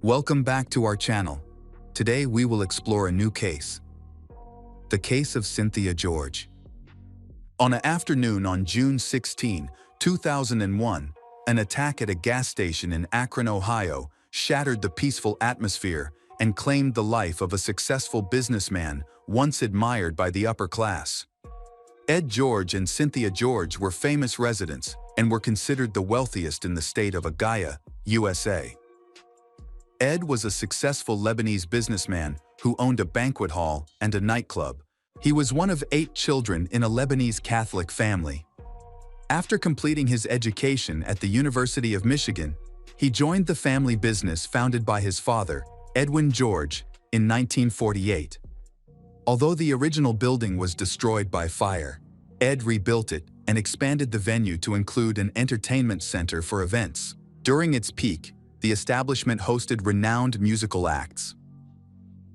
Welcome back to our channel. Today we will explore a new case. The case of Cynthia George. On an afternoon on June 16, 2001, an attack at a gas station in Akron, Ohio, shattered the peaceful atmosphere and claimed the life of a successful businessman once admired by the upper class. Ed George and Cynthia George were famous residents and were considered the wealthiest in the state of Ohio, USA. Ed was a successful Lebanese businessman who owned a banquet hall and a nightclub. He was one of 8 children in a Lebanese Catholic family. After completing his education at the University of Michigan, he joined the family business founded by his father, Edwin George, in 1948. Although the original building was destroyed by fire, Ed rebuilt it and expanded the venue to include an entertainment center for events. During its peak, the establishment hosted renowned musical acts.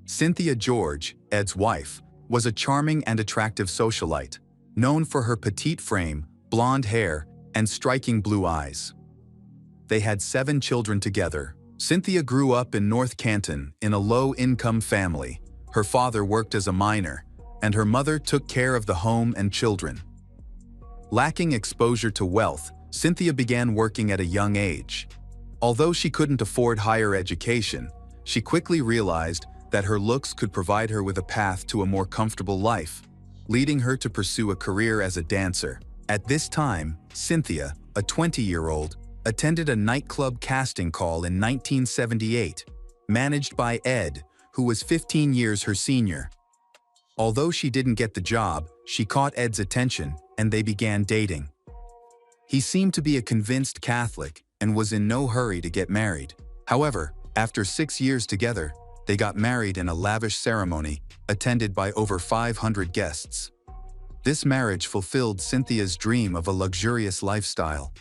Cynthia George, Ed's wife, was a charming and attractive socialite, known for her petite frame, blonde hair, and striking blue eyes. They had 7 children together. Cynthia grew up in North Canton in a low-income family. Her father worked as a miner, and her mother took care of the home and children. Lacking exposure to wealth, Cynthia began working at a young age. Although she couldn't afford higher education, she quickly realized that her looks could provide her with a path to a more comfortable life, leading her to pursue a career as a dancer. At this time, Cynthia, a 20-year-old, attended a nightclub casting call in 1978, managed by Ed, who was 15 years her senior. Although she didn't get the job, she caught Ed's attention and they began dating. He seemed to be a convinced Catholic and was in no hurry to get married. However, after 6 years together, they got married in a lavish ceremony attended by over 500 guests. This marriage fulfilled Cynthia's dream of a luxurious lifestyle.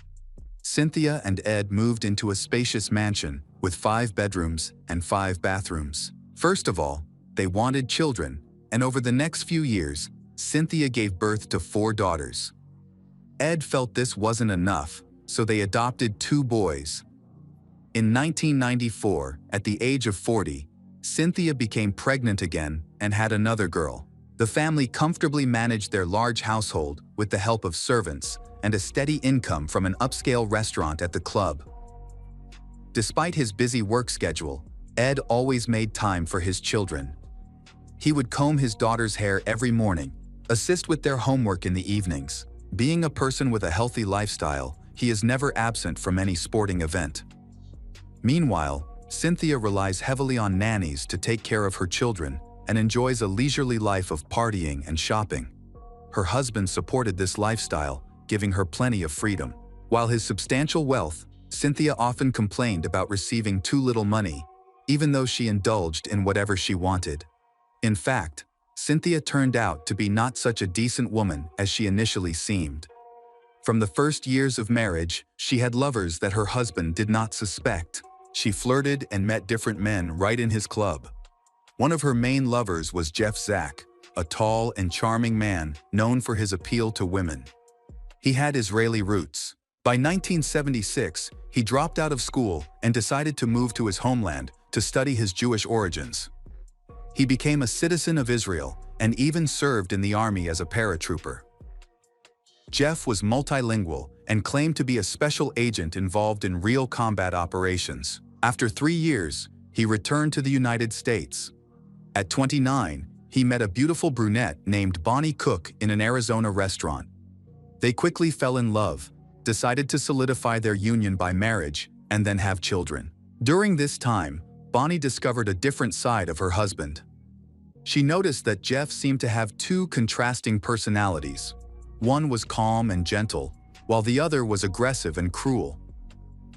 Cynthia and Ed moved into a spacious mansion with 5 bedrooms and 5 bathrooms. First of all, they wanted children, and over the next few years, Cynthia gave birth to 4 daughters. Ed felt this wasn't enough, so they adopted 2 boys. In 1994, at the age of 40, Cynthia became pregnant again and had another girl. The family comfortably managed their large household with the help of servants and a steady income from an upscale restaurant at the club. Despite his busy work schedule, Ed always made time for his children. He would comb his daughter's hair every morning, assist with their homework in the evenings. Being a person with a healthy lifestyle, he is never absent from any sporting event. Meanwhile, Cynthia relies heavily on nannies to take care of her children and enjoys a leisurely life of partying and shopping. Her husband supported this lifestyle, giving her plenty of freedom. While his substantial wealth, Cynthia often complained about receiving too little money, even though she indulged in whatever she wanted. In fact, Cynthia turned out to be not such a decent woman as she initially seemed. From the first years of marriage, she had lovers that her husband did not suspect. She flirted and met different men right in his club. One of her main lovers was Jeff Zach, a tall and charming man known for his appeal to women. He had Israeli roots. By 1976, he dropped out of school and decided to move to his homeland to study his Jewish origins. He became a citizen of Israel and even served in the army as a paratrooper. Jeff was multilingual and claimed to be a special agent involved in real combat operations. After 3 years, he returned to the United States. At 29, he met a beautiful brunette named Bonnie Cook in an Arizona restaurant. They quickly fell in love, decided to solidify their union by marriage, and then have children. During this time, Bonnie discovered a different side of her husband. She noticed that Jeff seemed to have 2 contrasting personalities. One was calm and gentle, while the other was aggressive and cruel.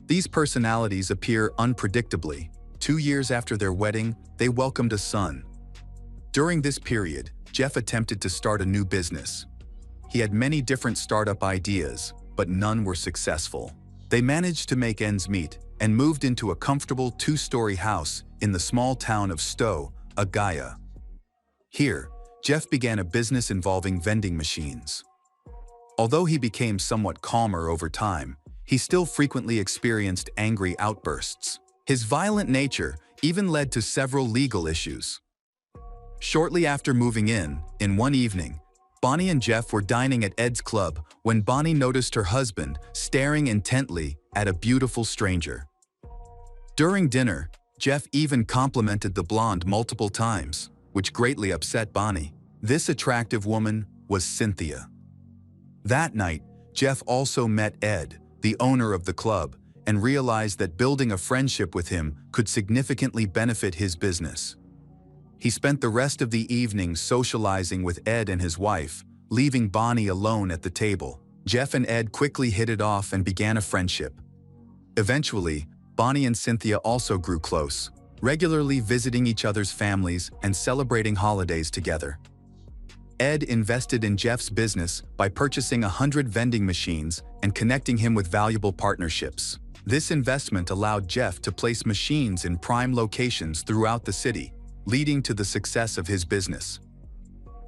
These personalities appear unpredictably. 2 years after their wedding, they welcomed a son. During this period, Jeff attempted to start a new business. He had many different startup ideas, but none were successful. They managed to make ends meet and moved into a comfortable 2-story house in the small town of Stowe, Ohio. Here, Jeff began a business involving vending machines. Although he became somewhat calmer over time, he still frequently experienced angry outbursts. His violent nature even led to several legal issues. Shortly after moving in one evening, Bonnie and Jeff were dining at Ed's club when Bonnie noticed her husband staring intently at a beautiful stranger. During dinner, Jeff even complimented the blonde multiple times, which greatly upset Bonnie. This attractive woman was Cynthia. That night, Jeff also met Ed, the owner of the club, and realized that building a friendship with him could significantly benefit his business. He spent the rest of the evening socializing with Ed and his wife, leaving Bonnie alone at the table. Jeff and Ed quickly hit it off and began a friendship. Eventually, Bonnie and Cynthia also grew close, regularly visiting each other's families and celebrating holidays together. Ed invested in Jeff's business by purchasing 100 vending machines and connecting him with valuable partnerships. This investment allowed Jeff to place machines in prime locations throughout the city, leading to the success of his business.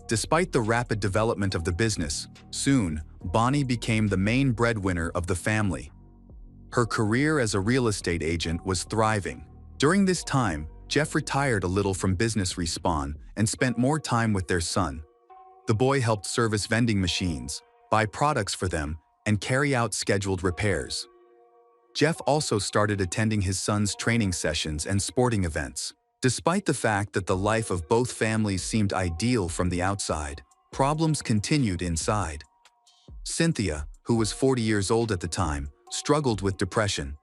Despite the rapid development of the business, soon, Bonnie became the main breadwinner of the family. Her career as a real estate agent was thriving. During this time, Jeff retired a little from business Respawn and spent more time with their son. The boy helped service vending machines, buy products for them, and carry out scheduled repairs. Jeff also started attending his son's training sessions and sporting events. Despite the fact that the life of both families seemed ideal from the outside, problems continued inside. Cynthia, who was 40 years old at the time, struggled with depression.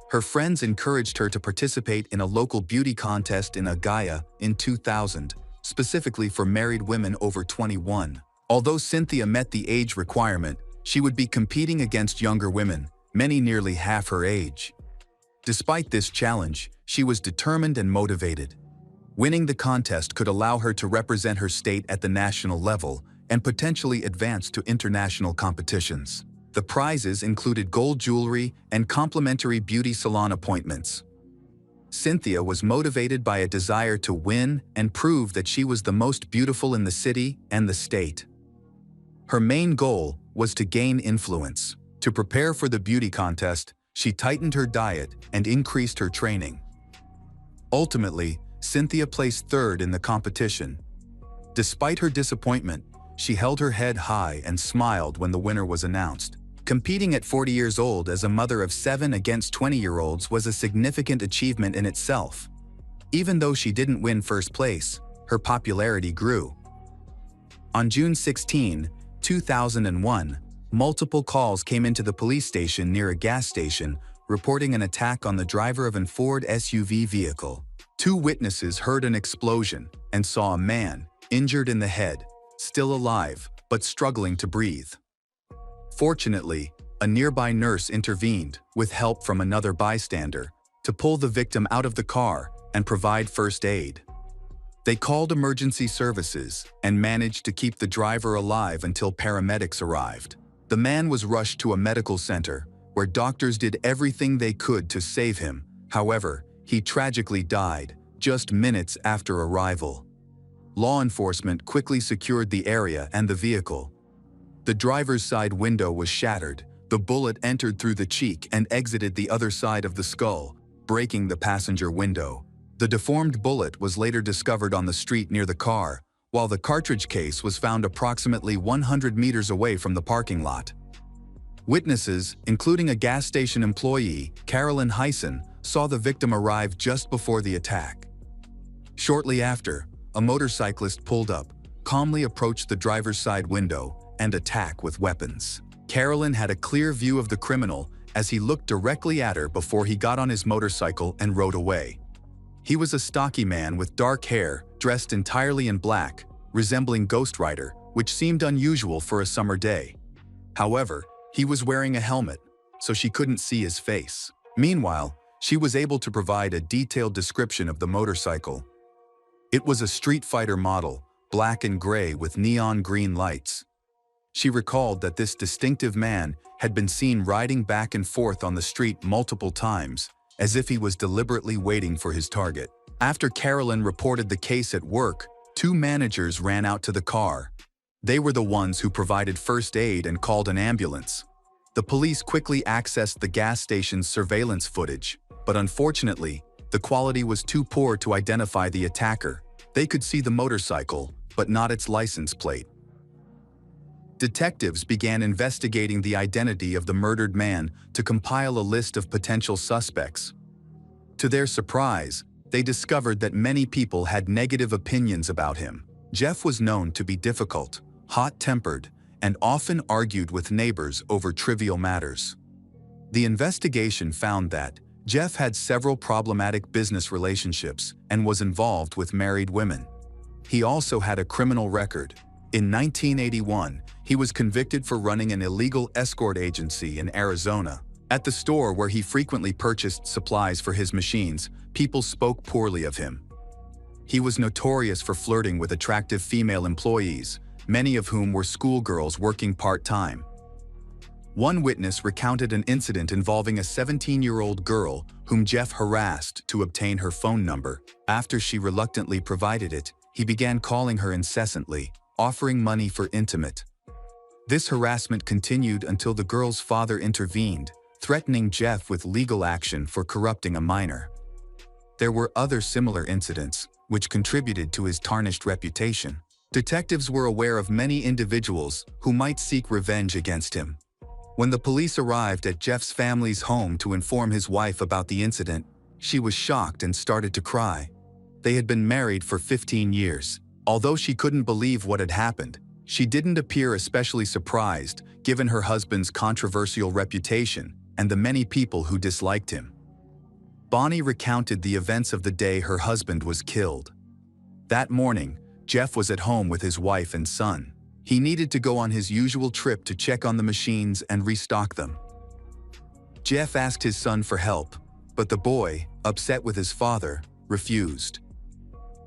Her friends encouraged her to participate in a local beauty contest in Agaya in 2000, specifically for married women over 21. Although Cynthia met the age requirement, she would be competing against younger women, many nearly half her age. Despite this challenge, she was determined and motivated. Winning the contest could allow her to represent her state at the national level and potentially advance to international competitions. The prizes included gold jewelry and complimentary beauty salon appointments. Cynthia was motivated by a desire to win and prove that she was the most beautiful in the city and the state. Her main goal was to gain influence. To prepare for the beauty contest, she tightened her diet and increased her training. Ultimately, Cynthia placed third in the competition. Despite her disappointment, she held her head high and smiled when the winner was announced. Competing at 40 years old as a mother of 7 against 20-year-olds was a significant achievement in itself. Even though she didn't win first place, her popularity grew. On June 16, 2001, multiple calls came into the police station near a gas station reporting an attack on the driver of a Ford SUV vehicle. 2 witnesses heard an explosion and saw a man, injured in the head, still alive but struggling to breathe. Fortunately, a nearby nurse intervened, with help from another bystander, to pull the victim out of the car and provide first aid. They called emergency services and managed to keep the driver alive until paramedics arrived. The man was rushed to a medical center, where doctors did everything they could to save him. However, he tragically died just minutes after arrival. Law enforcement quickly secured the area and the vehicle. The driver's side window was shattered. The bullet entered through the cheek and exited the other side of the skull, breaking the passenger window. The deformed bullet was later discovered on the street near the car, while the cartridge case was found approximately 100 meters away from the parking lot. Witnesses, including a gas station employee, Carolyn Hyson, saw the victim arrive just before the attack. Shortly after, a motorcyclist pulled up, calmly approached the driver's side window, and attacked with weapons. Carolyn had a clear view of the criminal as he looked directly at her before he got on his motorcycle and rode away. He was a stocky man with dark hair, dressed entirely in black, resembling Ghost Rider, which seemed unusual for a summer day. However, he was wearing a helmet, so she couldn't see his face. Meanwhile, she was able to provide a detailed description of the motorcycle. It was a Street Fighter model, black and gray with neon green lights. She recalled that this distinctive man had been seen riding back and forth on the street multiple times, as if he was deliberately waiting for his target. After Carolyn reported the case at work, 2 managers ran out to the car. They were the ones who provided first aid and called an ambulance. The police quickly accessed the gas station's surveillance footage. but unfortunately, the quality was too poor to identify the attacker. They could see the motorcycle, but not its license plate. Detectives began investigating the identity of the murdered man to compile a list of potential suspects. To their surprise, they discovered that many people had negative opinions about him. Jeff was known to be difficult, hot-tempered, and often argued with neighbors over trivial matters. The investigation found that Jeff had several problematic business relationships and was involved with married women. He also had a criminal record. In 1981, he was convicted for running an illegal escort agency in Arizona. At the store where he frequently purchased supplies for his machines, people spoke poorly of him. He was notorious for flirting with attractive female employees, many of whom were schoolgirls working part-time. One witness recounted an incident involving a 17-year-old girl whom Jeff harassed to obtain her phone number. After she reluctantly provided it, he began calling her incessantly, offering money for intimate. This harassment continued until the girl's father intervened, threatening Jeff with legal action for corrupting a minor. There were other similar incidents, which contributed to his tarnished reputation. Detectives were aware of many individuals who might seek revenge against him. When the police arrived at Jeff's family's home to inform his wife about the incident, she was shocked and started to cry. They had been married for 15 years. Although she couldn't believe what had happened, she didn't appear especially surprised given her husband's controversial reputation and the many people who disliked him. Bonnie recounted the events of the day her husband was killed. That morning, Jeff was at home with his wife and son. He needed to go on his usual trip to check on the machines and restock them. Jeff asked his son for help, but the boy, upset with his father, refused.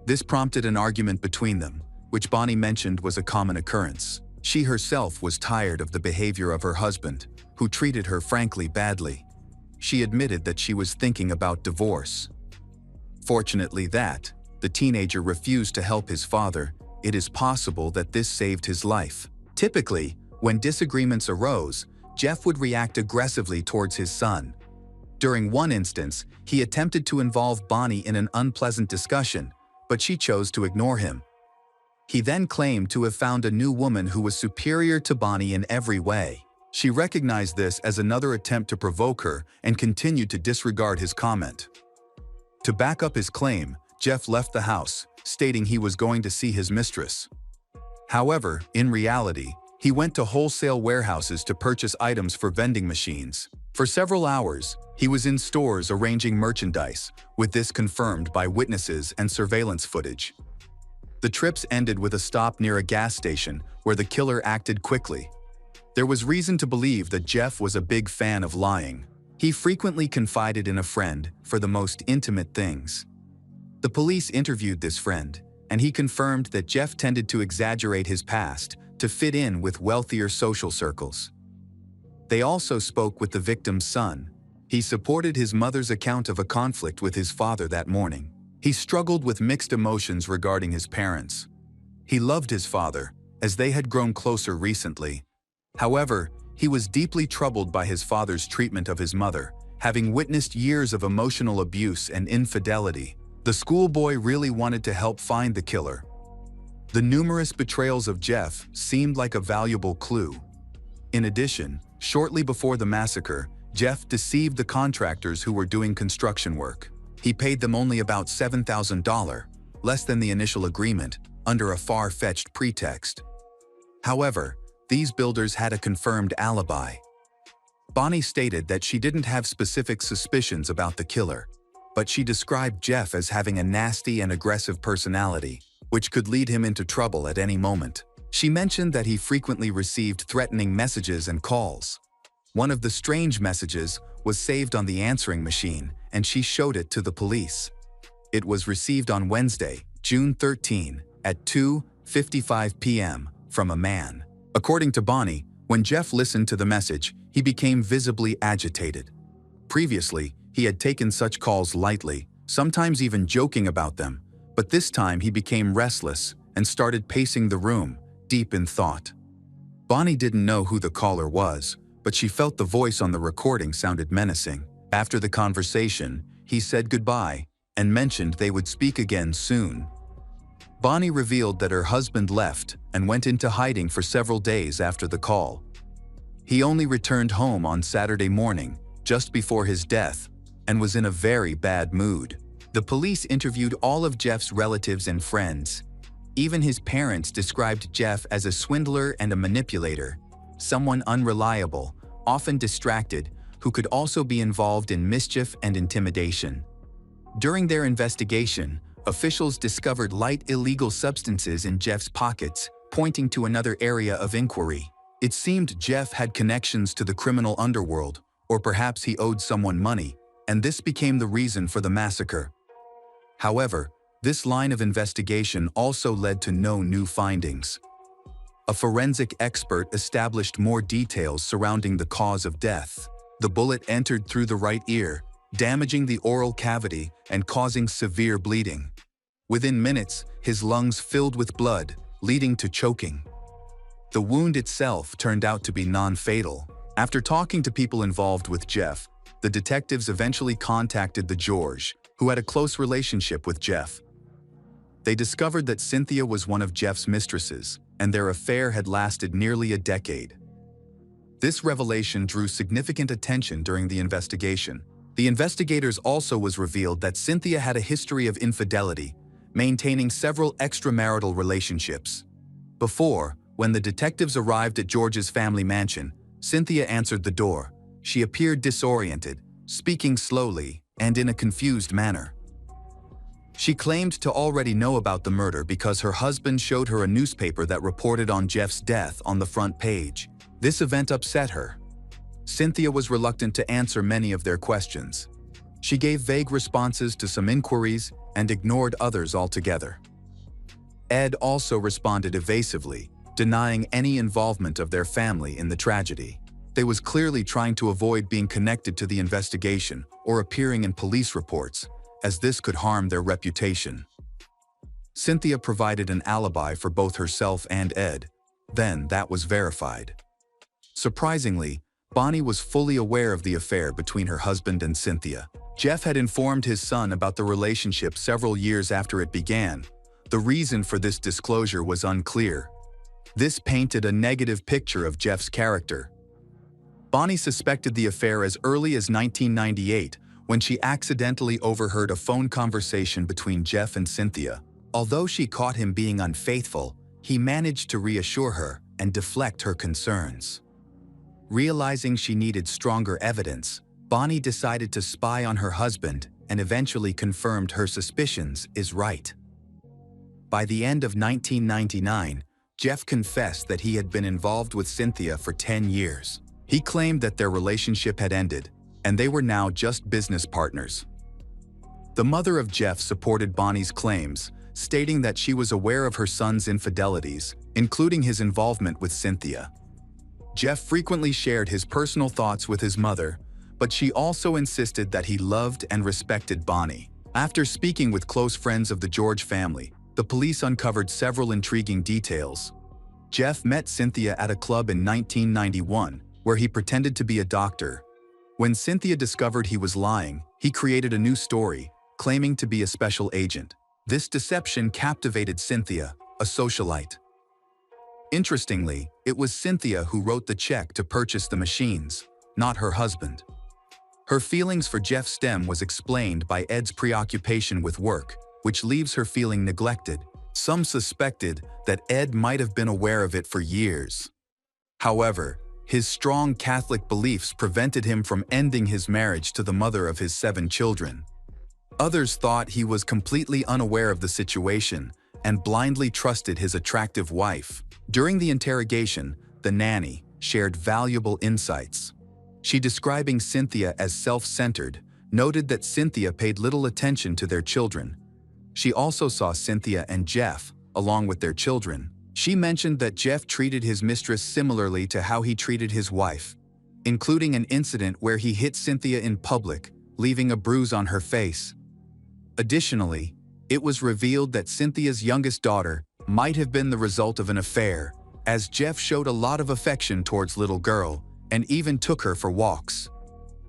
This prompted an argument between them, which Bonnie mentioned was a common occurrence. She herself was tired of the behavior of her husband, who treated her frankly badly. She admitted that she was thinking about divorce. Fortunately the teenager refused to help his father. It is possible that this saved his life. Typically, when disagreements arose, Jeff would react aggressively towards his son. During one instance, he attempted to involve Bonnie in an unpleasant discussion, but she chose to ignore him. He then claimed to have found a new woman who was superior to Bonnie in every way. She recognized this as another attempt to provoke her and continued to disregard his comment. To back up his claim, Jeff left the house, stating he was going to see his mistress. However, in reality, he went to wholesale warehouses to purchase items for vending machines. For several hours, he was in stores arranging merchandise, with this confirmed by witnesses and surveillance footage. The trips ended with a stop near a gas station where the killer acted quickly. There was reason to believe that Jeff was a big fan of lying. He frequently confided in a friend for the most intimate things. The police interviewed this friend, and he confirmed that Jeff tended to exaggerate his past to fit in with wealthier social circles. They also spoke with the victim's son. He supported his mother's account of a conflict with his father that morning. He struggled with mixed emotions regarding his parents. He loved his father, as they had grown closer recently. However, he was deeply troubled by his father's treatment of his mother, having witnessed years of emotional abuse and infidelity. The schoolboy really wanted to help find the killer. The numerous betrayals of Jeff seemed like a valuable clue. In addition, shortly before the massacre, Jeff deceived the contractors who were doing construction work. He paid them only about $7,000, less than the initial agreement, under a far-fetched pretext. However, these builders had a confirmed alibi. Bonnie stated that she didn't have specific suspicions about the killer, but she described Jeff as having a nasty and aggressive personality, which could lead him into trouble at any moment. She mentioned that he frequently received threatening messages and calls. One of the strange messages was saved on the answering machine, and she showed it to the police. It was received on Wednesday, June 13, at 2:55 p.m. from a man. According to Bonnie, when Jeff listened to the message, he became visibly agitated. Previously, he had taken such calls lightly, sometimes even joking about them, but this time he became restless and started pacing the room, deep in thought. Bonnie didn't know who the caller was, but she felt the voice on the recording sounded menacing. After the conversation, he said goodbye and mentioned they would speak again soon. Bonnie revealed that her husband left and went into hiding for several days after the call. He only returned home on Saturday morning, just before his death, and was in a very bad mood. The police interviewed all of Jeff's relatives and friends. Even his parents described Jeff as a swindler and a manipulator, someone unreliable, often distracted, who could also be involved in mischief and intimidation. During their investigation, officials discovered light illegal substances in Jeff's pockets, pointing to another area of inquiry. It seemed Jeff had connections to the criminal underworld, or perhaps he owed someone money, and this became the reason for the massacre. However, this line of investigation also led to no new findings. A forensic expert established more details surrounding the cause of death. The bullet entered through the right ear, damaging the oral cavity and causing severe bleeding. Within minutes, his lungs filled with blood, leading to choking. The wound itself turned out to be non-fatal. After talking to people involved with Jeff, the detectives eventually contacted the George, who had a close relationship with Jeff. They discovered that Cynthia was one of Jeff's mistresses, and their affair had lasted nearly a decade. This revelation drew significant attention during the investigation. The investigators also was revealed that Cynthia had a history of infidelity, maintaining several extramarital relationships. Before, when the detectives arrived at George's family mansion, Cynthia answered the door. She appeared disoriented, speaking slowly and in a confused manner. She claimed to already know about the murder because her husband showed her a newspaper that reported on Jeff's death on the front page. This event upset her. Cynthia was reluctant to answer many of their questions. She gave vague responses to some inquiries and ignored others altogether. Ed also responded evasively, denying any involvement of their family in the tragedy. They was clearly trying to avoid being connected to the investigation or appearing in police reports, as this could harm their reputation. Cynthia provided an alibi for both herself and Ed. Then that was verified. Surprisingly, Bonnie was fully aware of the affair between her husband and Cynthia. Jeff had informed his son about the relationship several years after it began. The reason for this disclosure was unclear. This painted a negative picture of Jeff's character. Bonnie suspected the affair as early as 1998, when she accidentally overheard a phone conversation between Jeff and Cynthia. Although she caught him being unfaithful, he managed to reassure her and deflect her concerns. Realizing she needed stronger evidence, Bonnie decided to spy on her husband and eventually confirmed her suspicions is right. By the end of 1999, Jeff confessed that he had been involved with Cynthia for 10 years. He claimed that their relationship had ended, and they were now just business partners. The mother of Jeff supported Bonnie's claims, stating that she was aware of her son's infidelities, including his involvement with Cynthia. Jeff frequently shared his personal thoughts with his mother, but she also insisted that he loved and respected Bonnie. After speaking with close friends of the George family, the police uncovered several intriguing details. Jeff met Cynthia at a club in 1991, where he pretended to be a doctor. When Cynthia discovered he was lying, he created a new story, claiming to be a special agent. This deception captivated Cynthia, a socialite. Interestingly, it was Cynthia who wrote the check to purchase the machines, not her husband. Her feelings for Jeff Stem was explained by Ed's preoccupation with work, which leaves her feeling neglected. Some suspected that Ed might have been aware of it for years. However, his strong Catholic beliefs prevented him from ending his marriage to the mother of his 7 children. Others thought he was completely unaware of the situation and blindly trusted his attractive wife. During the interrogation, the nanny shared valuable insights. She, describing Cynthia as self-centered, noted that Cynthia paid little attention to their children. She also saw Cynthia and Jeff, along with their children. She mentioned that Jeff treated his mistress similarly to how he treated his wife, including an incident where he hit Cynthia in public, leaving a bruise on her face. Additionally, it was revealed that Cynthia's youngest daughter might have been the result of an affair, as Jeff showed a lot of affection towards little girl and even took her for walks.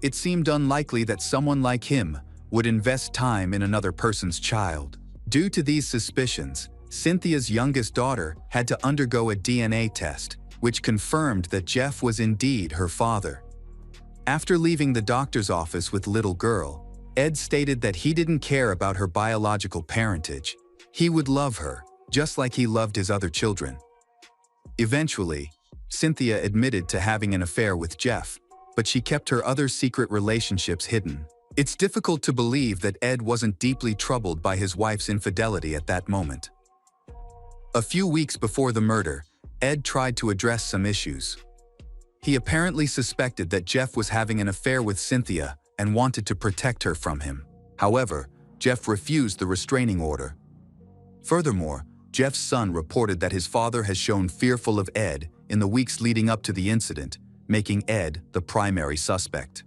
It seemed unlikely that someone like him would invest time in another person's child. Due to these suspicions, Cynthia's youngest daughter had to undergo a DNA test, which confirmed that Jeff was indeed her father. After leaving the doctor's office with little girl, Ed stated that he didn't care about her biological parentage. He would love her, just like he loved his other children. Eventually, Cynthia admitted to having an affair with Jeff, but she kept her other secret relationships hidden. It's difficult to believe that Ed wasn't deeply troubled by his wife's infidelity at that moment. A few weeks before the murder, Ed tried to address some issues. He apparently suspected that Jeff was having an affair with Cynthia and wanted to protect her from him. However, Jeff refused the restraining order. Furthermore, Jeff's son reported that his father has shown fearful of Ed in the weeks leading up to the incident, making Ed the primary suspect.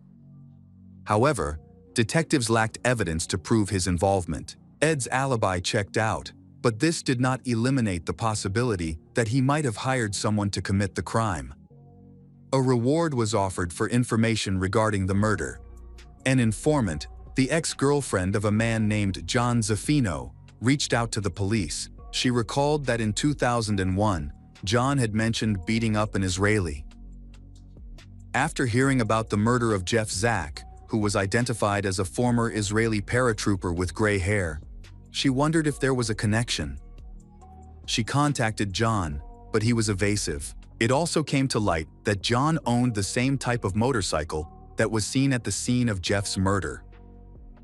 However, detectives lacked evidence to prove his involvement. Ed's alibi checked out, but this did not eliminate the possibility that he might have hired someone to commit the crime. A reward was offered for information regarding the murder. An informant, the ex-girlfriend of a man named John Zaffino, reached out to the police. She recalled that in 2001, John had mentioned beating up an Israeli. After hearing about the murder of Jeff Zach, who was identified as a former Israeli paratrooper with gray hair, she wondered if there was a connection. She contacted John, but he was evasive. It also came to light that John owned the same type of motorcycle that was seen at the scene of Jeff's murder.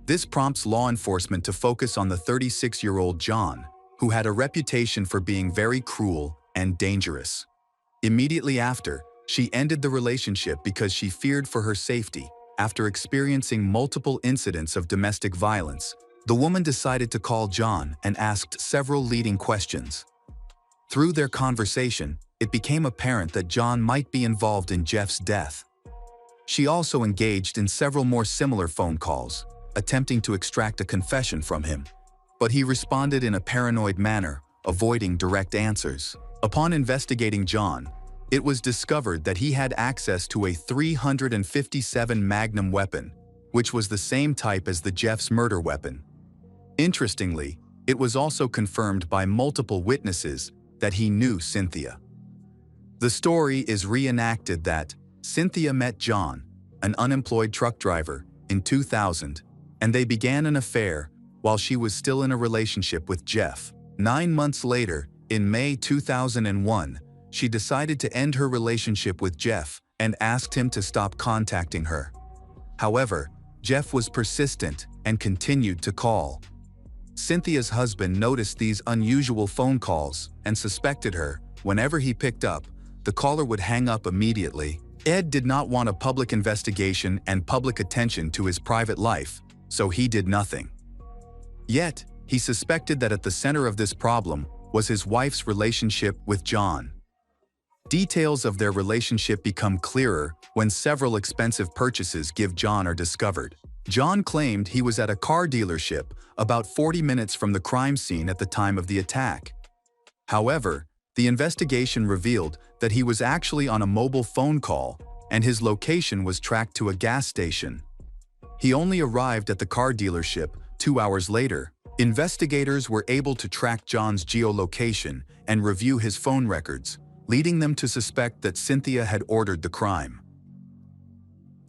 This prompts law enforcement to focus on the 36-year-old John, who had a reputation for being very cruel and dangerous. Immediately after, she ended the relationship because she feared for her safety. After experiencing multiple incidents of domestic violence, the woman decided to call John and asked several leading questions. Through their conversation, it became apparent that John might be involved in Jeff's death. She also engaged in several more similar phone calls, attempting to extract a confession from him, but he responded in a paranoid manner, avoiding direct answers. Upon investigating John, it was discovered that he had access to a .357 Magnum weapon, which was the same type as the Jeff's murder weapon. Interestingly, it was also confirmed by multiple witnesses that he knew Cynthia. The story is reenacted that Cynthia met John, an unemployed truck driver, in 2000, and they began an affair while she was still in a relationship with Jeff. 9 months later, in May 2001, she decided to end her relationship with Jeff and asked him to stop contacting her. However, Jeff was persistent and continued to call. Cynthia's husband noticed these unusual phone calls and suspected her. Whenever he picked up, the caller would hang up immediately. Ed did not want a public investigation and public attention to his private life, so he did nothing. Yet, he suspected that at the center of this problem was his wife's relationship with John. Details of their relationship become clearer when several expensive purchases John are discovered. John claimed he was at a car dealership about 40 minutes from the crime scene at the time of the attack. However, the investigation revealed that he was actually on a mobile phone call and his location was tracked to a gas station. He only arrived at the car dealership 2 hours later. Investigators were able to track John's geolocation and review his phone records, leading them to suspect that Cynthia had ordered the crime.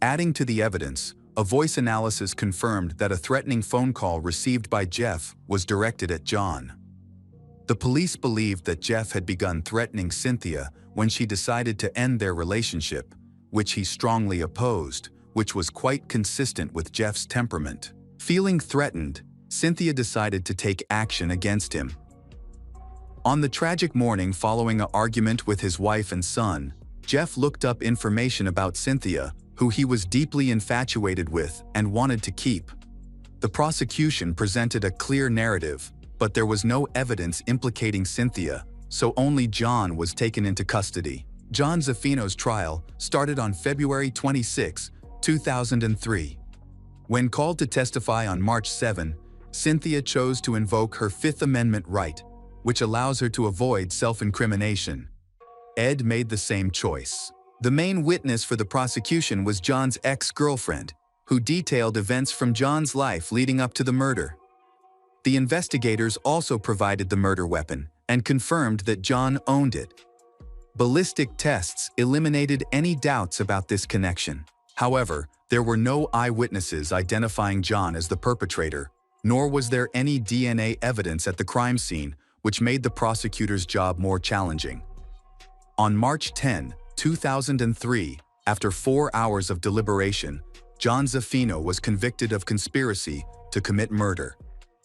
Adding to the evidence, a voice analysis confirmed that a threatening phone call received by Jeff was directed at John. The police believed that Jeff had begun threatening Cynthia when she decided to end their relationship, which he strongly opposed, which was quite consistent with Jeff's temperament. Feeling threatened, Cynthia decided to take action against him. On the tragic morning following an argument with his wife and son, Jeff looked up information about Cynthia, who he was deeply infatuated with and wanted to keep. The prosecution presented a clear narrative, but there was no evidence implicating Cynthia, so only John was taken into custody. John Zaffino's trial started on February 26, 2003. When called to testify on March 7, Cynthia chose to invoke her Fifth Amendment right, which allows her to avoid self-incrimination. Ed made the same choice. The main witness for the prosecution was John's ex-girlfriend, who detailed events from John's life leading up to the murder. The investigators also provided the murder weapon and confirmed that John owned it. Ballistic tests eliminated any doubts about this connection. However, there were no eyewitnesses identifying John as the perpetrator, nor was there any DNA evidence at the crime scene, which made the prosecutor's job more challenging. On March 10, 2003, after 4 hours of deliberation, John Zaffino was convicted of conspiracy to commit murder.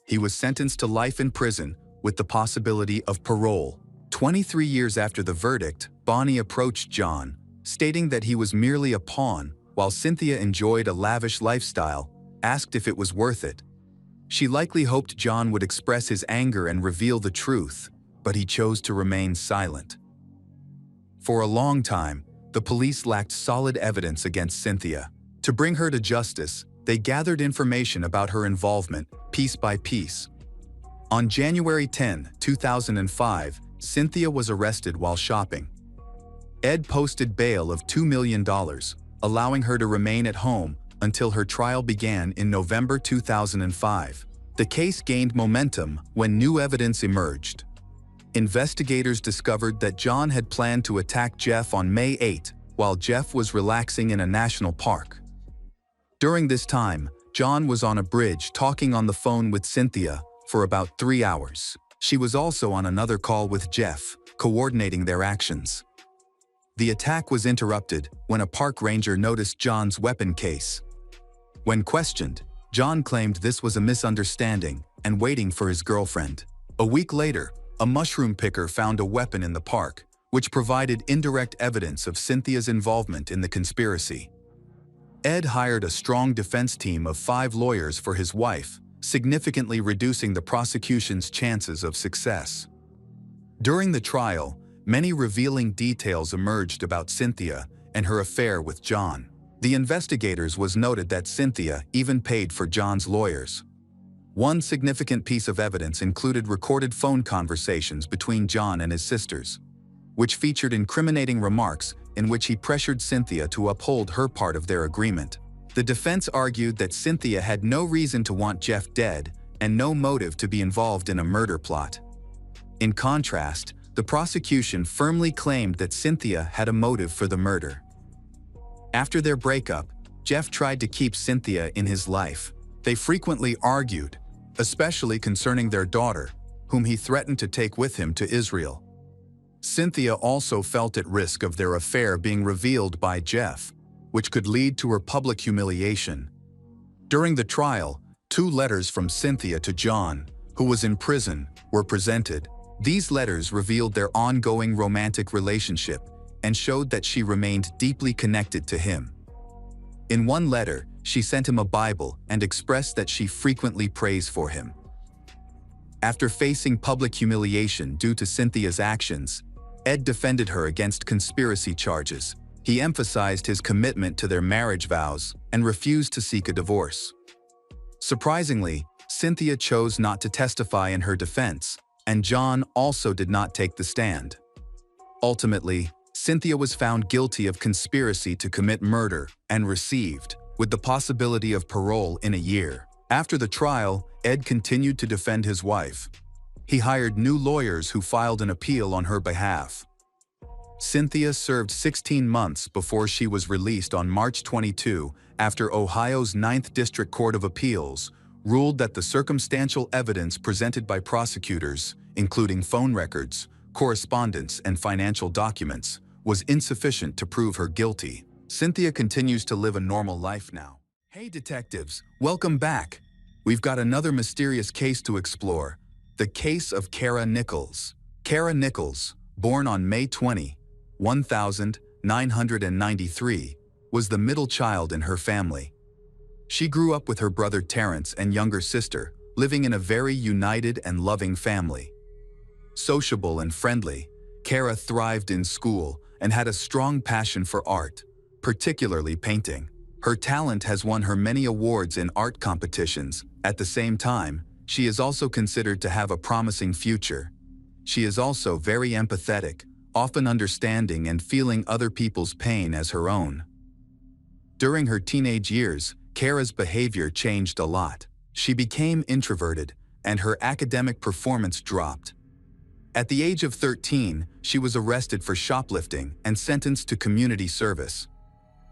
He was sentenced to life in prison with the possibility of parole. 23 years after the verdict, Bonnie approached John, stating that he was merely a pawn while Cynthia enjoyed a lavish lifestyle, asked if it was worth it. She likely hoped John would express his anger and reveal the truth, but he chose to remain silent. For a long time, the police lacked solid evidence against Cynthia. To bring her to justice, they gathered information about her involvement, piece by piece. On January 10, 2005, Cynthia was arrested while shopping. Ed posted bail of $2 million, allowing her to remain at home until her trial began in November 2005. The case gained momentum when new evidence emerged. Investigators discovered that John had planned to attack Jeff on May 8 while Jeff was relaxing in a national park. During this time, John was on a bridge talking on the phone with Cynthia for about 3 hours. She was also on another call with Jeff, coordinating their actions. The attack was interrupted when a park ranger noticed John's weapon case. When questioned, John claimed this was a misunderstanding and waiting for his girlfriend. A week later, a mushroom picker found a weapon in the park, which provided indirect evidence of Cynthia's involvement in the conspiracy. Ed hired a strong defense team of 5 lawyers for his wife, significantly reducing the prosecution's chances of success. During the trial, many revealing details emerged about Cynthia and her affair with John. The investigators was noted that Cynthia even paid for John's lawyers. One significant piece of evidence included recorded phone conversations between John and his sisters, which featured incriminating remarks in which he pressured Cynthia to uphold her part of their agreement. The defense argued that Cynthia had no reason to want Jeff dead and no motive to be involved in a murder plot. In contrast, the prosecution firmly claimed that Cynthia had a motive for the murder. After their breakup, Jeff tried to keep Cynthia in his life. They frequently argued, especially concerning their daughter, whom he threatened to take with him to Israel. Cynthia also felt at risk of their affair being revealed by Jeff, which could lead to her public humiliation. During the trial, 2 letters from Cynthia to John, who was in prison, were presented. These letters revealed their ongoing romantic relationship and showed that she remained deeply connected to him. In one letter, she sent him a Bible and expressed that she frequently prays for him. After facing public humiliation due to Cynthia's actions, Ed defended her against conspiracy charges. He emphasized his commitment to their marriage vows and refused to seek a divorce. Surprisingly, Cynthia chose not to testify in her defense, and John also did not take the stand. Ultimately, Cynthia was found guilty of conspiracy to commit murder and received, with the possibility of parole in a year. After the trial, Ed continued to defend his wife. He hired new lawyers who filed an appeal on her behalf. Cynthia served 16 months before she was released on March 22 after Ohio's 9th District Court of Appeals ruled that the circumstantial evidence presented by prosecutors, including phone records, correspondence, and financial documents, was insufficient to prove her guilty. Cynthia continues to live a normal life now. Hey detectives, welcome back. We've got another mysterious case to explore, the case of Kara Nichols. Kara Nichols, born on May 20, 1993, was the middle child in her family. She grew up with her brother Terrence and younger sister, living in a very united and loving family. Sociable and friendly, Kara thrived in school and had a strong passion for art, particularly painting. Her talent has won her many awards in art competitions. At the same time, she is also considered to have a promising future. She is also very empathetic, often understanding and feeling other people's pain as her own. During her teenage years, Kara's behavior changed a lot. She became introverted, and her academic performance dropped. At the age of 13, she was arrested for shoplifting and sentenced to community service.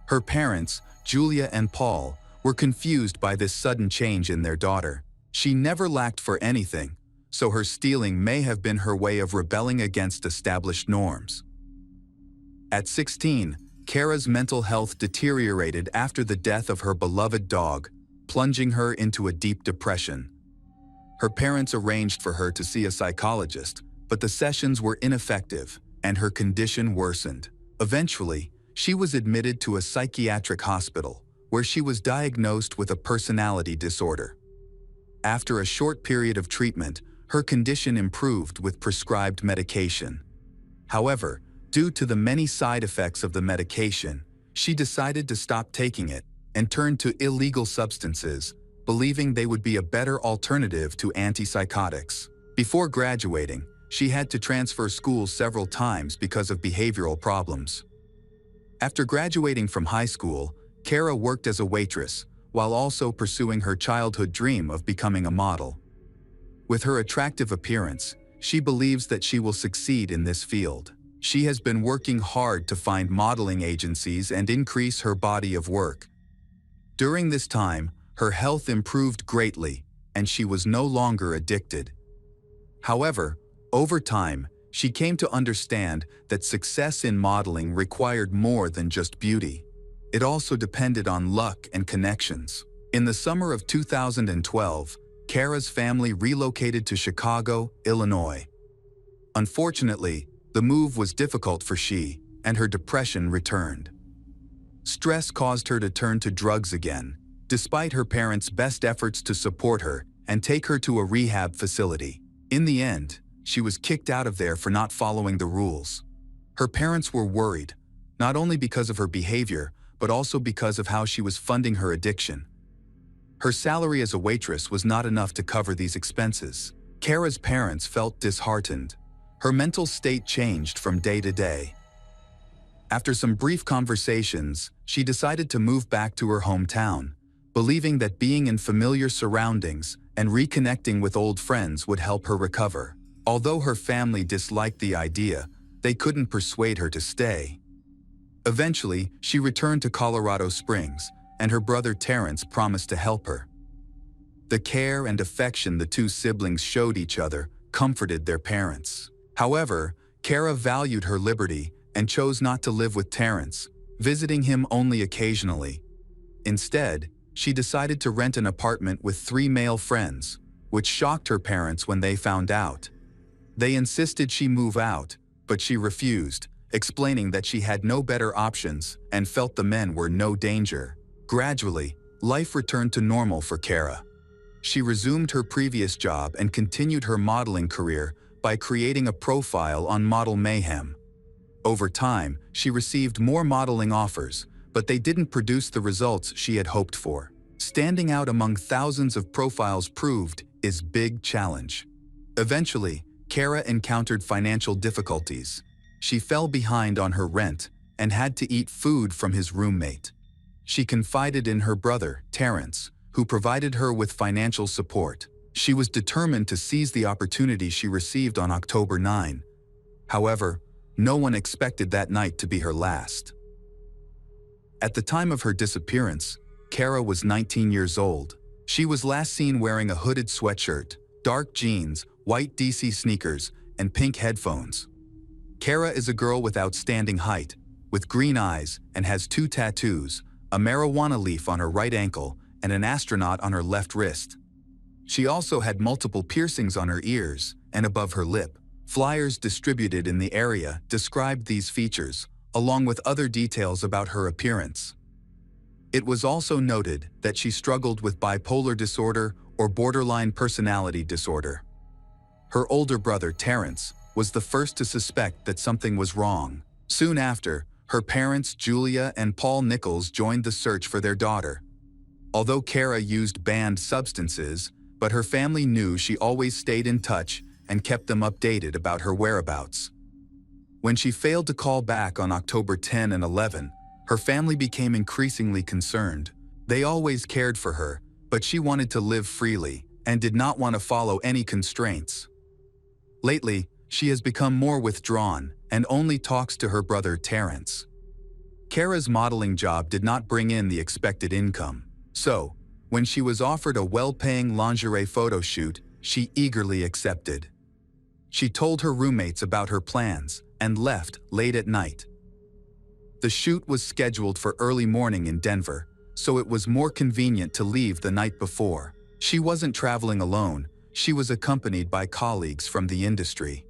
Her parents, Julia and Paul, were confused by this sudden change in their daughter. She never lacked for anything, so her stealing may have been her way of rebelling against established norms. At 16, Kara's mental health deteriorated after the death of her beloved dog, plunging her into a deep depression. Her parents arranged for her to see a psychologist, but the sessions were ineffective, and her condition worsened. Eventually, she was admitted to a psychiatric hospital, where she was diagnosed with a personality disorder. After a short period of treatment, her condition improved with prescribed medication. However, due to the many side effects of the medication, she decided to stop taking it and turned to illegal substances, believing they would be a better alternative to antipsychotics. Before graduating, she had to transfer schools several times because of behavioral problems. After graduating from high school, Kara worked as a waitress, while also pursuing her childhood dream of becoming a model. With her attractive appearance, she believes that she will succeed in this field. She has been working hard to find modeling agencies and increase her body of work. During this time, her health improved greatly, and she was no longer addicted. However, over time, she came to understand that success in modeling required more than just beauty. It also depended on luck and connections. In the summer of 2012, Kara's family relocated to Chicago, Illinois. Unfortunately, the move was difficult for she, and her depression returned. Stress caused her to turn to drugs again, despite her parents' best efforts to support her and take her to a rehab facility. In the end, she was kicked out of there for not following the rules. Her parents were worried, not only because of her behavior, but also because of how she was funding her addiction. Her salary as a waitress was not enough to cover these expenses. Kara's parents felt disheartened. Her mental state changed from day to day. After some brief conversations, she decided to move back to her hometown, believing that being in familiar surroundings and reconnecting with old friends would help her recover. Although her family disliked the idea, they couldn't persuade her to stay. Eventually, she returned to Colorado Springs, and her brother Terrence promised to help her. The care and affection the two siblings showed each other comforted their parents. However, Kara valued her liberty and chose not to live with Terrence, visiting him only occasionally. Instead, she decided to rent an apartment with 3 male friends, which shocked her parents when they found out. They insisted she move out, but she refused, explaining that she had no better options and felt the men were no danger. Gradually, life returned to normal for Kara. She resumed her previous job and continued her modeling career by creating a profile on Model Mayhem. Over time, she received more modeling offers, but they didn't produce the results she had hoped for. Standing out among thousands of profiles proved is big challenge. Eventually, Kara encountered financial difficulties. She fell behind on her rent and had to eat food from his roommate. She confided in her brother, Terrence, who provided her with financial support. She was determined to seize the opportunity she received on October 9. However, no one expected that night to be her last. At the time of her disappearance, Kara was 19 years old. She was last seen wearing a hooded sweatshirt, dark jeans, white DC sneakers, and pink headphones. Kara is a girl with outstanding height, with green eyes, and has 2 tattoos, a marijuana leaf on her right ankle and an astronaut on her left wrist. She also had multiple piercings on her ears and above her lip. Flyers distributed in the area described these features, along with other details about her appearance. It was also noted that she struggled with bipolar disorder or borderline personality disorder. Her older brother, Terrence, was the first to suspect that something was wrong. Soon after, her parents, Julia and Paul Nichols, joined the search for their daughter. Although Kara used banned substances, but her family knew she always stayed in touch and kept them updated about her whereabouts. When she failed to call back on October 10 and 11, her family became increasingly concerned. They always cared for her, but she wanted to live freely and did not want to follow any constraints. Lately, she has become more withdrawn and only talks to her brother Terrence. Kara's modeling job did not bring in the expected income, so when she was offered a well-paying lingerie photo shoot, she eagerly accepted. She told her roommates about her plans and left late at night. The shoot was scheduled for early morning in Denver, so it was more convenient to leave the night before. She wasn't traveling alone, she was accompanied by colleagues from the industry.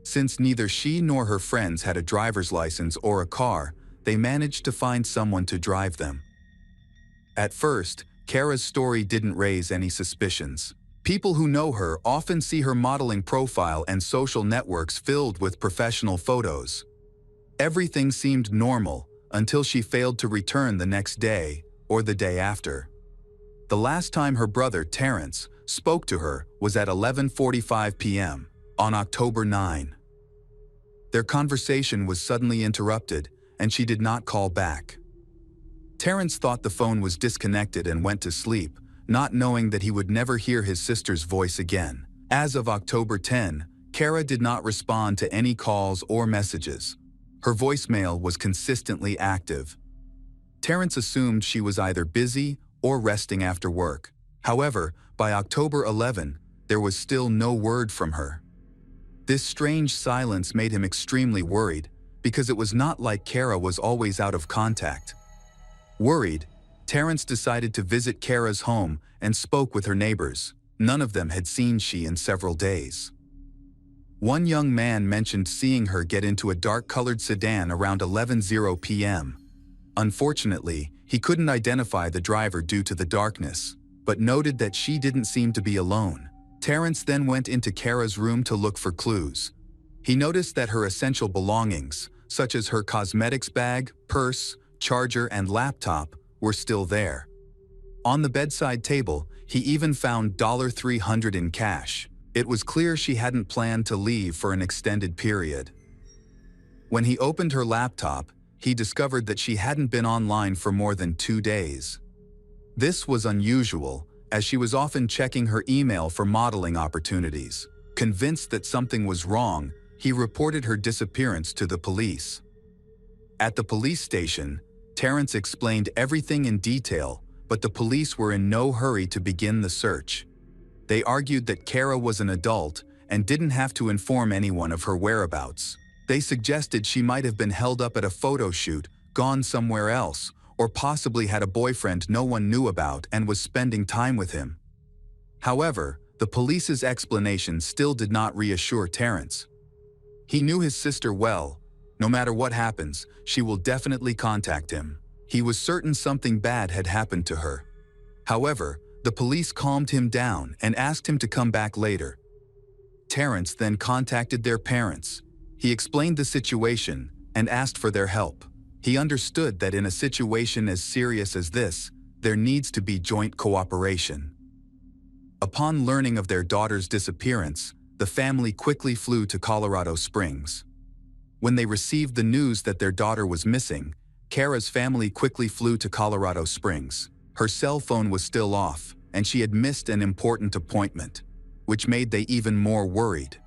Since neither she nor her friends had a driver's license or a car, they managed to find someone to drive them. At first, Kara's story didn't raise any suspicions. People who know her often see her modeling profile and social networks filled with professional photos. Everything seemed normal until she failed to return the next day or the day after. The last time her brother, Terrence, spoke to her was at 11:45 p.m. on October 9. Their conversation was suddenly interrupted, and she did not call back. Terrence thought the phone was disconnected and went to sleep, not knowing that he would never hear his sister's voice again. As of October 10, Kara did not respond to any calls or messages. Her voicemail was consistently active. Terrence assumed she was either busy or resting after work. However, by October 11, there was still no word from her. This strange silence made him extremely worried, because it was not like Kara was always out of contact. Worried, Terrence decided to visit Kara's home and spoke with her neighbors. None of them had seen she in several days. One young man mentioned seeing her get into a dark-colored sedan around 11:00 p.m. Unfortunately, he couldn't identify the driver due to the darkness, but noted that she didn't seem to be alone. Terrence then went into Kara's room to look for clues. He noticed that her essential belongings, such as her cosmetics bag, purse, charger, and laptop, were still there. On the bedside table, he even found $300 in cash. It was clear she hadn't planned to leave for an extended period. When he opened her laptop, he discovered that she hadn't been online for more than 2 days. This was unusual, as she was often checking her email for modeling opportunities. Convinced that something was wrong, he reported her disappearance to the police. At the police station, Terrence explained everything in detail, but the police were in no hurry to begin the search. They argued that Kara was an adult and didn't have to inform anyone of her whereabouts. They suggested she might have been held up at a photo shoot, gone somewhere else, or possibly had a boyfriend no one knew about and was spending time with him. However, the police's explanation still did not reassure Terrence. He knew his sister well. No matter what happens, she will definitely contact him. He was certain something bad had happened to her. However, the police calmed him down and asked him to come back later. Terrence then contacted their parents. He explained the situation and asked for their help. He understood that in a situation as serious as this, there needs to be joint cooperation. Upon learning of their daughter's disappearance, the family quickly flew to Colorado Springs. When they received the news that their daughter was missing, Kara's family quickly flew to Colorado Springs. Her cell phone was still off, and she had missed an important appointment, which made them even more worried.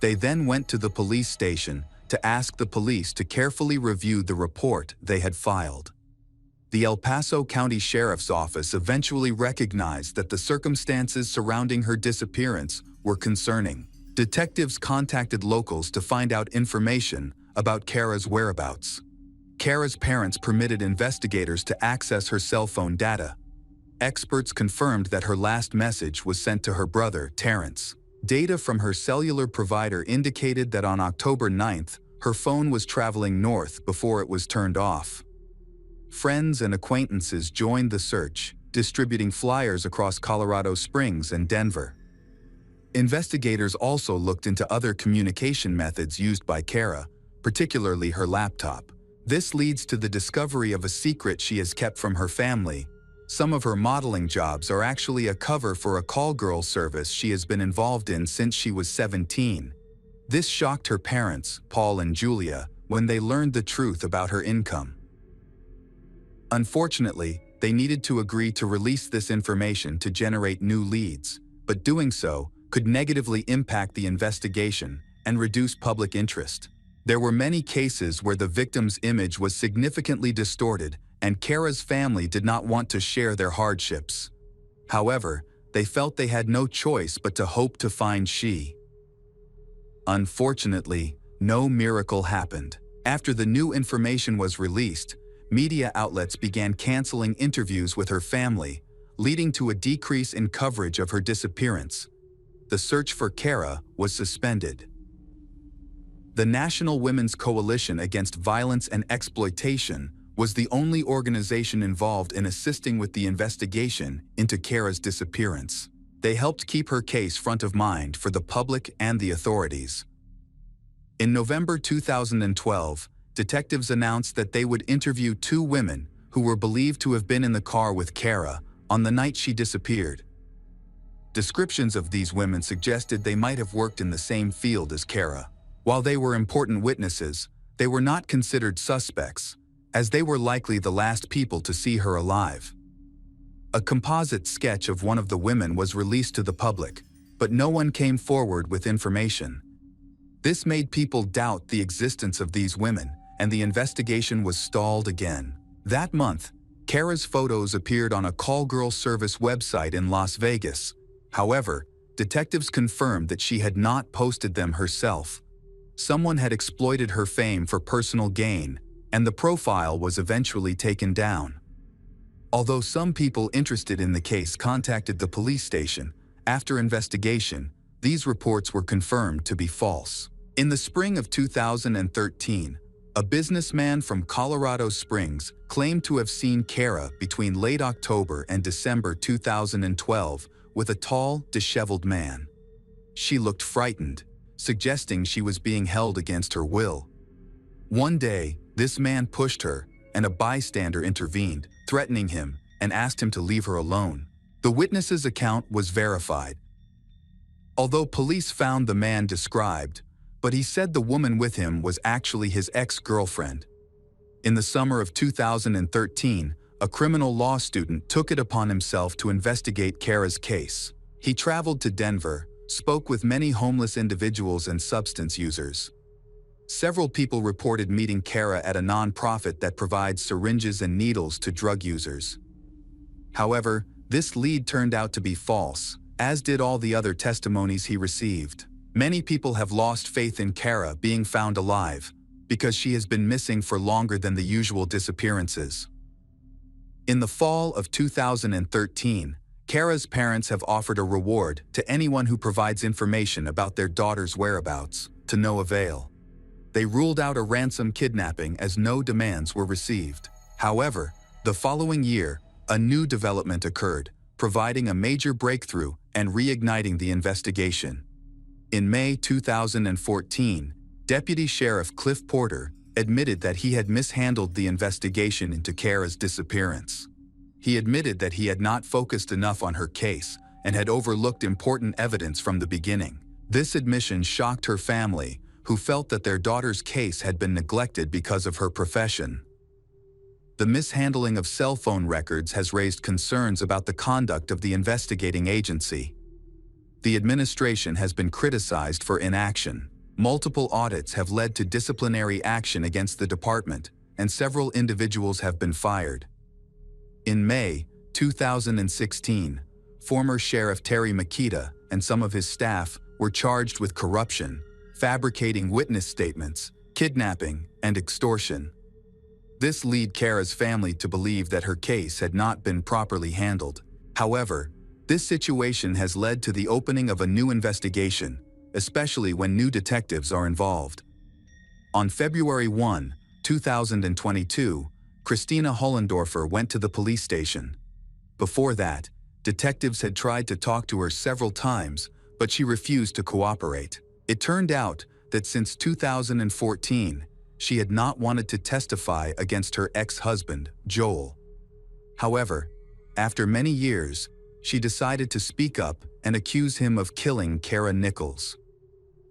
They then went to the police station to ask the police to carefully review the report they had filed. The El Paso County Sheriff's Office eventually recognized that the circumstances surrounding her disappearance were concerning. Detectives contacted locals to find out information about Kara's whereabouts. Kara's parents permitted investigators to access her cell phone data. Experts confirmed that her last message was sent to her brother, Terrence. Data from her cellular provider indicated that on October 9th, her phone was traveling north before it was turned off. Friends and acquaintances joined the search, distributing flyers across Colorado Springs and Denver. Investigators also looked into other communication methods used by Kara, particularly her laptop. This leads to the discovery of a secret she has kept from her family. Some of her modeling jobs are actually a cover for a call girl service she has been involved in since she was 17. This shocked her parents, Paul and Julia, when they learned the truth about her income. Unfortunately, they needed to agree to release this information to generate new leads, but doing so could negatively impact the investigation and reduce public interest. There were many cases where the victim's image was significantly distorted, and Kara's family did not want to share their hardships. However, they felt they had no choice but to hope to find she. Unfortunately, no miracle happened. After the new information was released, media outlets began canceling interviews with her family, leading to a decrease in coverage of her disappearance. The search for Kara was suspended. The National Women's Coalition Against Violence and Exploitation was the only organization involved in assisting with the investigation into Kara's disappearance. They helped keep her case front of mind for the public and the authorities. In November 2012, detectives announced that they would interview 2 women who were believed to have been in the car with Kara on the night she disappeared. Descriptions of these women suggested they might have worked in the same field as Kara. While they were important witnesses, they were not considered suspects, as they were likely the last people to see her alive. A composite sketch of one of the women was released to the public, but no one came forward with information. This made people doubt the existence of these women, and the investigation was stalled again. That month, Kara's photos appeared on a call girl service website in Las Vegas. However, detectives confirmed that she had not posted them herself. Someone had exploited her fame for personal gain, and the profile was eventually taken down. Although some people interested in the case contacted the police station, after investigation, these reports were confirmed to be false. In the spring of 2013, a businessman from Colorado Springs claimed to have seen Kara between late October and December 2012 with a tall, disheveled man. She looked frightened, suggesting she was being held against her will. One day, this man pushed her, and a bystander intervened, threatening him, and asked him to leave her alone. The witness's account was verified. Although police found the man described, but he said the woman with him was actually his ex-girlfriend. In the summer of 2013, a criminal law student took it upon himself to investigate Kara's case. He traveled to Denver, spoke with many homeless individuals and substance users. Several people reported meeting Kara at a nonprofit that provides syringes and needles to drug users. However, this lead turned out to be false, as did all the other testimonies he received. Many people have lost faith in Kara being found alive, because she has been missing for longer than the usual disappearances. In the fall of 2013, Kara's parents have offered a reward to anyone who provides information about their daughter's whereabouts, to no avail. They ruled out a ransom kidnapping as no demands were received. However, the following year, a new development occurred, providing a major breakthrough and reigniting the investigation. In May 2014, Deputy Sheriff Cliff Porter admitted that he had mishandled the investigation into Kara's disappearance. He admitted that he had not focused enough on her case and had overlooked important evidence from the beginning. This admission shocked her family, who felt that their daughter's case had been neglected because of her profession. The mishandling of cell phone records has raised concerns about the conduct of the investigating agency. The administration has been criticized for inaction. Multiple audits have led to disciplinary action against the department, and several individuals have been fired. In May 2016, former Sheriff Terry Makita and some of his staff were charged with corruption, fabricating witness statements, kidnapping, and extortion. This led Kara's family to believe that her case had not been properly handled. However, this situation has led to the opening of a new investigation, especially when new detectives are involved. On February 1, 2022, Christina Hollendorfer went to the police station. Before that, detectives had tried to talk to her several times, but she refused to cooperate. It turned out that since 2014, she had not wanted to testify against her ex-husband, Joel. However, after many years, she decided to speak up and accuse him of killing Kara Nichols.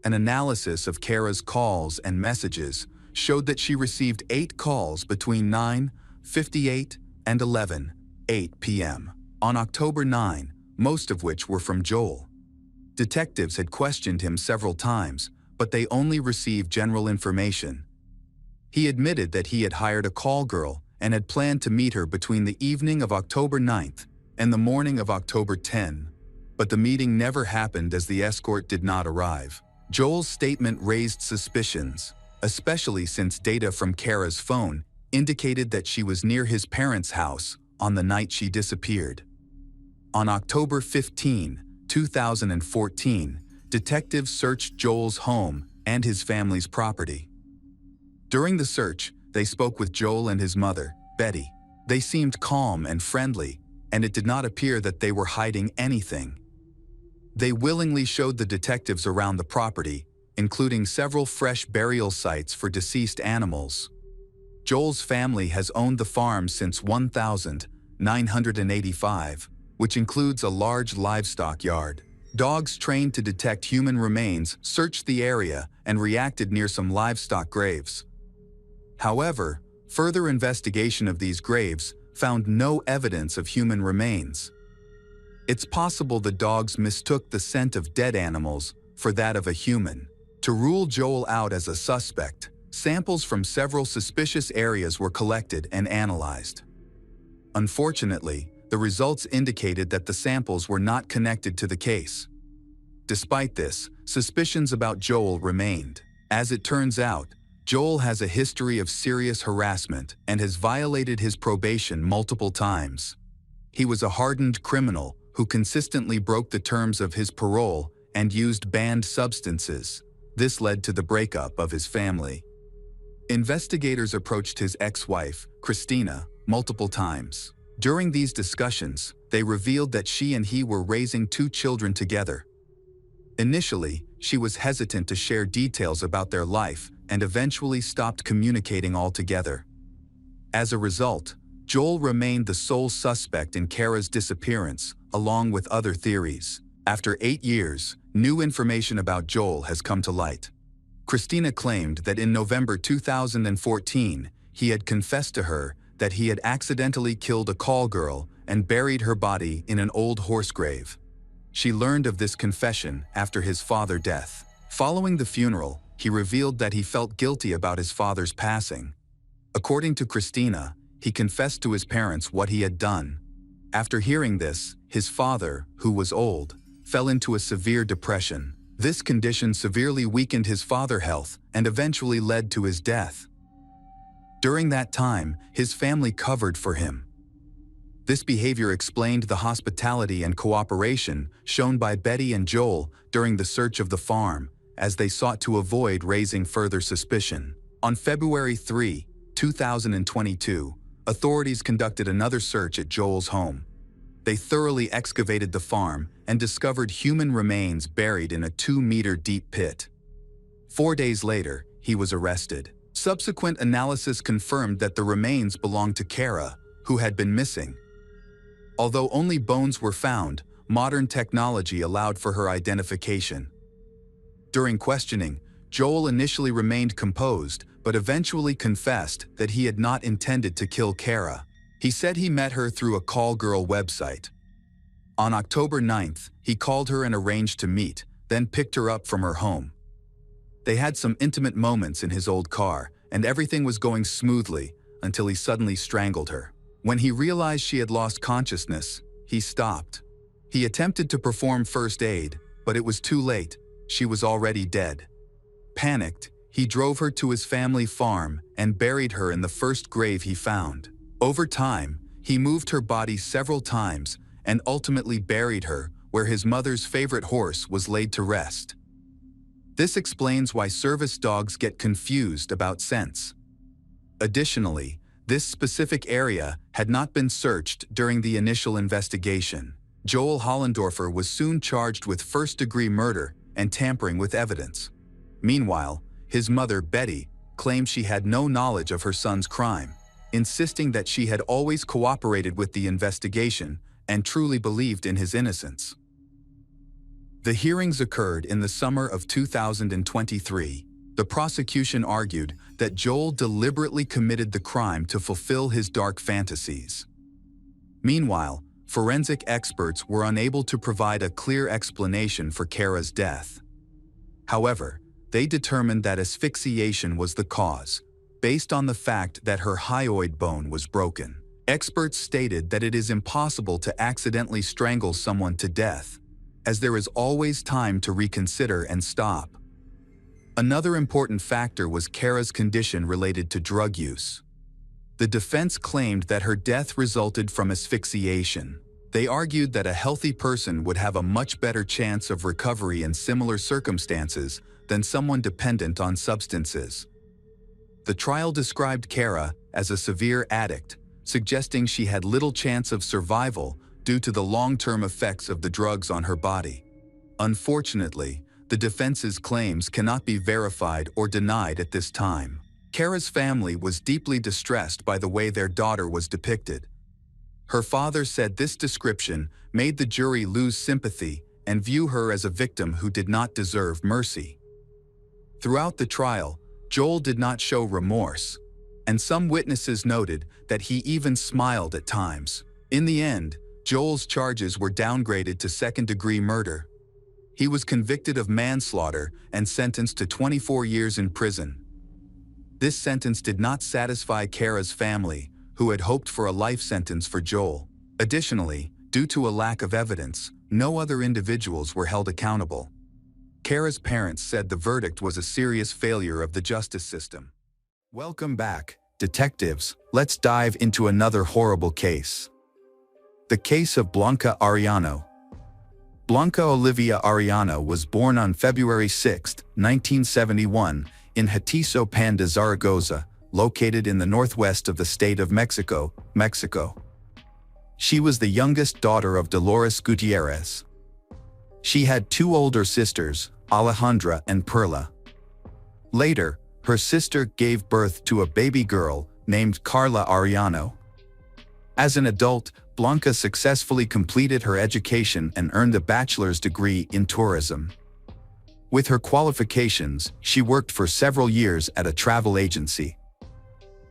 An analysis of Kara's calls and messages showed that she received 8 calls between 9:58 and 11:08 p.m. on October 9, most of which were from Joel. Detectives had questioned him several times, but they only received general information. He admitted that he had hired a call girl and had planned to meet her between the evening of October 9th and the morning of October 10, but the meeting never happened as the escort did not arrive. Joel's statement raised suspicions, especially since data from Kara's phone indicated that she was near his parents' house on the night she disappeared. On October 15, 2014, detectives searched Joel's home and his family's property. During the search, they spoke with Joel and his mother, Betty. They seemed calm and friendly, and it did not appear that they were hiding anything. They willingly showed the detectives around the property, including several fresh burial sites for deceased animals. Joel's family has owned the farm since 1985, which includes a large livestock yard. Dogs trained to detect human remains searched the area and reacted near some livestock graves. However, further investigation of these graves found no evidence of human remains. It's possible the dogs mistook the scent of dead animals for that of a human. To rule Joel out as a suspect, samples from several suspicious areas were collected and analyzed. Unfortunately, the results indicated that the samples were not connected to the case. Despite this, suspicions about Joel remained. As it turns out, Joel has a history of serious harassment and has violated his probation multiple times. He was a hardened criminal who consistently broke the terms of his parole and used banned substances. This led to the breakup of his family. Investigators approached his ex-wife, Christina, multiple times. During these discussions, they revealed that she and he were raising 2 children together. Initially, she was hesitant to share details about their life and eventually stopped communicating altogether. As a result, Joel remained the sole suspect in Kara's disappearance, along with other theories. After 8 years, new information about Joel has come to light. Christina claimed that in November 2014, he had confessed to her that he had accidentally killed a call girl and buried her body in an old horse grave. She learned of this confession after his father's death. Following the funeral, he revealed that he felt guilty about his father's passing. According to Christina, he confessed to his parents what he had done. After hearing this, his father, who was old, fell into a severe depression. This condition severely weakened his father's health and eventually led to his death. During that time, his family covered for him. This behavior explained the hospitality and cooperation shown by Betty and Joel during the search of the farm, as they sought to avoid raising further suspicion. On February 3, 2022, authorities conducted another search at Joel's home. They thoroughly excavated the farm and discovered human remains buried in a 2-meter deep pit. 4 days later, he was arrested. Subsequent analysis confirmed that the remains belonged to Kara, who had been missing. Although only bones were found, modern technology allowed for her identification. During questioning, Joel initially remained composed, but eventually confessed that he had not intended to kill Kara. He said he met her through a call girl website. On October 9th, he called her and arranged to meet, then picked her up from her home. They had some intimate moments in his old car, and everything was going smoothly until he suddenly strangled her. When he realized she had lost consciousness, he stopped. He attempted to perform first aid, but it was too late. She was already dead. Panicked, he drove her to his family farm and buried her in the first grave he found. Over time, he moved her body several times and ultimately buried her where his mother's favorite horse was laid to rest. This explains why service dogs get confused about scents. Additionally, this specific area had not been searched during the initial investigation. Joel Hollendorfer was soon charged with first-degree murder and tampering with evidence. Meanwhile, his mother, Betty, claimed she had no knowledge of her son's crime, insisting that she had always cooperated with the investigation and truly believed in his innocence. The hearings occurred in the summer of 2023. The prosecution argued that Joel deliberately committed the crime to fulfill his dark fantasies. Meanwhile, forensic experts were unable to provide a clear explanation for Kara's death. However, they determined that asphyxiation was the cause, based on the fact that her hyoid bone was broken. Experts stated that it is impossible to accidentally strangle someone to death, as there is always time to reconsider and stop. Another important factor was Kara's condition related to drug use. The defense claimed that her death resulted from asphyxiation. They argued that a healthy person would have a much better chance of recovery in similar circumstances than someone dependent on substances. The trial described Kara as a severe addict, suggesting she had little chance of survival due to the long-term effects of the drugs on her body. Unfortunately, the defense's claims cannot be verified or denied at this time. Kara's family was deeply distressed by the way their daughter was depicted. Her father said this description made the jury lose sympathy and view her as a victim who did not deserve mercy. Throughout the trial, Joel did not show remorse, and some witnesses noted that he even smiled at times. In the end, Joel's charges were downgraded to second-degree murder. He was convicted of manslaughter and sentenced to 24 years in prison. This sentence did not satisfy Kara's family, who had hoped for a life sentence for Joel. Additionally, due to a lack of evidence, no other individuals were held accountable. Kara's parents said the verdict was a serious failure of the justice system. Welcome back, detectives. Let's dive into another horrible case. The case of Blanca Arellano. Blanca Olivia Arellano was born on February 6, 1971, in Hatiso Pan de Zaragoza, located in the northwest of the state of Mexico, Mexico. She was the youngest daughter of Dolores Gutierrez. She had two older sisters, Alejandra and Perla. Later, her sister gave birth to a baby girl named Carla Arellano. As an adult, Blanca successfully completed her education and earned a bachelor's degree in tourism. With her qualifications, she worked for several years at a travel agency.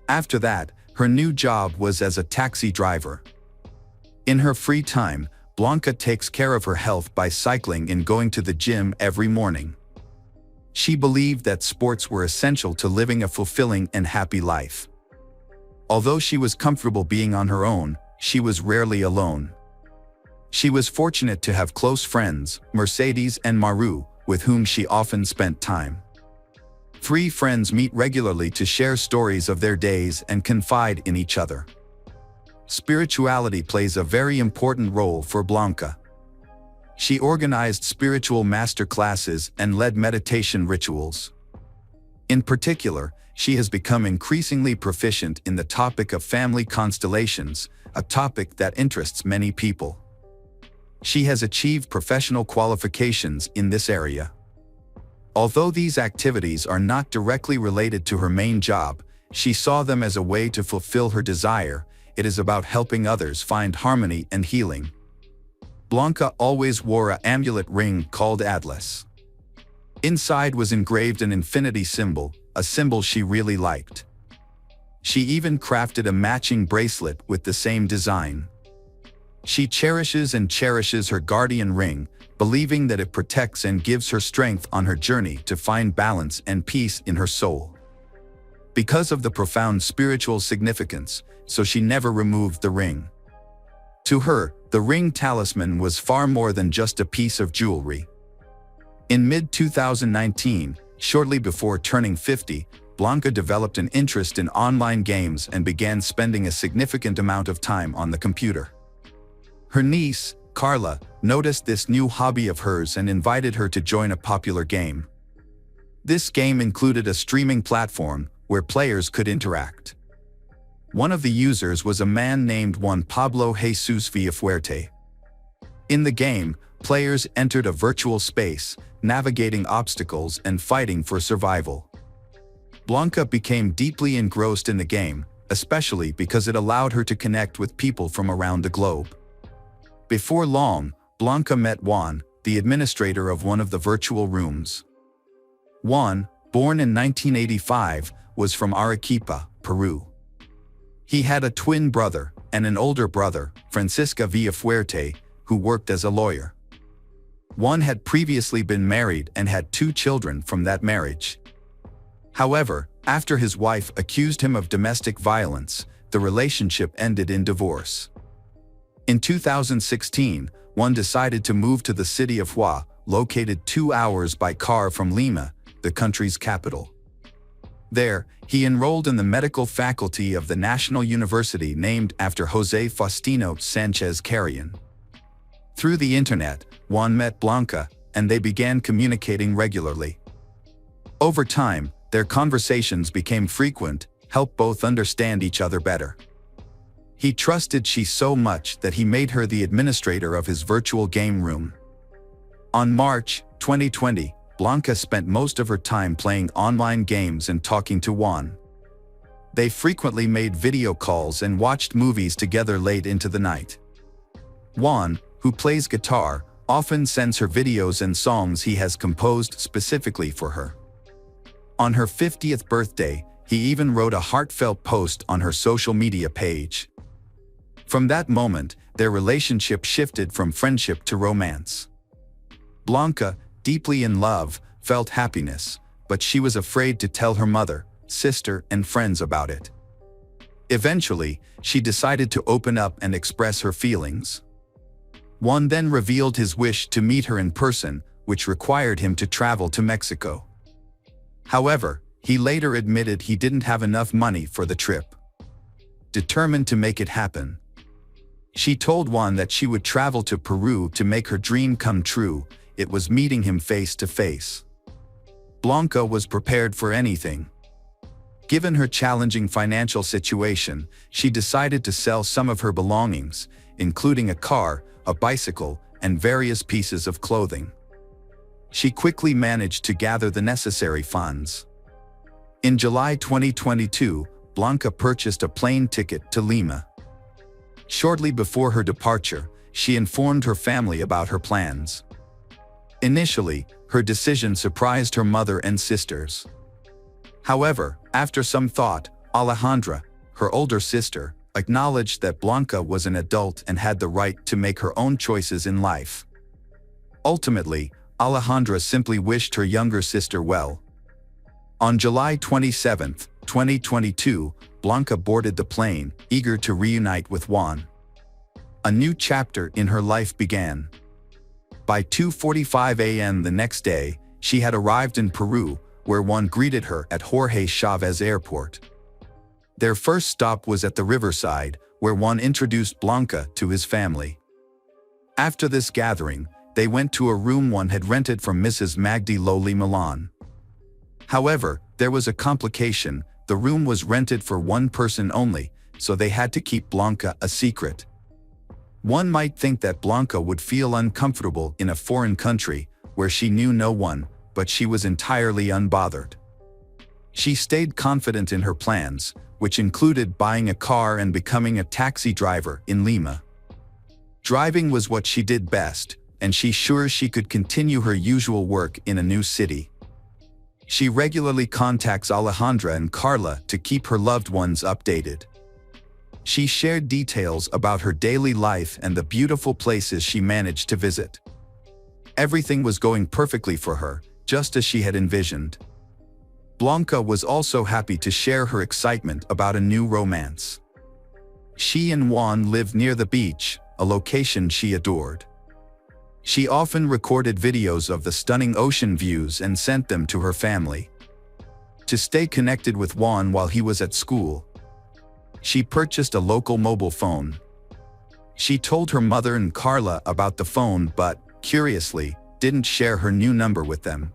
After that, her new job was as a taxi driver. In her free time, Blanca takes care of her health by cycling and going to the gym every morning. She believed that sports were essential to living a fulfilling and happy life. Although she was comfortable being on her own, she was rarely alone. She was fortunate to have close friends, Mercedes and Maru, with whom she often spent time. Three friends meet regularly to share stories of their days and confide in each other. Spirituality plays a very important role for Blanca. She organized spiritual master classes and led meditation rituals. In particular, she has become increasingly proficient in the topic of family constellations, a topic that interests many people. She has achieved professional qualifications in this area. Although these activities are not directly related to her main job, she saw them as a way to fulfill her desire. It is about helping others find harmony and healing. Blanca always wore an amulet ring called Atlas. Inside was engraved an infinity symbol, a symbol she really liked. She even crafted a matching bracelet with the same design. She cherishes her guardian ring, believing that it protects and gives her strength on her journey to find balance and peace in her soul. Because of the profound spiritual significance, so she never removed the ring. To her, the ring talisman was far more than just a piece of jewelry. In mid-2019, shortly before turning 50, Blanca developed an interest in online games and began spending a significant amount of time on the computer. Her niece, Carla, noticed this new hobby of hers and invited her to join a popular game. This game included a streaming platform where players could interact. One of the users was a man named Juan Pablo Jesus Villafuerte. In the game, players entered a virtual space, navigating obstacles and fighting for survival. Blanca became deeply engrossed in the game, especially because it allowed her to connect with people from around the globe. Before long, Blanca met Juan, the administrator of one of the virtual rooms. Juan, born in 1985, was from Arequipa, Peru. He had a twin brother and an older brother, Francisca Villafuerte, who worked as a lawyer. Juan had previously been married and had 2 children from that marriage. However, after his wife accused him of domestic violence, the relationship ended in divorce. In 2016, Juan decided to move to the city of Hua, located 2 hours by car from Lima, the country's capital. There, he enrolled in the medical faculty of the National University named after José Faustino Sánchez Carrion. Through the internet, Juan met Blanca, and they began communicating regularly. Over time, their conversations became frequent, helped both understand each other better. He trusted she so much that he made her the administrator of his virtual game room. On March 2020, Blanca spent most of her time playing online games and talking to Juan. They frequently made video calls and watched movies together late into the night. Juan, who plays guitar, often sends her videos and songs he has composed specifically for her. On her 50th birthday, he even wrote a heartfelt post on her social media page. From that moment, their relationship shifted from friendship to romance. Blanca, deeply in love, felt happiness, but she was afraid to tell her mother, sister, and friends about it. Eventually, she decided to open up and express her feelings. Juan then revealed his wish to meet her in person, which required him to travel to Mexico. However, he later admitted he didn't have enough money for the trip. Determined to make it happen, she told Juan that she would travel to Peru to make her dream come true. It was meeting him face to face. Blanca was prepared for anything. Given her challenging financial situation, she decided to sell some of her belongings, including a car, a bicycle, and various pieces of clothing. She quickly managed to gather the necessary funds. In July 2022, Blanca purchased a plane ticket to Lima. Shortly before her departure, she informed her family about her plans. Initially, her decision surprised her mother and sisters. However, after some thought, Alejandra, her older sister, acknowledged that Blanca was an adult and had the right to make her own choices in life. Ultimately, Alejandra simply wished her younger sister well. On July 27, 2022, Blanca boarded the plane, eager to reunite with Juan. A new chapter in her life began. By 2:45 a.m. the next day, she had arrived in Peru, where Juan greeted her at Jorge Chávez Airport. Their first stop was at the riverside, where Juan introduced Blanca to his family. After this gathering, they went to a room Juan had rented from Mrs. Magdi Loli Milan. However, there was a complication. The room was rented for one person only, so they had to keep Blanca a secret. One might think that Blanca would feel uncomfortable in a foreign country, where she knew no one, but she was entirely unbothered. She stayed confident in her plans, which included buying a car and becoming a taxi driver in Lima. Driving was what she did best, and she's sure she could continue her usual work in a new city. She regularly contacts Alejandra and Carla to keep her loved ones updated. She shared details about her daily life and the beautiful places she managed to visit. Everything was going perfectly for her, just as she had envisioned. Blanca was also happy to share her excitement about a new romance. She and Juan lived near the beach, a location she adored. She often recorded videos of the stunning ocean views and sent them to her family. To stay connected with Juan while he was at school, she purchased a local mobile phone. She told her mother and Carla about the phone but, curiously, didn't share her new number with them.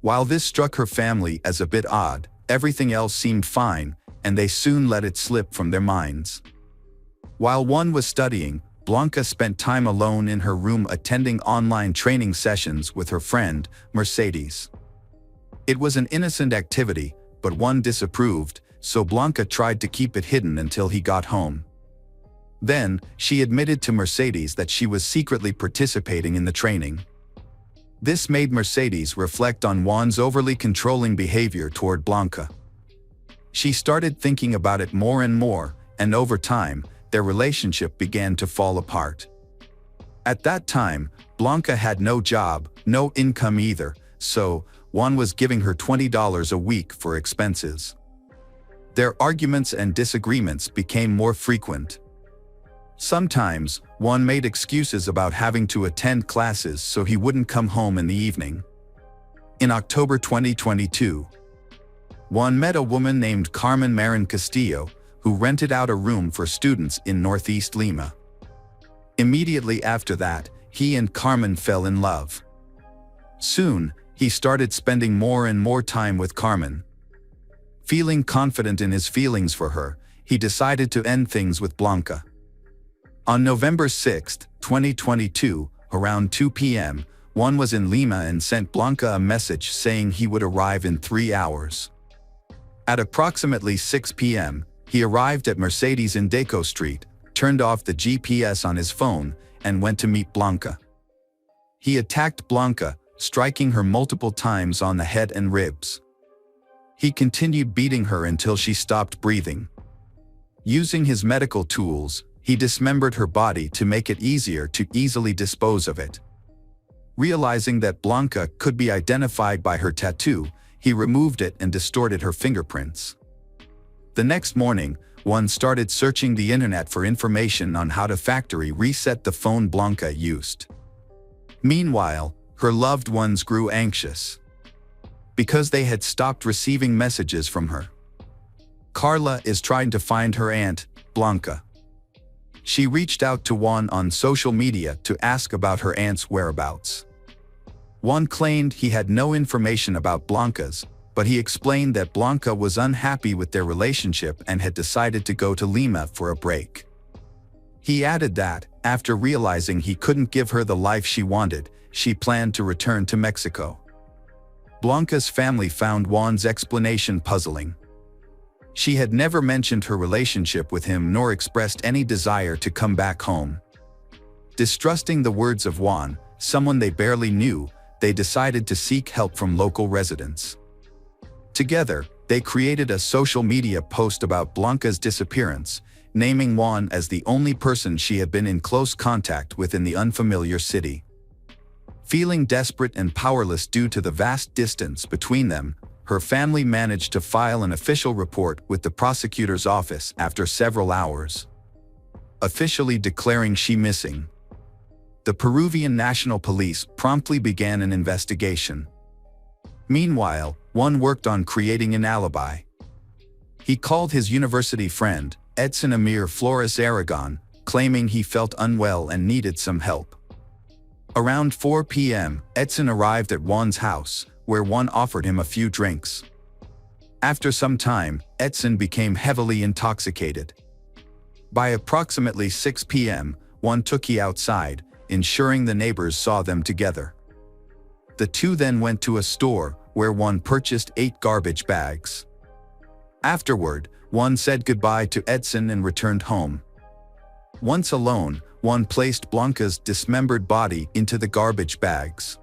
While this struck her family as a bit odd, everything else seemed fine, and they soon let it slip from their minds. While Juan was studying, Blanca spent time alone in her room attending online training sessions with her friend, Mercedes. It was an innocent activity, but Juan disapproved, so Blanca tried to keep it hidden until he got home. Then, she admitted to Mercedes that she was secretly participating in the training. This made Mercedes reflect on Juan's overly controlling behavior toward Blanca. She started thinking about it more and more, and over time, their relationship began to fall apart. At that time, Blanca had no job, no income either, so Juan was giving her $20 a week for expenses. Their arguments and disagreements became more frequent. Sometimes, Juan made excuses about having to attend classes so he wouldn't come home in the evening. In October 2022, Juan met a woman named Carmen Marin Castillo, who rented out a room for students in Northeast Lima. Immediately after that, he and Carmen fell in love. Soon, he started spending more and more time with Carmen. Feeling confident in his feelings for her, he decided to end things with Blanca. On November 6, 2022, around 2 p.m., Juan was in Lima and sent Blanca a message saying he would arrive in 3 hours. At approximately 6 p.m., he arrived at Mercedes in Deco Street, turned off the GPS on his phone, and went to meet Blanca. He attacked Blanca, striking her multiple times on the head and ribs. He continued beating her until she stopped breathing. Using his medical tools, he dismembered her body to make it easier to easily dispose of it. Realizing that Blanca could be identified by her tattoo, he removed it and distorted her fingerprints. The next morning, Juan started searching the internet for information on how to factory reset the phone Blanca used. Meanwhile, her loved ones grew anxious because they had stopped receiving messages from her. Carla is trying to find her aunt, Blanca. She reached out to Juan on social media to ask about her aunt's whereabouts. Juan claimed he had no information about Blanca's, but he explained that Blanca was unhappy with their relationship and had decided to go to Lima for a break. He added that, after realizing he couldn't give her the life she wanted, she planned to return to Mexico. Blanca's family found Juan's explanation puzzling. She had never mentioned her relationship with him nor expressed any desire to come back home. Distrusting the words of Juan, someone they barely knew, they decided to seek help from local residents. Together, they created a social media post about Blanca's disappearance, naming Juan as the only person she had been in close contact with in the unfamiliar city. Feeling desperate and powerless due to the vast distance between them, her family managed to file an official report with the prosecutor's office after several hours, officially declaring she missing. The Peruvian National Police promptly began an investigation. Meanwhile, Juan worked on creating an alibi. He called his university friend, Edson Amir Flores Aragon, claiming he felt unwell and needed some help. Around 4 p.m., Edson arrived at Juan's house, where Juan offered him a few drinks. After some time, Edson became heavily intoxicated. By approximately 6 p.m., Juan took he outside, ensuring the neighbors saw them together. The two then went to a store, where Juan purchased 8 garbage bags. Afterward, Juan said goodbye to Edson and returned home. Once alone, Juan placed Blanca's dismembered body into the garbage bags.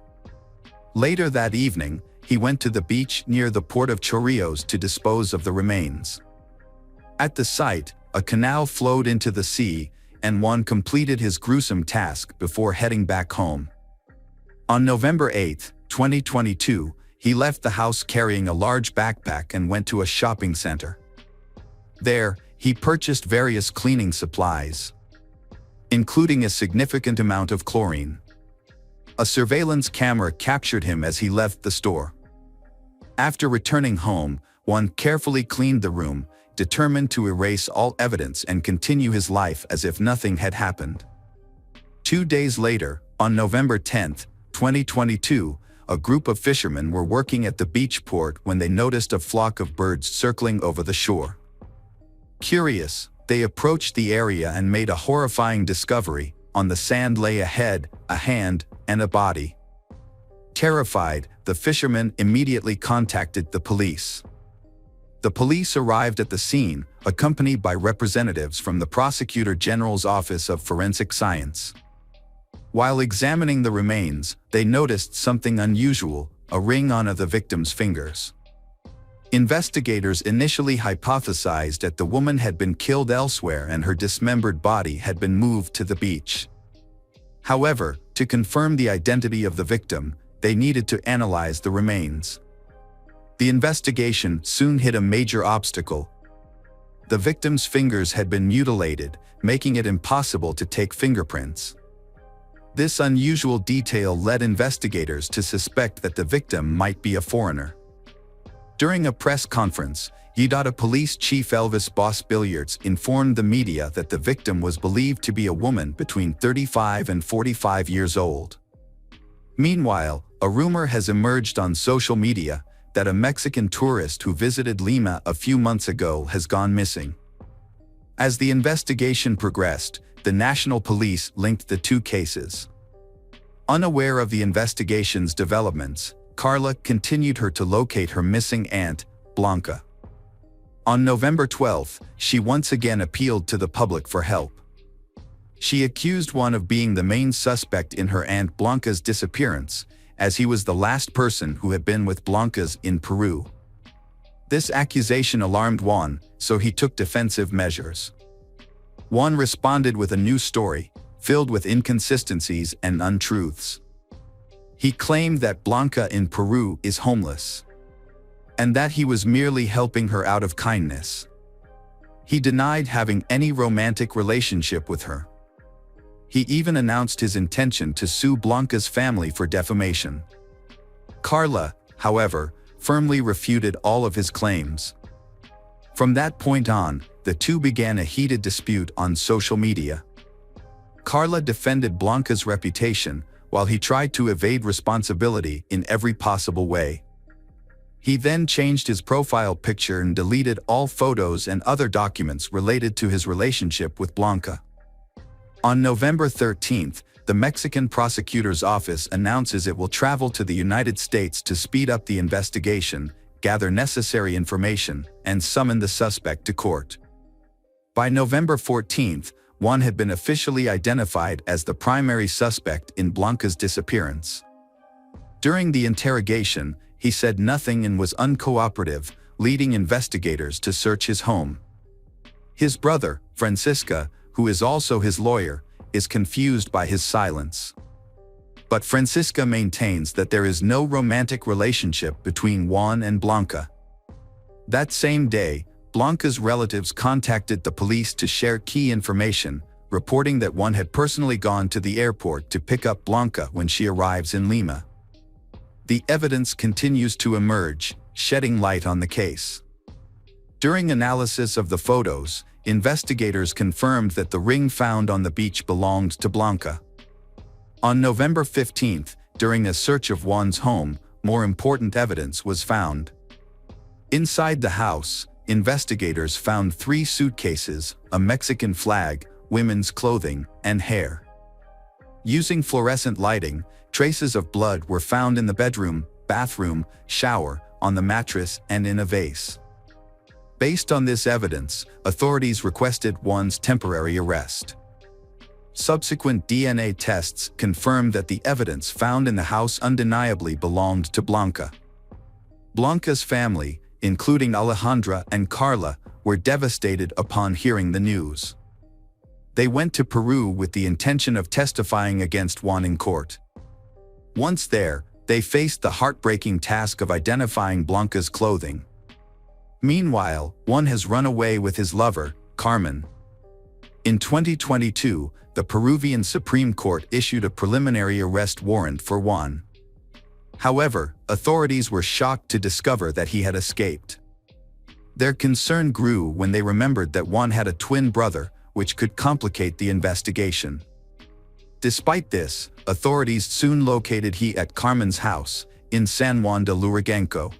Later that evening, he went to the beach near the port of Chorrillos to dispose of the remains. At the site, a canal flowed into the sea, and Juan completed his gruesome task before heading back home. On November 8, 2022, he left the house carrying a large backpack and went to a shopping center. There, he purchased various cleaning supplies, including a significant amount of chlorine. A surveillance camera captured him as he left the store. After returning home, Juan carefully cleaned the room, determined to erase all evidence and continue his life as if nothing had happened. 2 days later, on November 10, 2022, a group of fishermen were working at the beach port when they noticed a flock of birds circling over the shore. Curious, they approached the area and made a horrifying discovery. On the sand lay a head, a hand, and a body. Terrified, the fishermen immediately contacted the police. The police arrived at the scene, accompanied by representatives from the Prosecutor General's Office of Forensic Science. While examining the remains, they noticed something unusual: a ring on the victim's fingers. Investigators initially hypothesized that the woman had been killed elsewhere and her dismembered body had been moved to the beach. However, to confirm the identity of the victim, they needed to analyze the remains. The investigation soon hit a major obstacle. The victim's fingers had been mutilated, making it impossible to take fingerprints. This unusual detail led investigators to suspect that the victim might be a foreigner. During a press conference, Utah Police Chief Elvis Boss Billiards informed the media that the victim was believed to be a woman between 35 and 45 years old. Meanwhile, a rumor has emerged on social media that a Mexican tourist who visited Lima a few months ago has gone missing. As the investigation progressed, the national police linked the two cases. Unaware of the investigation's developments, Carla continued to locate her missing aunt, Blanca. On November 12, she once again appealed to the public for help. She accused Juan of being the main suspect in her aunt Blanca's disappearance, as he was the last person who had been with Blanca's in Peru. This accusation alarmed Juan, so he took defensive measures. Juan responded with a new story, filled with inconsistencies and untruths. He claimed that Blanca in Peru is homeless, and that he was merely helping her out of kindness. He denied having any romantic relationship with her. He even announced his intention to sue Blanca's family for defamation. Carla, however, firmly refuted all of his claims. From that point on, the two began a heated dispute on social media. Carla defended Blanca's reputation, while he tried to evade responsibility in every possible way. He then changed his profile picture and deleted all photos and other documents related to his relationship with Blanca. On November 13, the Mexican prosecutor's office announces it will travel to the United States to speed up the investigation, gather necessary information, and summon the suspect to court. By November 14, Juan had been officially identified as the primary suspect in Blanca's disappearance. During the interrogation, he said nothing and was uncooperative, leading investigators to search his home. His brother, Francisca, who is also his lawyer, is confused by his silence. But Francisca maintains that there is no romantic relationship between Juan and Blanca. That same day, Blanca's relatives contacted the police to share key information, reporting that Juan had personally gone to the airport to pick up Blanca when she arrives in Lima. The evidence continues to emerge, shedding light on the case. During analysis of the photos, investigators confirmed that the ring found on the beach belonged to Blanca. On November 15, during a search of Juan's home, more important evidence was found. Inside the house, investigators found 3 suitcases, a Mexican flag, women's clothing, and hair. Using fluorescent lighting, traces of blood were found in the bedroom, bathroom, shower, on the mattress, and in a vase. Based on this evidence, authorities requested Juan's temporary arrest. Subsequent DNA tests confirmed that the evidence found in the house undeniably belonged to Blanca. Blanca's family, including Alejandra and Carla, were devastated upon hearing the news. They went to Peru with the intention of testifying against Juan in court. Once there, they faced the heartbreaking task of identifying Blanca's clothing. Meanwhile, Juan has run away with his lover, Carmen. In 2022, the Peruvian Supreme Court issued a preliminary arrest warrant for Juan. However, authorities were shocked to discover that he had escaped. Their concern grew when they remembered that Juan had a twin brother, which could complicate the investigation. Despite this, authorities soon located him at Carmen's house, in San Juan de Lurigancho.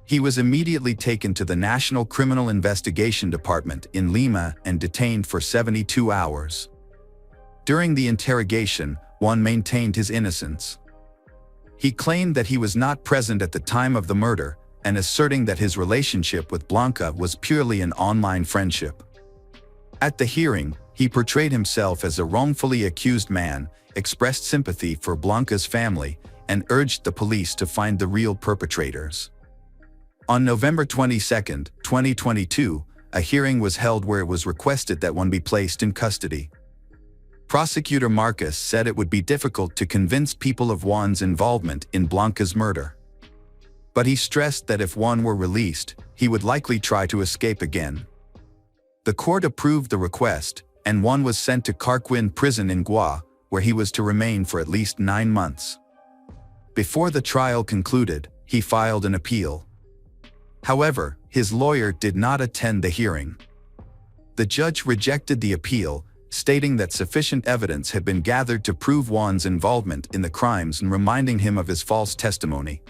He was immediately taken to the National Criminal Investigation Department in Lima and detained for 72 hours. During the interrogation, Juan maintained his innocence. He claimed that he was not present at the time of the murder, and asserting that his relationship with Blanca was purely an online friendship. At the hearing, he portrayed himself as a wrongfully accused man, expressed sympathy for Blanca's family, and urged the police to find the real perpetrators. On November 22, 2022, a hearing was held where it was requested that one be placed in custody. Prosecutor Marcus said it would be difficult to convince people of Juan's involvement in Blanca's murder. But he stressed that if Juan were released, he would likely try to escape again. The court approved the request, and Juan was sent to Carquin prison in Gua, where he was to remain for at least 9 months. Before the trial concluded, he filed an appeal. However, his lawyer did not attend the hearing. The judge rejected the appeal, stating that sufficient evidence had been gathered to prove Juan's involvement in the crimes and reminding him of his false testimony.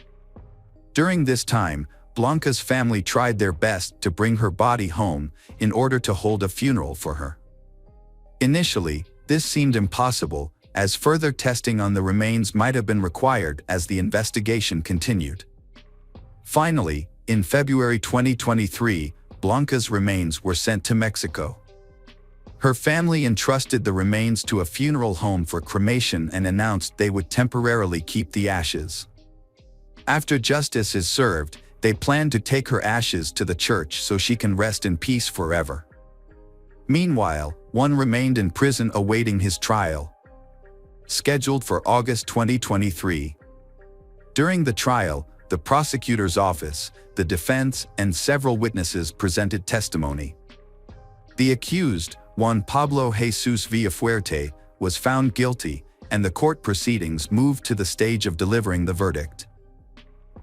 During this time, Blanca's family tried their best to bring her body home in order to hold a funeral for her. Initially, this seemed impossible, as further testing on the remains might have been required as the investigation continued. Finally, in February 2023, Blanca's remains were sent to Mexico. Her family entrusted the remains to a funeral home for cremation and announced they would temporarily keep the ashes. After justice is served, they plan to take her ashes to the church so she can rest in peace forever. Meanwhile, Juan remained in prison awaiting his trial, scheduled for August 2023. During the trial, the prosecutor's office, the defense, and several witnesses presented testimony. The accused, Juan Pablo Jesus Villafuerte, was found guilty, and the court proceedings moved to the stage of delivering the verdict.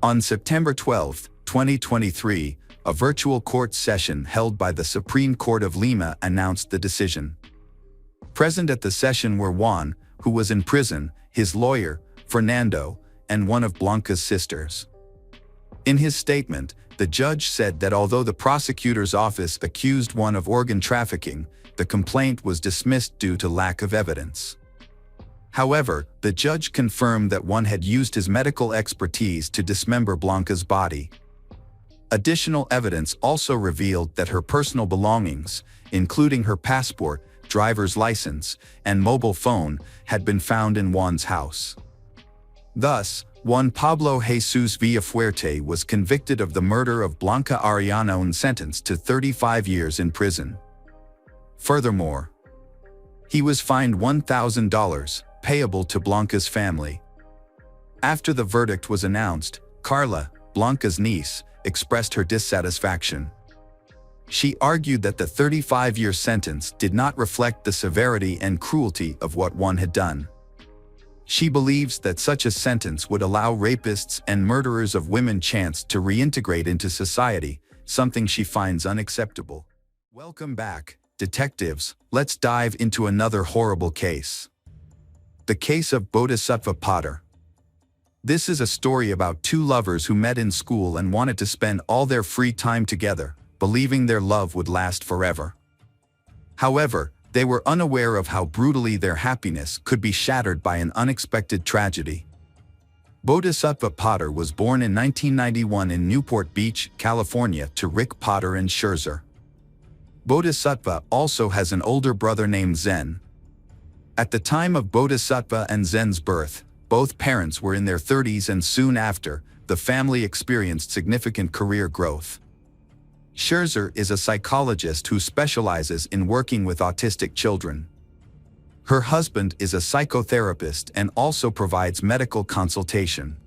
On September 12, 2023, a virtual court session held by the Supreme Court of Lima announced the decision. Present at the session were Juan, who was in prison, his lawyer, Fernando, and one of Blanca's sisters. In his statement, the judge said that although the prosecutor's office accused Juan of organ trafficking, the complaint was dismissed due to lack of evidence. However, the judge confirmed that Juan had used his medical expertise to dismember Blanca's body. Additional evidence also revealed that her personal belongings, including her passport, driver's license, and mobile phone, had been found in Juan's house. Thus, Juan Pablo Jesus Villafuerte was convicted of the murder of Blanca Arellano and sentenced to 35 years in prison. Furthermore, he was fined $1,000, payable to Blanca's family. After the verdict was announced, Carla, Blanca's niece, expressed her dissatisfaction. She argued that the 35-year sentence did not reflect the severity and cruelty of what Juan had done. She believes that such a sentence would allow rapists and murderers of women chance to reintegrate into society, something she finds unacceptable. Welcome back, detectives. Let's dive into another horrible case. The case of Bodhisattva Potter. This is a story about two lovers who met in school and wanted to spend all their free time together, believing their love would last forever. However, they were unaware of how brutally their happiness could be shattered by an unexpected tragedy. Bodhisattva Potter was born in 1991 in Newport Beach, California to Rick Potter and Scherzer. Bodhisattva also has an older brother named Zen. At the time of Bodhisattva and Zen's birth, both parents were in their 30s, and soon after, the family experienced significant career growth. Scherzer is a psychologist who specializes in working with autistic children. Her husband is a psychotherapist and also provides medical consultation.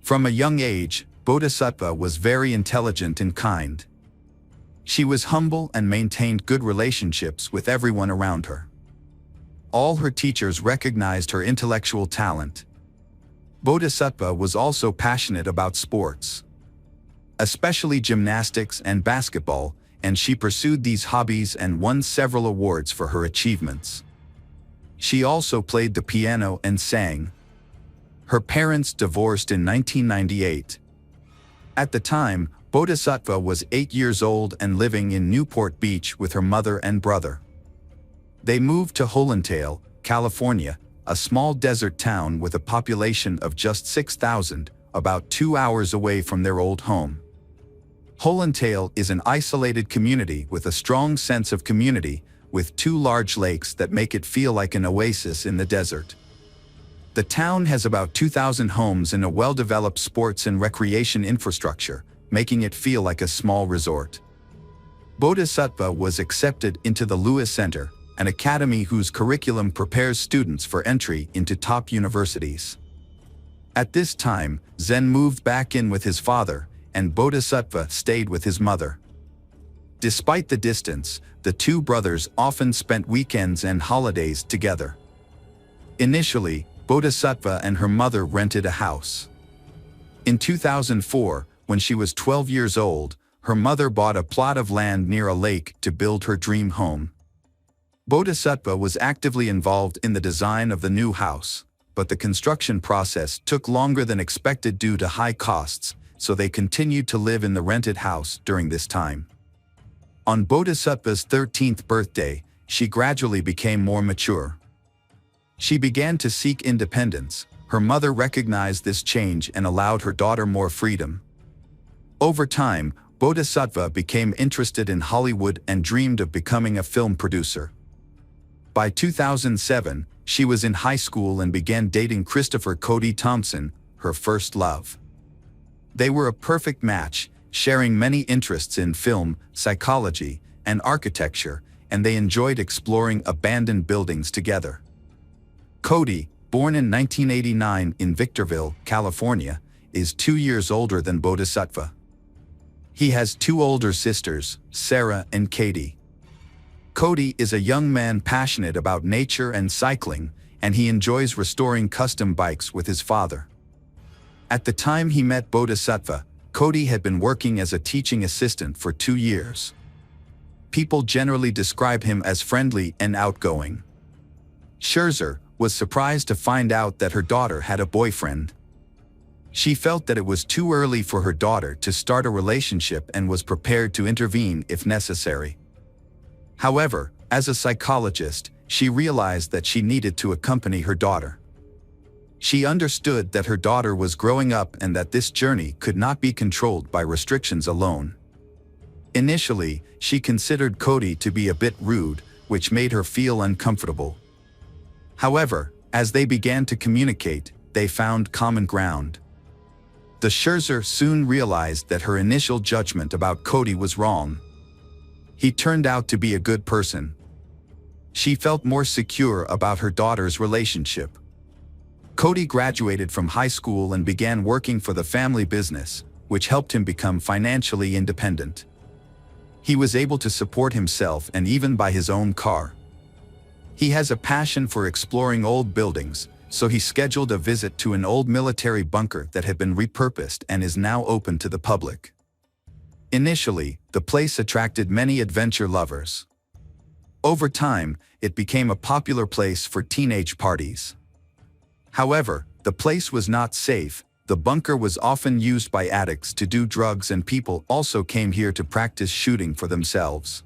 From a young age, Bodhisattva was very intelligent and kind. She was humble and maintained good relationships with everyone around her. All her teachers recognized her intellectual talent. Bodhisattva was also passionate about sports, especially gymnastics and basketball, and she pursued these hobbies and won several awards for her achievements. She also played the piano and sang. Her parents divorced in 1998. At the time, Bodhisattva was 8 years old and living in Newport Beach with her mother and brother. They moved to Hollandale, California, a small desert town with a population of just 6,000, about 2 hours away from their old home. Hollandale is an isolated community with a strong sense of community, with 2 large lakes that make it feel like an oasis in the desert. The town has about 2,000 homes and a well-developed sports and recreation infrastructure, making it feel like a small resort. Bodhisattva was accepted into the Lewis Center, an academy whose curriculum prepares students for entry into top universities. At this time, Zen moved back in with his father, and Bodhisattva stayed with his mother. Despite the distance, the 2 brothers often spent weekends and holidays together. Initially, Bodhisattva and her mother rented a house. In 2004, when she was 12 years old, her mother bought a plot of land near a lake to build her dream home. Bodhisattva was actively involved in the design of the new house, but the construction process took longer than expected due to high costs, so they continued to live in the rented house during this time. On Bodhisattva's 13th birthday, she gradually became more mature. She began to seek independence. Her mother recognized this change and allowed her daughter more freedom. Over time, Bodhisattva became interested in Hollywood and dreamed of becoming a film producer. By 2007, she was in high school and began dating Christopher Cody Thompson, her first love. They were a perfect match, sharing many interests in film, psychology, and architecture, and they enjoyed exploring abandoned buildings together. Cody, born in 1989 in Victorville, California, is 2 years older than Bodhisattva. He has 2 older sisters, Sarah and Katie. Cody is a young man passionate about nature and cycling, and he enjoys restoring custom bikes with his father. At the time he met Bodhisattva, Cody had been working as a teaching assistant for 2 years. People generally describe him as friendly and outgoing. Scherzer was surprised to find out that her daughter had a boyfriend. She felt that it was too early for her daughter to start a relationship and was prepared to intervene if necessary. However, as a psychologist, she realized that she needed to accompany her daughter. She understood that her daughter was growing up and that this journey could not be controlled by restrictions alone. Initially, she considered Cody to be a bit rude, which made her feel uncomfortable. However, as they began to communicate, they found common ground. The Scherzer soon realized that her initial judgment about Cody was wrong. He turned out to be a good person. She felt more secure about her daughter's relationship. Cody graduated from high school and began working for the family business, which helped him become financially independent. He was able to support himself and even buy his own car. He has a passion for exploring old buildings, so he scheduled a visit to an old military bunker that had been repurposed and is now open to the public. Initially, the place attracted many adventure lovers. Over time, it became a popular place for teenage parties. However, the place was not safe. The bunker was often used by addicts to do drugs, and people also came here to practice shooting for themselves.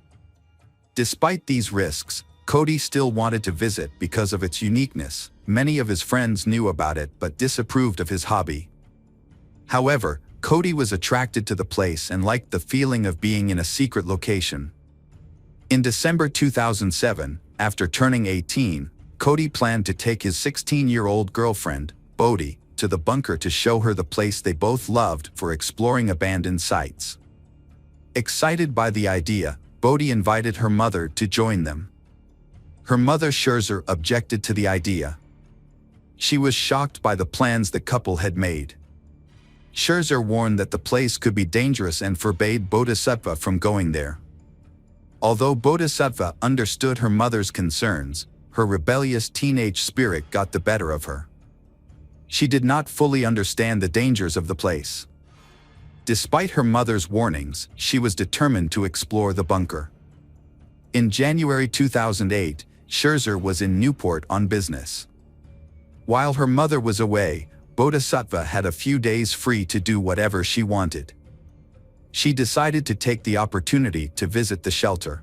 Despite these risks, Cody still wanted to visit because of its uniqueness. Many of his friends knew about it but disapproved of his hobby. However, Cody was attracted to the place and liked the feeling of being in a secret location. In December 2007, after turning 18, Cody planned to take his 16-year-old girlfriend, Bodhi, to the bunker to show her the place they both loved for exploring abandoned sites. Excited by the idea, Bodhi invited her mother to join them. Her mother, Scherzer, objected to the idea. She was shocked by the plans the couple had made. Scherzer warned that the place could be dangerous and forbade Bodhisattva from going there. Although Bodhisattva understood her mother's concerns, her rebellious teenage spirit got the better of her. She did not fully understand the dangers of the place. Despite her mother's warnings, she was determined to explore the bunker. In January 2008, Scherzer was in Newport on business. While her mother was away, Bodhisattva had a few days free to do whatever she wanted. She decided to take the opportunity to visit the shelter.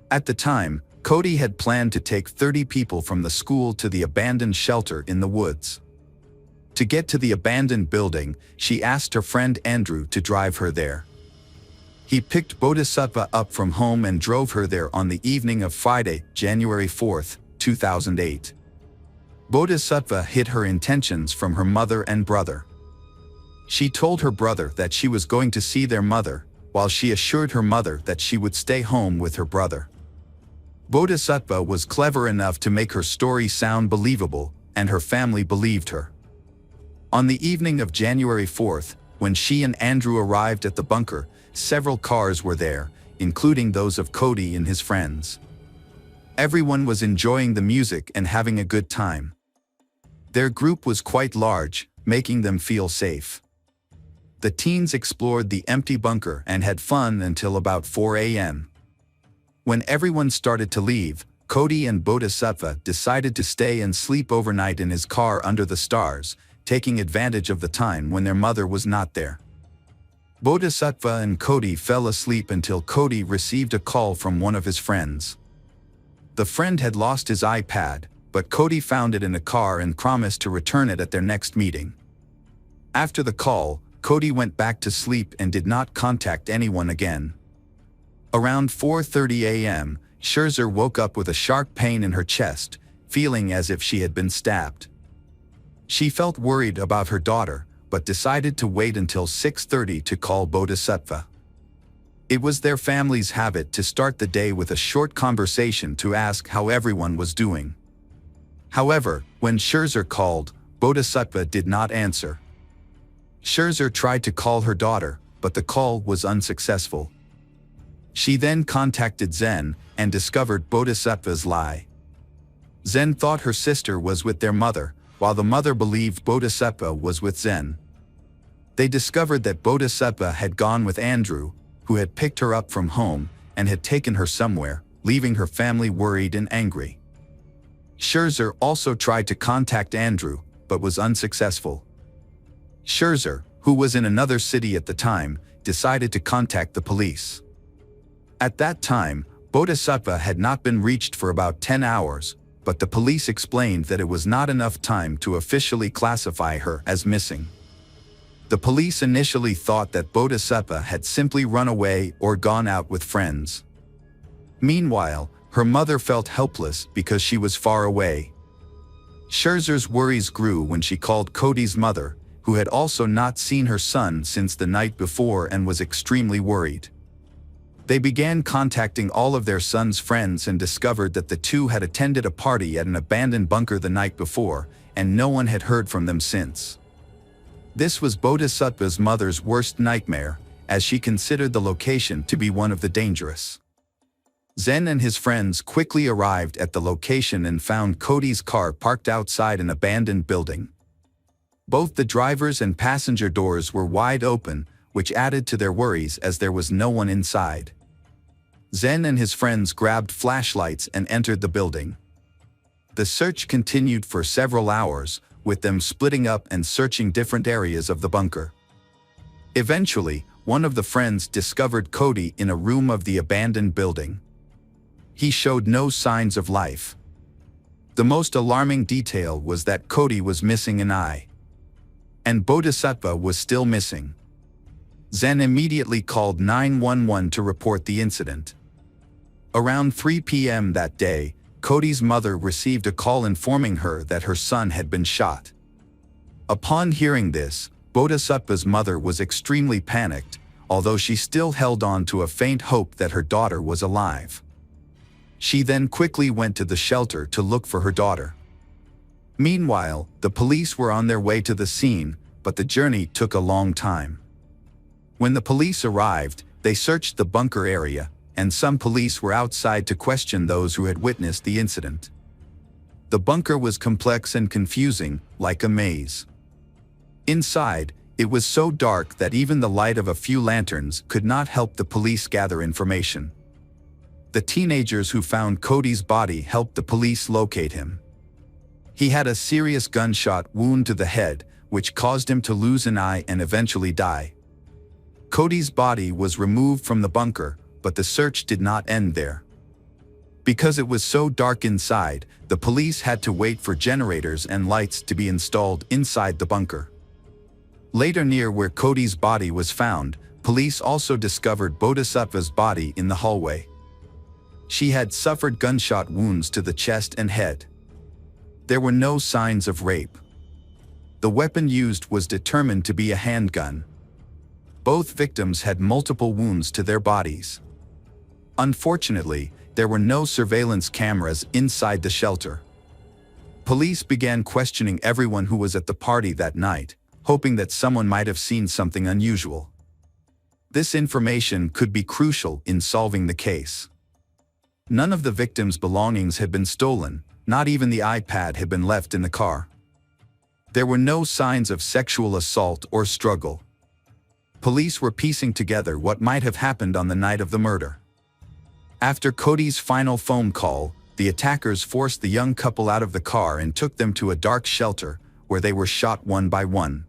At the time, Cody had planned to take 30 people from the school to the abandoned shelter in the woods. To get to the abandoned building, she asked her friend Andrew to drive her there. He picked Bodhisattva up from home and drove her there on the evening of Friday, January 4, 2008. Bodhisattva hid her intentions from her mother and brother. She told her brother that she was going to see their mother, while she assured her mother that she would stay home with her brother. Bodhisattva was clever enough to make her story sound believable, and her family believed her. On the evening of January 4th, when she and Andrew arrived at the bunker, several cars were there, including those of Cody and his friends. Everyone was enjoying the music and having a good time. Their group was quite large, making them feel safe. The teens explored the empty bunker and had fun until about 4 a.m. When everyone started to leave, Cody and Bodhisattva decided to stay and sleep overnight in his car under the stars, taking advantage of the time when their mother was not there. Bodhisattva and Cody fell asleep until Cody received a call from one of his friends. The friend had lost his iPad, but Cody found it in the car and promised to return it at their next meeting. After the call, Cody went back to sleep and did not contact anyone again. Around 4:30 a.m., Scherzer woke up with a sharp pain in her chest, feeling as if she had been stabbed. She felt worried about her daughter, but decided to wait until 6:30 to call Bodhisattva. It was their family's habit to start the day with a short conversation to ask how everyone was doing. However, when Scherzer called, Bodhisattva did not answer. Scherzer tried to call her daughter, but the call was unsuccessful. She then contacted Zen and discovered Bodhisattva's lie. Zen thought her sister was with their mother, while the mother believed Bodhisattva was with Zen. They discovered that Bodhisattva had gone with Andrew, who had picked her up from home and had taken her somewhere, leaving her family worried and angry. Scherzer also tried to contact Andrew, but was unsuccessful. Scherzer, who was in another city at the time, decided to contact the police. At that time, Bodhisattva had not been reached for about 10 hours, but the police explained that it was not enough time to officially classify her as missing. The police initially thought that Bodhisattva had simply run away or gone out with friends. Meanwhile, her mother felt helpless because she was far away. Scherzer's worries grew when she called Cody's mother, who had also not seen her son since the night before and was extremely worried. They began contacting all of their son's friends and discovered that the two had attended a party at an abandoned bunker the night before, and no one had heard from them since. This was Bodhisattva's mother's worst nightmare, as she considered the location to be one of the dangerous. Zen and his friends quickly arrived at the location and found Cody's car parked outside an abandoned building. Both the driver's and passenger doors were wide open, which added to their worries as there was no one inside. Zen and his friends grabbed flashlights and entered the building. The search continued for several hours, with them splitting up and searching different areas of the bunker. Eventually, one of the friends discovered Cody in a room of the abandoned building. He showed no signs of life. The most alarming detail was that Cody was missing an eye. And Bodhisattva was still missing. Zen immediately called 911 to report the incident. Around 3 p.m. that day, Cody's mother received a call informing her that her son had been shot. Upon hearing this, Bodhisattva's mother was extremely panicked, although she still held on to a faint hope that her daughter was alive. She then quickly went to the shelter to look for her daughter. Meanwhile, the police were on their way to the scene, but the journey took a long time. When the police arrived, they searched the bunker area, and some police were outside to question those who had witnessed the incident. The bunker was complex and confusing, like a maze. Inside, it was so dark that even the light of a few lanterns could not help the police gather information. The teenagers who found Cody's body helped the police locate him. He had a serious gunshot wound to the head, which caused him to lose an eye and eventually die. Cody's body was removed from the bunker, but the search did not end there. Because it was so dark inside, the police had to wait for generators and lights to be installed inside the bunker. Later, near where Cody's body was found, police also discovered Bodhisattva's body in the hallway. She had suffered gunshot wounds to the chest and head. There were no signs of rape. The weapon used was determined to be a handgun. Both victims had multiple wounds to their bodies. Unfortunately, there were no surveillance cameras inside the shelter. Police began questioning everyone who was at the party that night, hoping that someone might have seen something unusual. This information could be crucial in solving the case. None of the victims' belongings had been stolen, not even the iPad had been left in the car. There were no signs of sexual assault or struggle. Police were piecing together what might have happened on the night of the murder. After Cody's final phone call, the attackers forced the young couple out of the car and took them to a dark shelter, where they were shot one by one.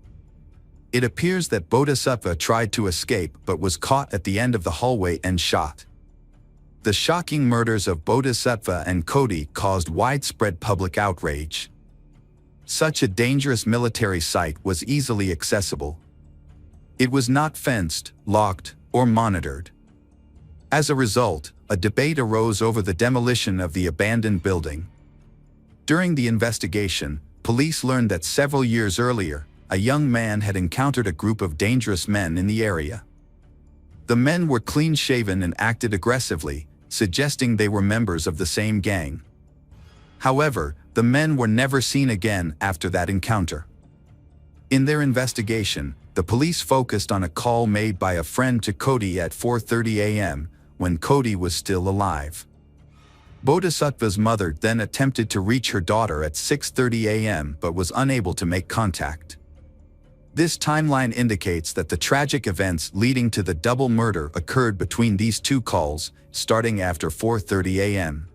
It appears that Bodhisattva tried to escape but was caught at the end of the hallway and shot. The shocking murders of Bodhisattva and Cody caused widespread public outrage. Such a dangerous military site was easily accessible. It was not fenced, locked, or monitored. As a result, a debate arose over the demolition of the abandoned building. During the investigation, police learned that several years earlier, a young man had encountered a group of dangerous men in the area. The men were clean-shaven and acted aggressively, suggesting they were members of the same gang. However, the men were never seen again after that encounter. In their investigation, the police focused on a call made by a friend to Cody at 4:30 a.m., when Cody was still alive. Bodhisattva's mother then attempted to reach her daughter at 6:30 a.m. but was unable to make contact. This timeline indicates that the tragic events leading to the double murder occurred between these two calls, starting after 4:30 a.m.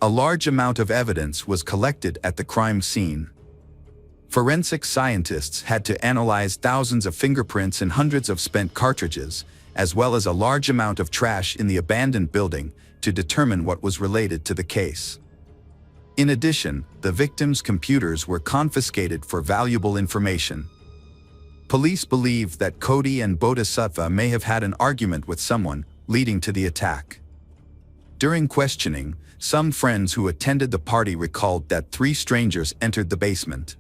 A large amount of evidence was collected at the crime scene. Forensic scientists had to analyze thousands of fingerprints and hundreds of spent cartridges, as well as a large amount of trash in the abandoned building, to determine what was related to the case. In addition, the victims' computers were confiscated for valuable information. Police believe that Cody and Bodhisattva may have had an argument with someone, leading to the attack. During questioning, some friends who attended the party recalled that 3 strangers entered the basement.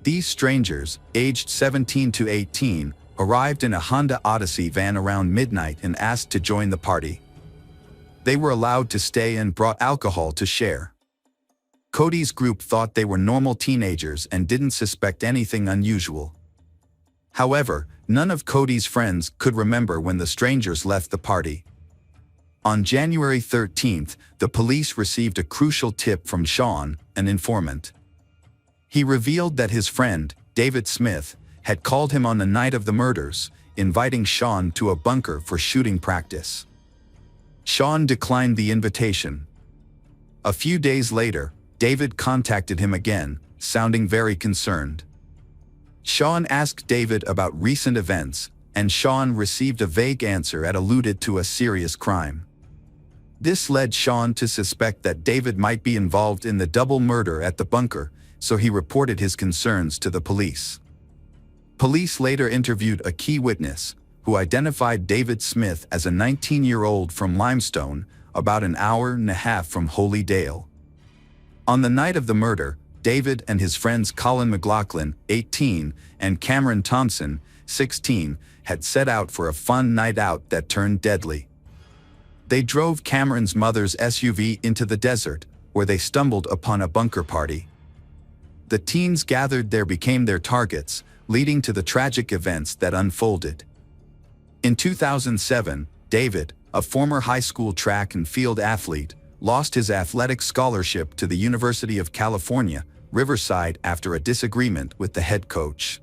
These strangers, aged 17 to 18, arrived in a Honda Odyssey van around midnight and asked to join the party. They were allowed to stay and brought alcohol to share. Cody's group thought they were normal teenagers and didn't suspect anything unusual. However, none of Cody's friends could remember when the strangers left the party. On January 13th, the police received a crucial tip from Sean, an informant. He revealed that his friend, David Smith, had called him on the night of the murders, inviting Sean to a bunker for shooting practice. Sean declined the invitation. A few days later, David contacted him again, sounding very concerned. Sean asked David about recent events, and Sean received a vague answer that alluded to a serious crime. This led Sean to suspect that David might be involved in the double murder at the bunker, so he reported his concerns to the police. Police later interviewed a key witness, who identified David Smith as a 19-year-old from Limestone, about an hour and a half from Holy Dale. On the night of the murder, David and his friends Colin McLaughlin, 18, and Cameron Thompson, 16, had set out for a fun night out that turned deadly. They drove Cameron's mother's SUV into the desert, where they stumbled upon a bunker party. The teens gathered there became their targets, leading to the tragic events that unfolded. In 2007, David, a former high school track and field athlete, lost his athletic scholarship to the University of California, Riverside after a disagreement with the head coach.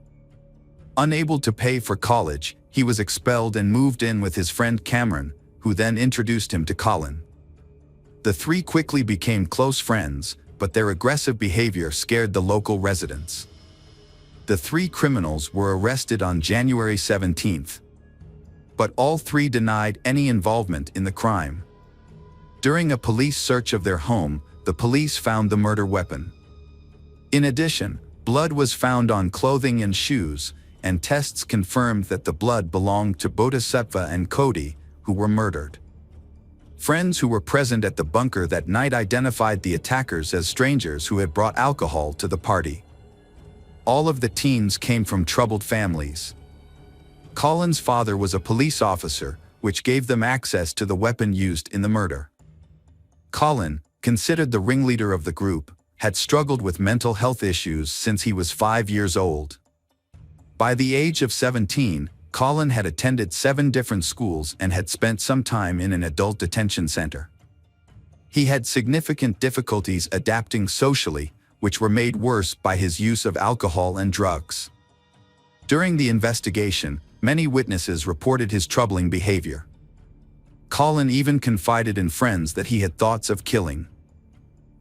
Unable to pay for college, he was expelled and moved in with his friend Cameron, who then introduced him to Colin. The 3 quickly became close friends, but their aggressive behavior scared the local residents. The 3 criminals were arrested on January 17th. But all 3 denied any involvement in the crime. During a police search of their home, the police found the murder weapon. In addition, blood was found on clothing and shoes, and tests confirmed that the blood belonged to Bodhisattva and Cody, who were murdered. Friends who were present at the bunker that night identified the attackers as strangers who had brought alcohol to the party. All of the teens came from troubled families. Colin's father was a police officer, which gave them access to the weapon used in the murder. Colin, considered the ringleader of the group, had struggled with mental health issues since he was 5 years old. By the age of 17, Colin had attended 7 different schools and had spent some time in an adult detention center. He had significant difficulties adapting socially, which were made worse by his use of alcohol and drugs. During the investigation, many witnesses reported his troubling behavior. Colin even confided in friends that he had thoughts of killing.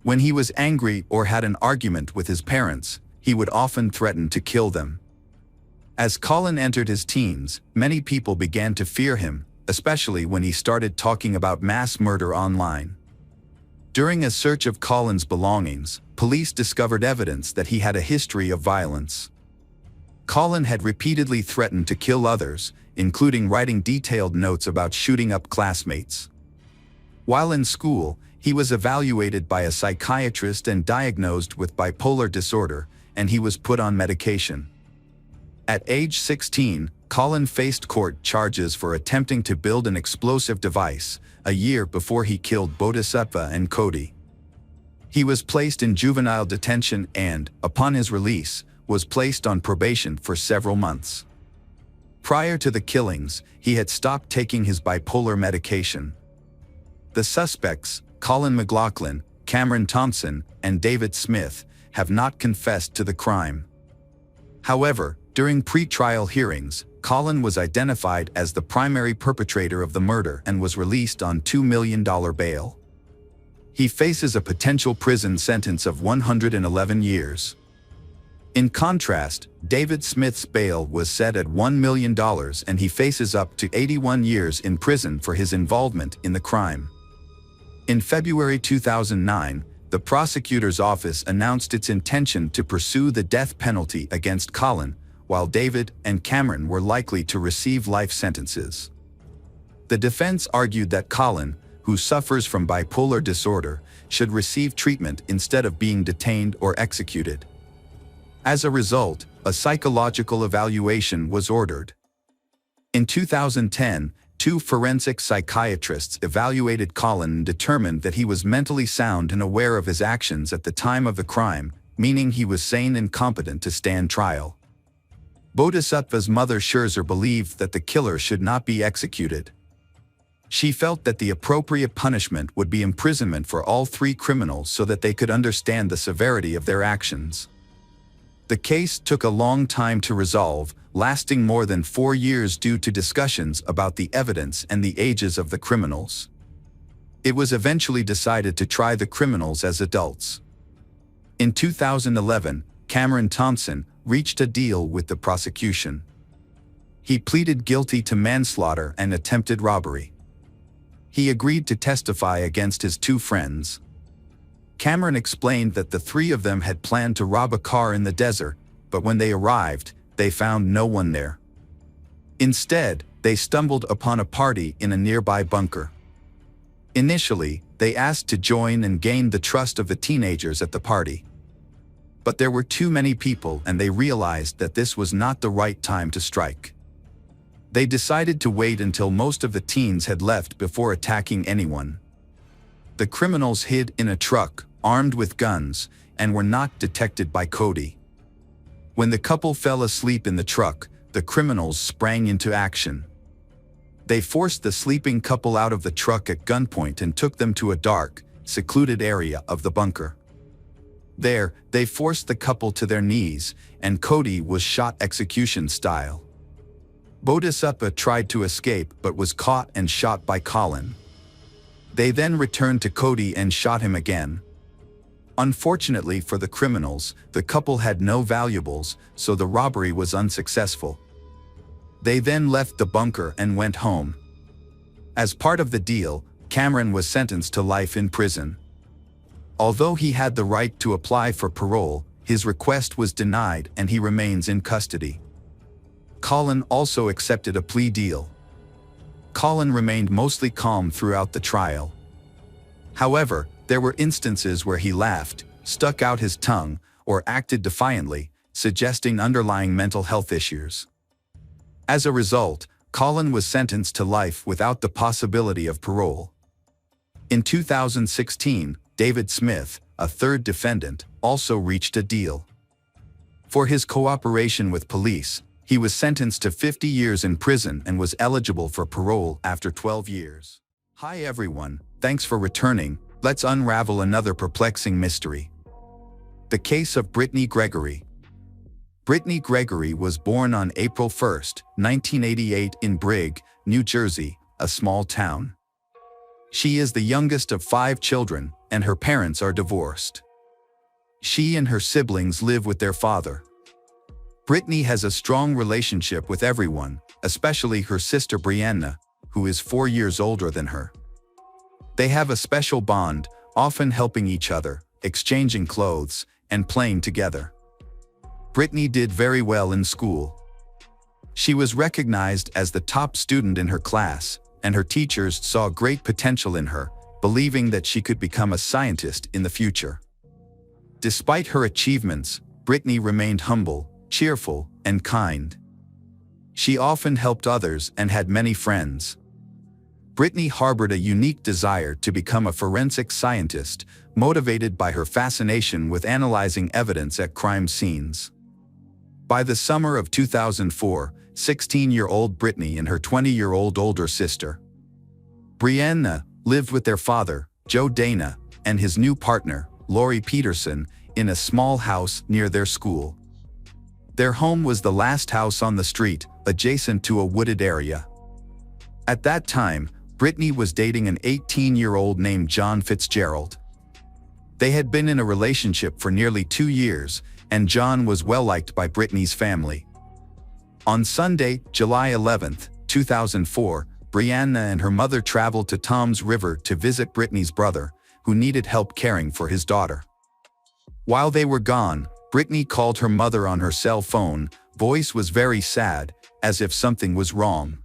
When he was angry or had an argument with his parents, he would often threaten to kill them. As Colin entered his teens, many people began to fear him, especially when he started talking about mass murder online. During a search of Colin's belongings, police discovered evidence that he had a history of violence. Colin had repeatedly threatened to kill others, including writing detailed notes about shooting up classmates. While in school, he was evaluated by a psychiatrist and diagnosed with bipolar disorder, and he was put on medication. At age 16, Colin faced court charges for attempting to build an explosive device, a year before he killed Bodhisattva and Cody. He was placed in juvenile detention and, upon his release, was placed on probation for several months. Prior to the killings, he had stopped taking his bipolar medication. The suspects, Colin McLaughlin, Cameron Thompson, and David Smith, have not confessed to the crime. However, during pre-trial hearings, Colin was identified as the primary perpetrator of the murder and was released on $2 million bail. He faces a potential prison sentence of 111 years. In contrast, David Smith's bail was set at $1 million and he faces up to 81 years in prison for his involvement in the crime. In February 2009, the prosecutor's office announced its intention to pursue the death penalty against Colin, while David and Cameron were likely to receive life sentences. The defense argued that Colin, who suffers from bipolar disorder, should receive treatment instead of being detained or executed. As a result, a psychological evaluation was ordered. In 2010, 2 forensic psychiatrists evaluated Colin and determined that he was mentally sound and aware of his actions at the time of the crime, meaning he was sane and competent to stand trial. Bodhisattva's mother Scherzer believed that the killer should not be executed. She felt that the appropriate punishment would be imprisonment for all 3 criminals so that they could understand the severity of their actions. The case took a long time to resolve, lasting more than 4 years due to discussions about the evidence and the ages of the criminals. It was eventually decided to try the criminals as adults. In 2011, Cameron Thompson reached a deal with the prosecution. He pleaded guilty to manslaughter and attempted robbery. He agreed to testify against his 2 friends. Cameron explained that the 3 of them had planned to rob a car in the desert, but when they arrived, they found no one there. Instead, they stumbled upon a party in a nearby bunker. Initially, they asked to join and gain the trust of the teenagers at the party. But there were too many people and they realized that this was not the right time to strike. They decided to wait until most of the teens had left before attacking anyone. The criminals hid in a truck, armed with guns, and were not detected by Cody. When the couple fell asleep in the truck, the criminals sprang into action. They forced the sleeping couple out of the truck at gunpoint and took them to a dark, secluded area of the bunker. There, they forced the couple to their knees, and Cody was shot execution style. Bodhisattva tried to escape but was caught and shot by Colin. They then returned to Cody and shot him again. Unfortunately for the criminals, the couple had no valuables, so the robbery was unsuccessful. They then left the bunker and went home. As part of the deal, Cameron was sentenced to life in prison. Although he had the right to apply for parole, his request was denied and he remains in custody. Colin also accepted a plea deal. Colin remained mostly calm throughout the trial. However, there were instances where he laughed, stuck out his tongue, or acted defiantly, suggesting underlying mental health issues. As a result, Colin was sentenced to life without the possibility of parole. In 2016, David Smith, a third defendant, also reached a deal. For his cooperation with police, he was sentenced to 50 years in prison and was eligible for parole after 12 years. Hi everyone, thanks for returning. Let's unravel another perplexing mystery. The case of Brittany Gregory. Brittany Gregory was born on April 1, 1988 in Brigg, New Jersey, a small town. She is the youngest of 5 children, and her parents are divorced. She and her siblings live with their father. Brittany has a strong relationship with everyone, especially her sister Brianna, who is 4 years older than her. They have a special bond, often helping each other, exchanging clothes, and playing together. Brittany did very well in school. She was recognized as the top student in her class, and her teachers saw great potential in her, believing that she could become a scientist in the future. Despite her achievements, Brittany remained humble, cheerful, and kind. She often helped others and had many friends. Brittany harbored a unique desire to become a forensic scientist, motivated by her fascination with analyzing evidence at crime scenes. By the summer of 2004, 16-year-old Brittany and her 20-year-old older sister, Brianna, lived with their father, Joe Dana, and his new partner, Lori Peterson, in a small house near their school. Their home was the last house on the street, adjacent to a wooded area. At that time, Brittany was dating an 18-year-old named John Fitzgerald. They had been in a relationship for nearly 2 years, and John was well-liked by Brittany's family. On Sunday, July 11, 2004, Brianna and her mother traveled to Toms River to visit Brittany's brother, who needed help caring for his daughter. While they were gone, Brittany called her mother on her cell phone. Voice was very sad, as if something was wrong.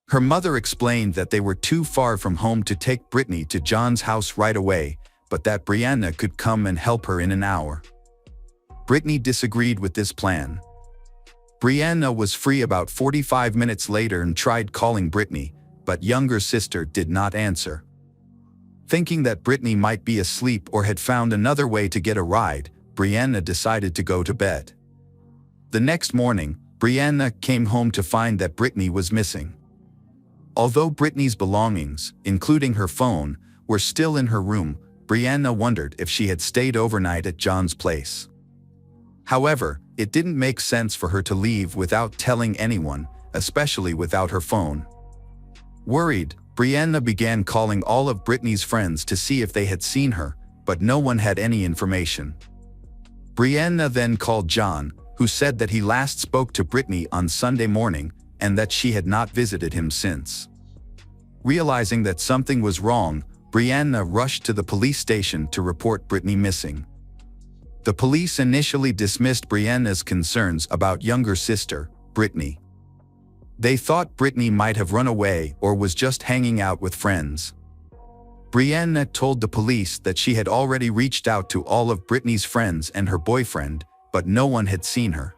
Her mother explained that they were too far from home to take Brittany to John's house right away, but that Brianna could come and help her in an hour. Brittany disagreed with this plan. Brianna was free about 45 minutes later and tried calling Brittany, but younger sister did not answer. Thinking that Brittany might be asleep or had found another way to get a ride, Brianna decided to go to bed. The next morning, Brianna came home to find that Brittany was missing. Although Brittany's belongings, including her phone, were still in her room, Brianna wondered if she had stayed overnight at John's place. However, it didn't make sense for her to leave without telling anyone, especially without her phone. Worried, Brianna began calling all of Brittany's friends to see if they had seen her, but no one had any information. Brianna then called John, who said that he last spoke to Brittany on Sunday morning and that she had not visited him since. Realizing that something was wrong, Brianna rushed to the police station to report Brittany missing. The police initially dismissed Brianna's concerns about younger sister, Brittany. They thought Brittany might have run away or was just hanging out with friends. Brianna told the police that she had already reached out to all of Brittany's friends and her boyfriend, but no one had seen her.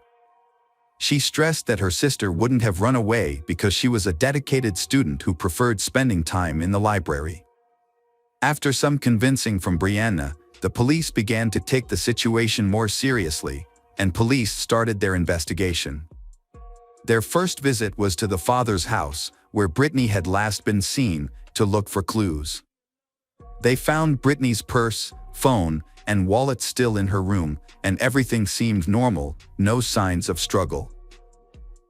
She stressed that her sister wouldn't have run away because she was a dedicated student who preferred spending time in the library. After some convincing from Brianna, the police began to take the situation more seriously, and police started their investigation. Their first visit was to the father's house, where Brittany had last been seen, to look for clues. They found Brittany's purse, phone, and wallet still in her room, and everything seemed normal, no signs of struggle.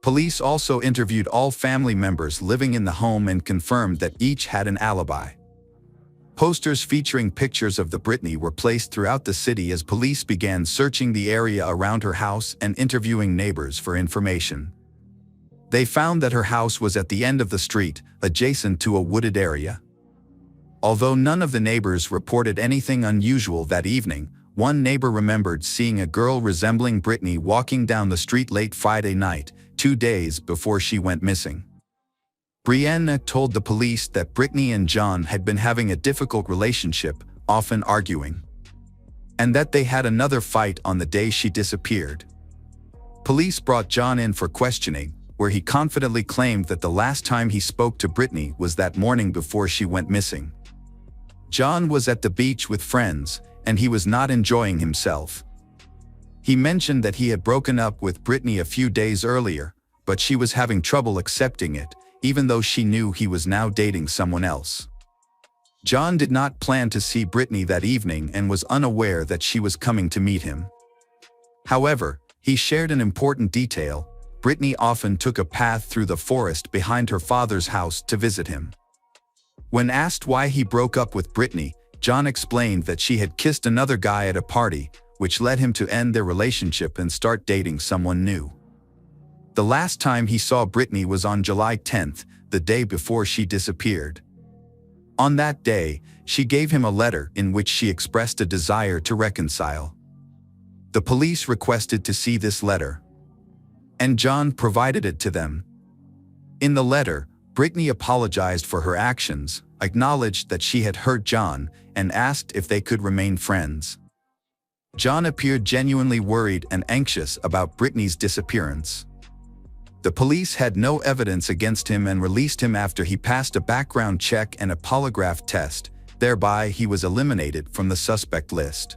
Police also interviewed all family members living in the home and confirmed that each had an alibi. Posters featuring pictures of the Brittany were placed throughout the city as police began searching the area around her house and interviewing neighbors for information. They found that her house was at the end of the street, adjacent to a wooded area. Although none of the neighbors reported anything unusual that evening, one neighbor remembered seeing a girl resembling Brittany walking down the street late Friday night, 2 days before she went missing. Brianna told the police that Brittany and John had been having a difficult relationship, often arguing, and that they had another fight on the day she disappeared. Police brought John in for questioning, where he confidently claimed that the last time he spoke to Brittany was that morning before she went missing. John was at the beach with friends, and he was not enjoying himself. He mentioned that he had broken up with Brittany a few days earlier, but she was having trouble accepting it, even though she knew he was now dating someone else. John did not plan to see Brittany that evening and was unaware that she was coming to meet him. However, he shared an important detail: Brittany often took a path through the forest behind her father's house to visit him. When asked why he broke up with Brittany, John explained that she had kissed another guy at a party, which led him to end their relationship and start dating someone new. The last time he saw Brittany was on July 10th, the day before she disappeared. On that day, she gave him a letter in which she expressed a desire to reconcile. The police requested to see this letter, and John provided it to them. In the letter, Brittany apologized for her actions, acknowledged that she had hurt John, and asked if they could remain friends. John appeared genuinely worried and anxious about Brittany's disappearance. The police had no evidence against him and released him after he passed a background check and a polygraph test. Thereby, he was eliminated from the suspect list.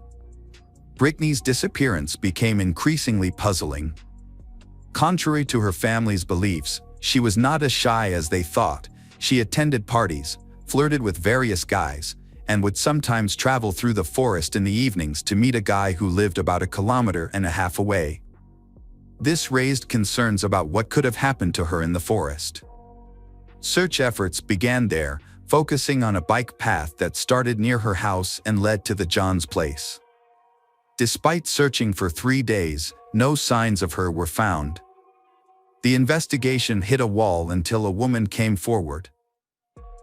Brittany's disappearance became increasingly puzzling. Contrary to her family's beliefs, she was not as shy as they thought. She attended parties, flirted with various guys, and would sometimes travel through the forest in the evenings to meet a guy who lived about 1.5 kilometers away. This raised concerns about what could have happened to her in the forest. Search efforts began there, focusing on a bike path that started near her house and led to the John's place. Despite searching for 3 days, no signs of her were found. The investigation hit a wall until a woman came forward.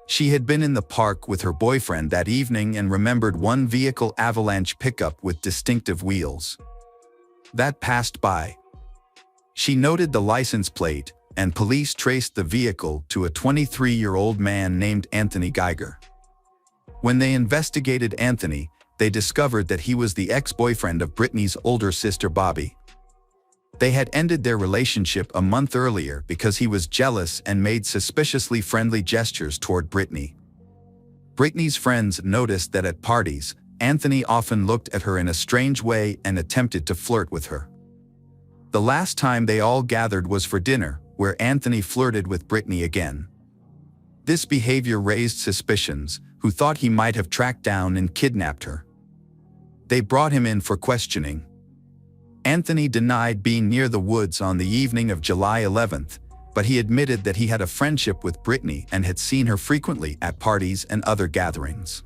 She had been in the park with her boyfriend that evening and remembered one vehicle avalanche pickup with distinctive wheels that passed by. She noted the license plate, and police traced the vehicle to a 23-year-old man named Anthony Geiger. When they investigated Anthony, they discovered that he was the ex-boyfriend of Brittany's older sister Bobby. They had ended their relationship a month earlier because he was jealous and made suspiciously friendly gestures toward Brittany. Brittany's friends noticed that at parties, Anthony often looked at her in a strange way and attempted to flirt with her. The last time they all gathered was for dinner, where Anthony flirted with Brittany again. This behavior raised suspicions, who thought he might have tracked down and kidnapped her. They brought him in for questioning. Anthony denied being near the woods on the evening of July 11th, but he admitted that he had a friendship with Brittany and had seen her frequently at parties and other gatherings.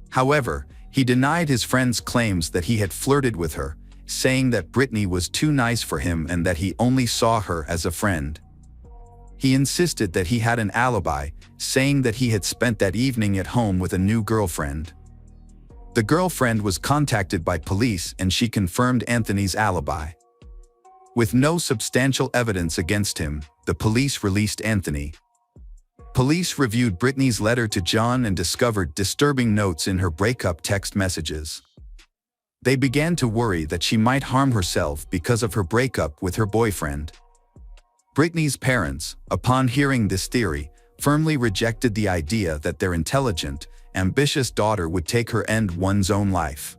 However, he denied his friend's claims that he had flirted with her, saying that Brittany was too nice for him and that he only saw her as a friend. He insisted that he had an alibi, saying that he had spent that evening at home with a new girlfriend. The girlfriend was contacted by police and she confirmed Anthony's alibi. With no substantial evidence against him, the police released Anthony. Police reviewed Brittany's letter to John and discovered disturbing notes in her breakup text messages. They began to worry that she might harm herself because of her breakup with her boyfriend. Brittany's parents, upon hearing this theory, firmly rejected the idea that their intelligent, ambitious daughter would take her end one's own life.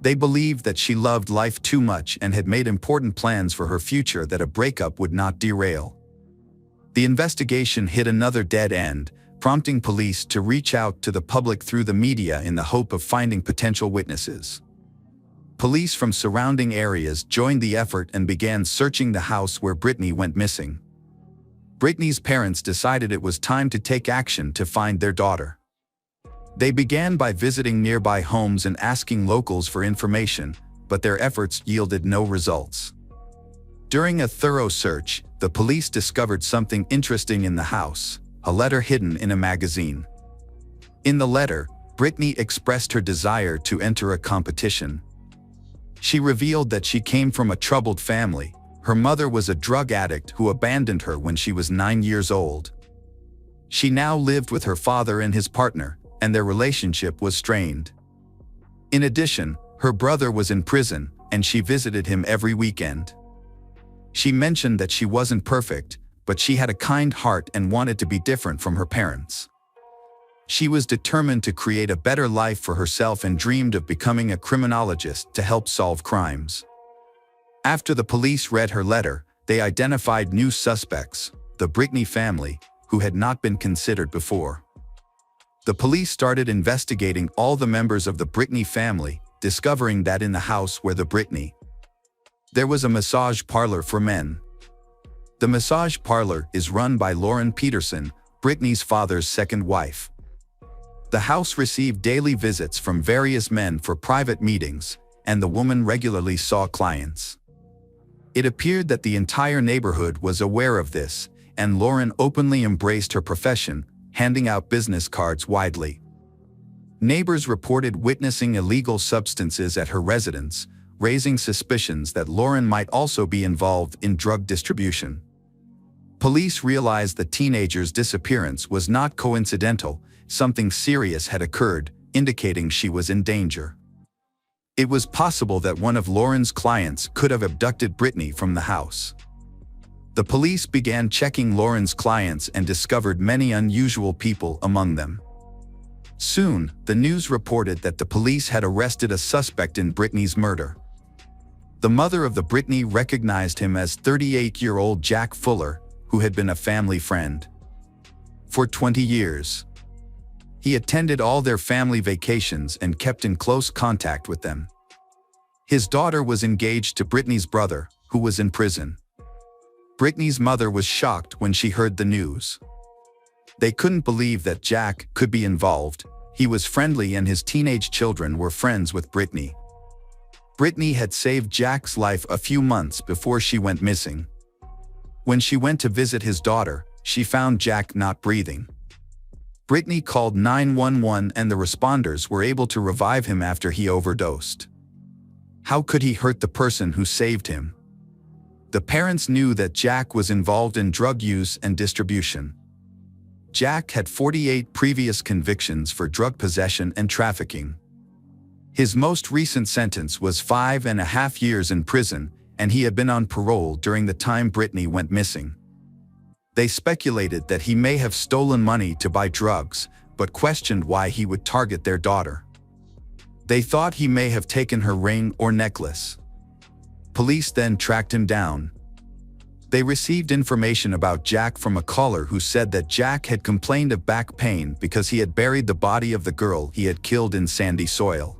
They believed that she loved life too much and had made important plans for her future that a breakup would not derail. The investigation hit another dead end, prompting police to reach out to the public through the media in the hope of finding potential witnesses. Police from surrounding areas joined the effort and began searching the house where Brittany went missing. Brittany's parents decided it was time to take action to find their daughter. They began by visiting nearby homes and asking locals for information, but their efforts yielded no results. During a thorough search, the police discovered something interesting in the house: a letter hidden in a magazine. In the letter, Britney expressed her desire to enter a competition. She revealed that she came from a troubled family. Her mother was a drug addict who abandoned her when she was 9 years old. She now lived with her father and his partner, and their relationship was strained. In addition, her brother was in prison, and she visited him every weekend. She mentioned that she wasn't perfect, but she had a kind heart and wanted to be different from her parents. She was determined to create a better life for herself and dreamed of becoming a criminologist to help solve crimes. After the police read her letter, they identified new suspects, the Britney family, who had not been considered before. The police started investigating all the members of the Britney family, discovering that in the house where the Britney, there was a massage parlor for men. The massage parlor is run by Lauren Peterson, Britney's father's second wife. The house received daily visits from various men for private meetings, and the woman regularly saw clients. It appeared that the entire neighborhood was aware of this, and Lauren openly embraced her profession, handing out business cards widely. Neighbors reported witnessing illegal substances at her residence, raising suspicions that Lauren might also be involved in drug distribution. Police realized the teenager's disappearance was not coincidental. Something serious had occurred, indicating she was in danger. It was possible that one of Lauren's clients could have abducted Britney from the house. The police began checking Lauren's clients and discovered many unusual people among them. Soon, the news reported that the police had arrested a suspect in Britney's murder. The mother of the Britney recognized him as 38-year-old Jack Fuller, who had been a family friend for 20 years. He attended all their family vacations and kept in close contact with them. His daughter was engaged to Britney's brother, who was in prison. Britney's mother was shocked when she heard the news. They couldn't believe that Jack could be involved. He was friendly and his teenage children were friends with Britney. Britney had saved Jack's life a few months before she went missing. When she went to visit his daughter, she found Jack not breathing. Britney called 911 and the responders were able to revive him after he overdosed. How could he hurt the person who saved him? The parents knew that Jack was involved in drug use and distribution. Jack had 48 previous convictions for drug possession and trafficking. His most recent sentence was 5.5 years in prison, and he had been on parole during the time Britney went missing. They speculated that he may have stolen money to buy drugs, but questioned why he would target their daughter. They thought he may have taken her ring or necklace. Police then tracked him down. They received information about Jack from a caller who said that Jack had complained of back pain because he had buried the body of the girl he had killed in sandy soil.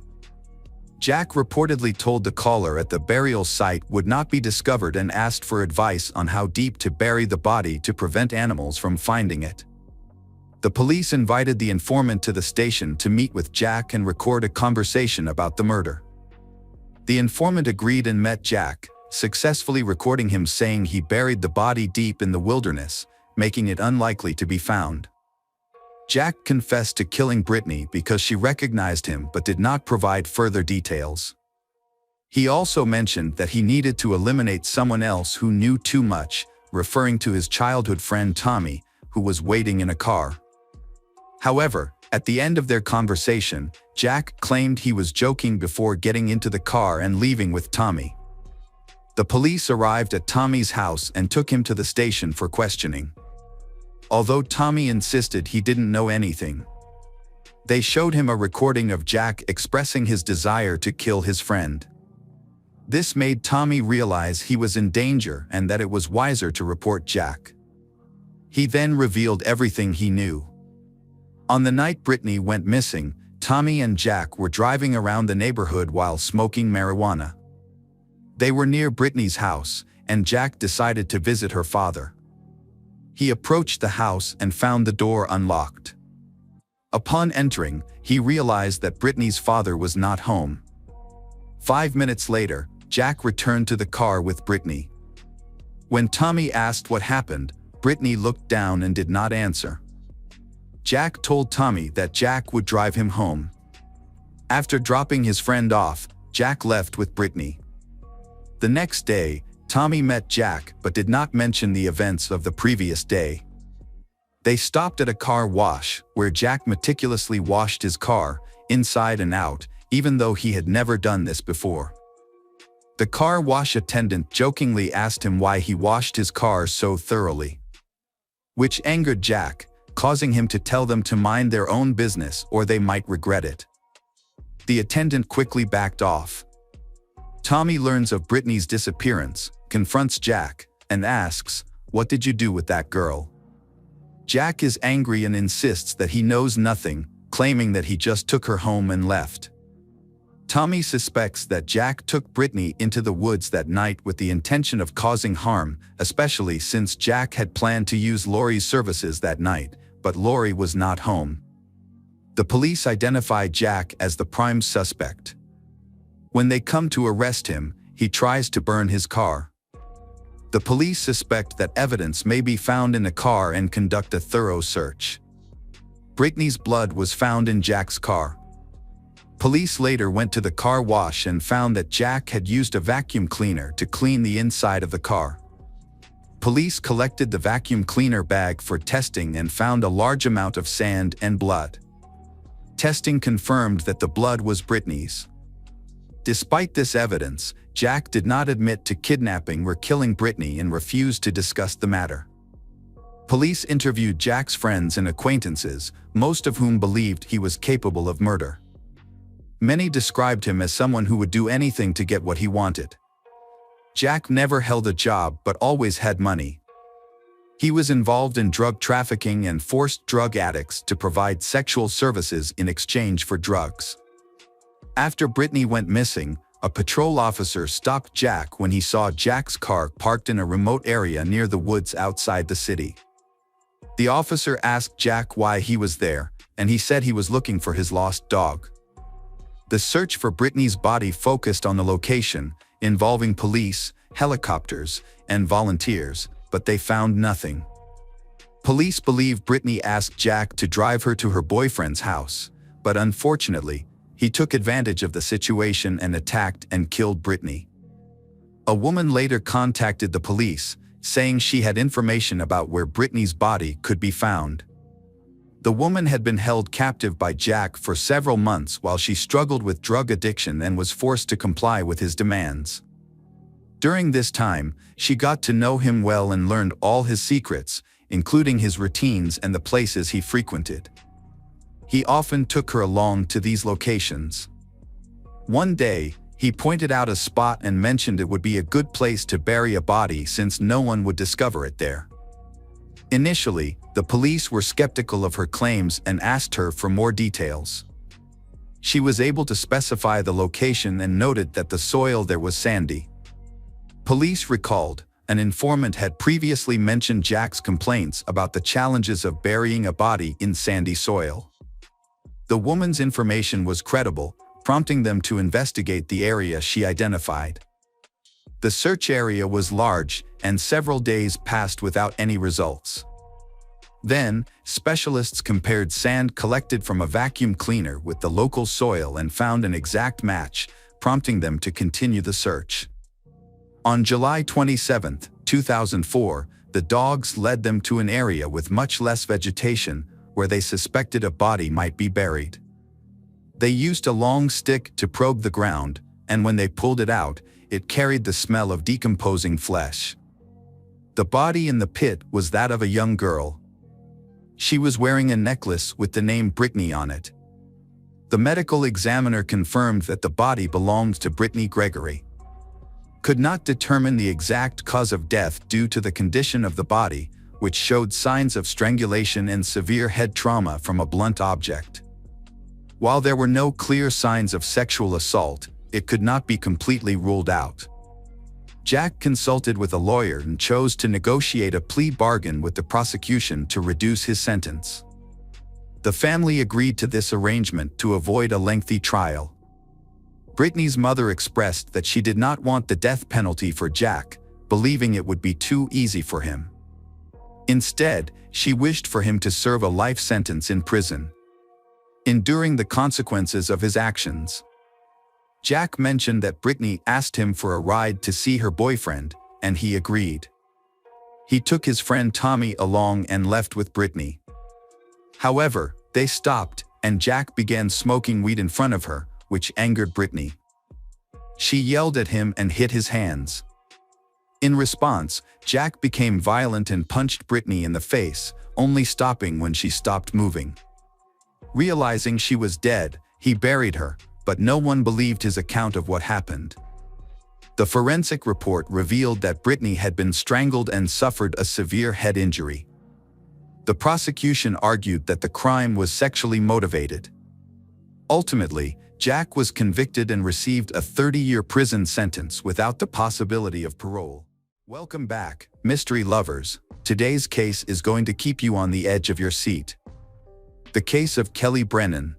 Jack reportedly told the caller at the burial site would not be discovered and asked for advice on how deep to bury the body to prevent animals from finding it. The police invited the informant to the station to meet with Jack and record a conversation about the murder. The informant agreed and met Jack, successfully recording him saying he buried the body deep in the wilderness, making it unlikely to be found. Jack confessed to killing Britney because she recognized him but did not provide further details. He also mentioned that he needed to eliminate someone else who knew too much, referring to his childhood friend Tommy, who was waiting in a car. However, at the end of their conversation, Jack claimed he was joking before getting into the car and leaving with Tommy. The police arrived at Tommy's house and took him to the station for questioning. Although Tommy insisted he didn't know anything, they showed him a recording of Jack expressing his desire to kill his friend. This made Tommy realize he was in danger and that it was wiser to report Jack. He then revealed everything he knew. On the night Britney went missing, Tommy and Jack were driving around the neighborhood while smoking marijuana. They were near Britney's house, and Jack decided to visit her father. He approached the house and found the door unlocked. Upon entering, he realized that Britney's father was not home. 5 minutes later, Jack returned to the car with Britney. When Tommy asked what happened, Britney looked down and did not answer. Jack told Tommy that Jack would drive him home. After dropping his friend off, Jack left with Brittany. The next day, Tommy met Jack but did not mention the events of the previous day. They stopped at a car wash, where Jack meticulously washed his car, inside and out, even though he had never done this before. The car wash attendant jokingly asked him why he washed his car so thoroughly, which angered Jack, causing him to tell them to mind their own business or they might regret it. The attendant quickly backed off. Tommy learns of Brittany's disappearance, confronts Jack, and asks, "What did you do with that girl?" Jack is angry and insists that he knows nothing, claiming that he just took her home and left. Tommy suspects that Jack took Brittany into the woods that night with the intention of causing harm, especially since Jack had planned to use Laurie's services that night, but Laurie was not home. The police identify Jack as the prime suspect. When they come to arrest him, he tries to burn his car. The police suspect that evidence may be found in the car and conduct a thorough search. Brittany's blood was found in Jack's car. Police later went to the car wash and found that Jack had used a vacuum cleaner to clean the inside of the car. Police collected the vacuum cleaner bag for testing and found a large amount of sand and blood. Testing confirmed that the blood was Brittany's. Despite this evidence, Jack did not admit to kidnapping or killing Brittany and refused to discuss the matter. Police interviewed Jack's friends and acquaintances, most of whom believed he was capable of murder. Many described him as someone who would do anything to get what he wanted. Jack never held a job but always had money. He was involved in drug trafficking and forced drug addicts to provide sexual services in exchange for drugs. After Brittany went missing, a patrol officer stopped Jack when he saw Jack's car parked in a remote area near the woods outside the city. The officer asked Jack why he was there, and he said he was looking for his lost dog. The search for Brittany's body focused on the location, involving police, helicopters, and volunteers, but they found nothing. Police believe Brittany asked Jack to drive her to her boyfriend's house, but unfortunately, he took advantage of the situation and attacked and killed Brittany. A woman later contacted the police, saying she had information about where Brittany's body could be found. The woman had been held captive by Jack for several months while she struggled with drug addiction and was forced to comply with his demands. During this time, she got to know him well and learned all his secrets, including his routines and the places he frequented. He often took her along to these locations. One day, he pointed out a spot and mentioned it would be a good place to bury a body since no one would discover it there. Initially, the police were skeptical of her claims and asked her for more details. She was able to specify the location and noted that the soil there was sandy. Police recalled, an informant had previously mentioned Jack's complaints about the challenges of burying a body in sandy soil. The woman's information was credible, prompting them to investigate the area she identified. The search area was large, and several days passed without any results. Then, specialists compared sand collected from a vacuum cleaner with the local soil and found an exact match, prompting them to continue the search. On July 27, 2004, the dogs led them to an area with much less vegetation, where they suspected a body might be buried. They used a long stick to probe the ground, and when they pulled it out, it carried the smell of decomposing flesh. The body in the pit was that of a young girl. She was wearing a necklace with the name Brittany on it. The medical examiner confirmed that the body belonged to Brittany Gregory. Could not determine the exact cause of death due to the condition of the body, which showed signs of strangulation and severe head trauma from a blunt object. While there were no clear signs of sexual assault, it could not be completely ruled out. Jack consulted with a lawyer and chose to negotiate a plea bargain with the prosecution to reduce his sentence. The family agreed to this arrangement to avoid a lengthy trial. Brittany's mother expressed that she did not want the death penalty for Jack, believing it would be too easy for him. Instead, she wished for him to serve a life sentence in prison, enduring the consequences of his actions. Jack mentioned that Brittany asked him for a ride to see her boyfriend, and he agreed. He took his friend Tommy along and left with Brittany. However, they stopped, and Jack began smoking weed in front of her, which angered Brittany. She yelled at him and hit his hands. In response, Jack became violent and punched Brittany in the face, only stopping when she stopped moving. Realizing she was dead, he buried her, but no one believed his account of what happened. The forensic report revealed that Brittany had been strangled and suffered a severe head injury. The prosecution argued that the crime was sexually motivated. Ultimately, Jack was convicted and received a 30-year prison sentence without the possibility of parole. Welcome back, mystery lovers. Today's case is going to keep you on the edge of your seat. The case of Kelly Brennan.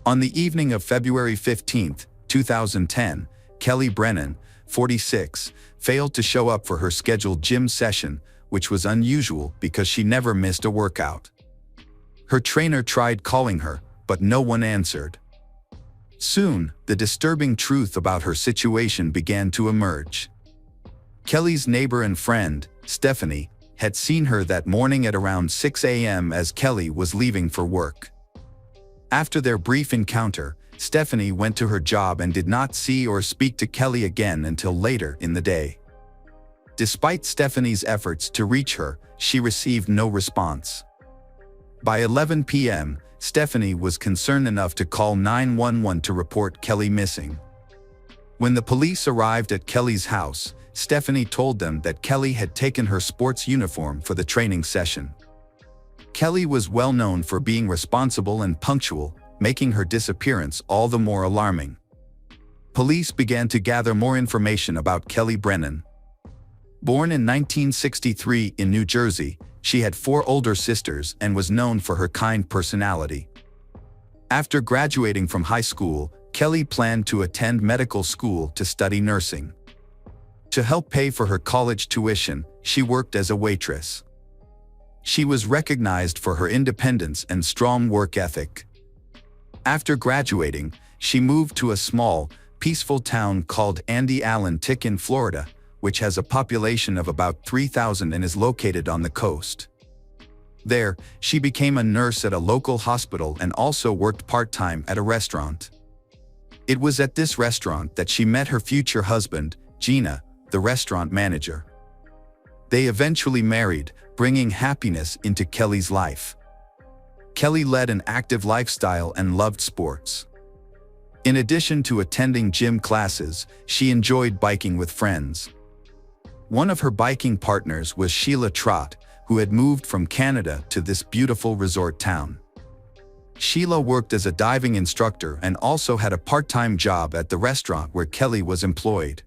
On the evening of February 15, 2010, Kelly Brennan, 46, failed to show up for her scheduled gym session, which was unusual because she never missed a workout. Her trainer tried calling her, but no one answered. Soon, the disturbing truth about her situation began to emerge. Kelly's neighbor and friend, Stephanie, had seen her that morning at around 6 a.m. as Kelly was leaving for work. After their brief encounter, Stephanie went to her job and did not see or speak to Kelly again until later in the day. Despite Stephanie's efforts to reach her, she received no response. By 11 p.m., Stephanie was concerned enough to call 911 to report Kelly missing. When the police arrived at Kelly's house, Stephanie told them that Kelly had taken her sports uniform for the training session. Kelly was well known for being responsible and punctual, making her disappearance all the more alarming. Police began to gather more information about Kelly Brennan. Born in 1963 in New Jersey, she had 4 older sisters and was known for her kind personality. After graduating from high school, Kelly planned to attend medical school to study nursing. To help pay for her college tuition, she worked as a waitress. She was recognized for her independence and strong work ethic. After graduating, she moved to a small, peaceful town called Andy Allen Tick in Florida, which has a population of about 3,000 and is located on the coast. There, she became a nurse at a local hospital and also worked part-time at a restaurant. It was at this restaurant that she met her future husband, Gina, the restaurant manager. They eventually married, bringing happiness into Kelly's life. Kelly led an active lifestyle and loved sports. In addition to attending gym classes, she enjoyed biking with friends. One of her biking partners was Sheila Trott, who had moved from Canada to this beautiful resort town. Sheila worked as a diving instructor and also had a part-time job at the restaurant where Kelly was employed.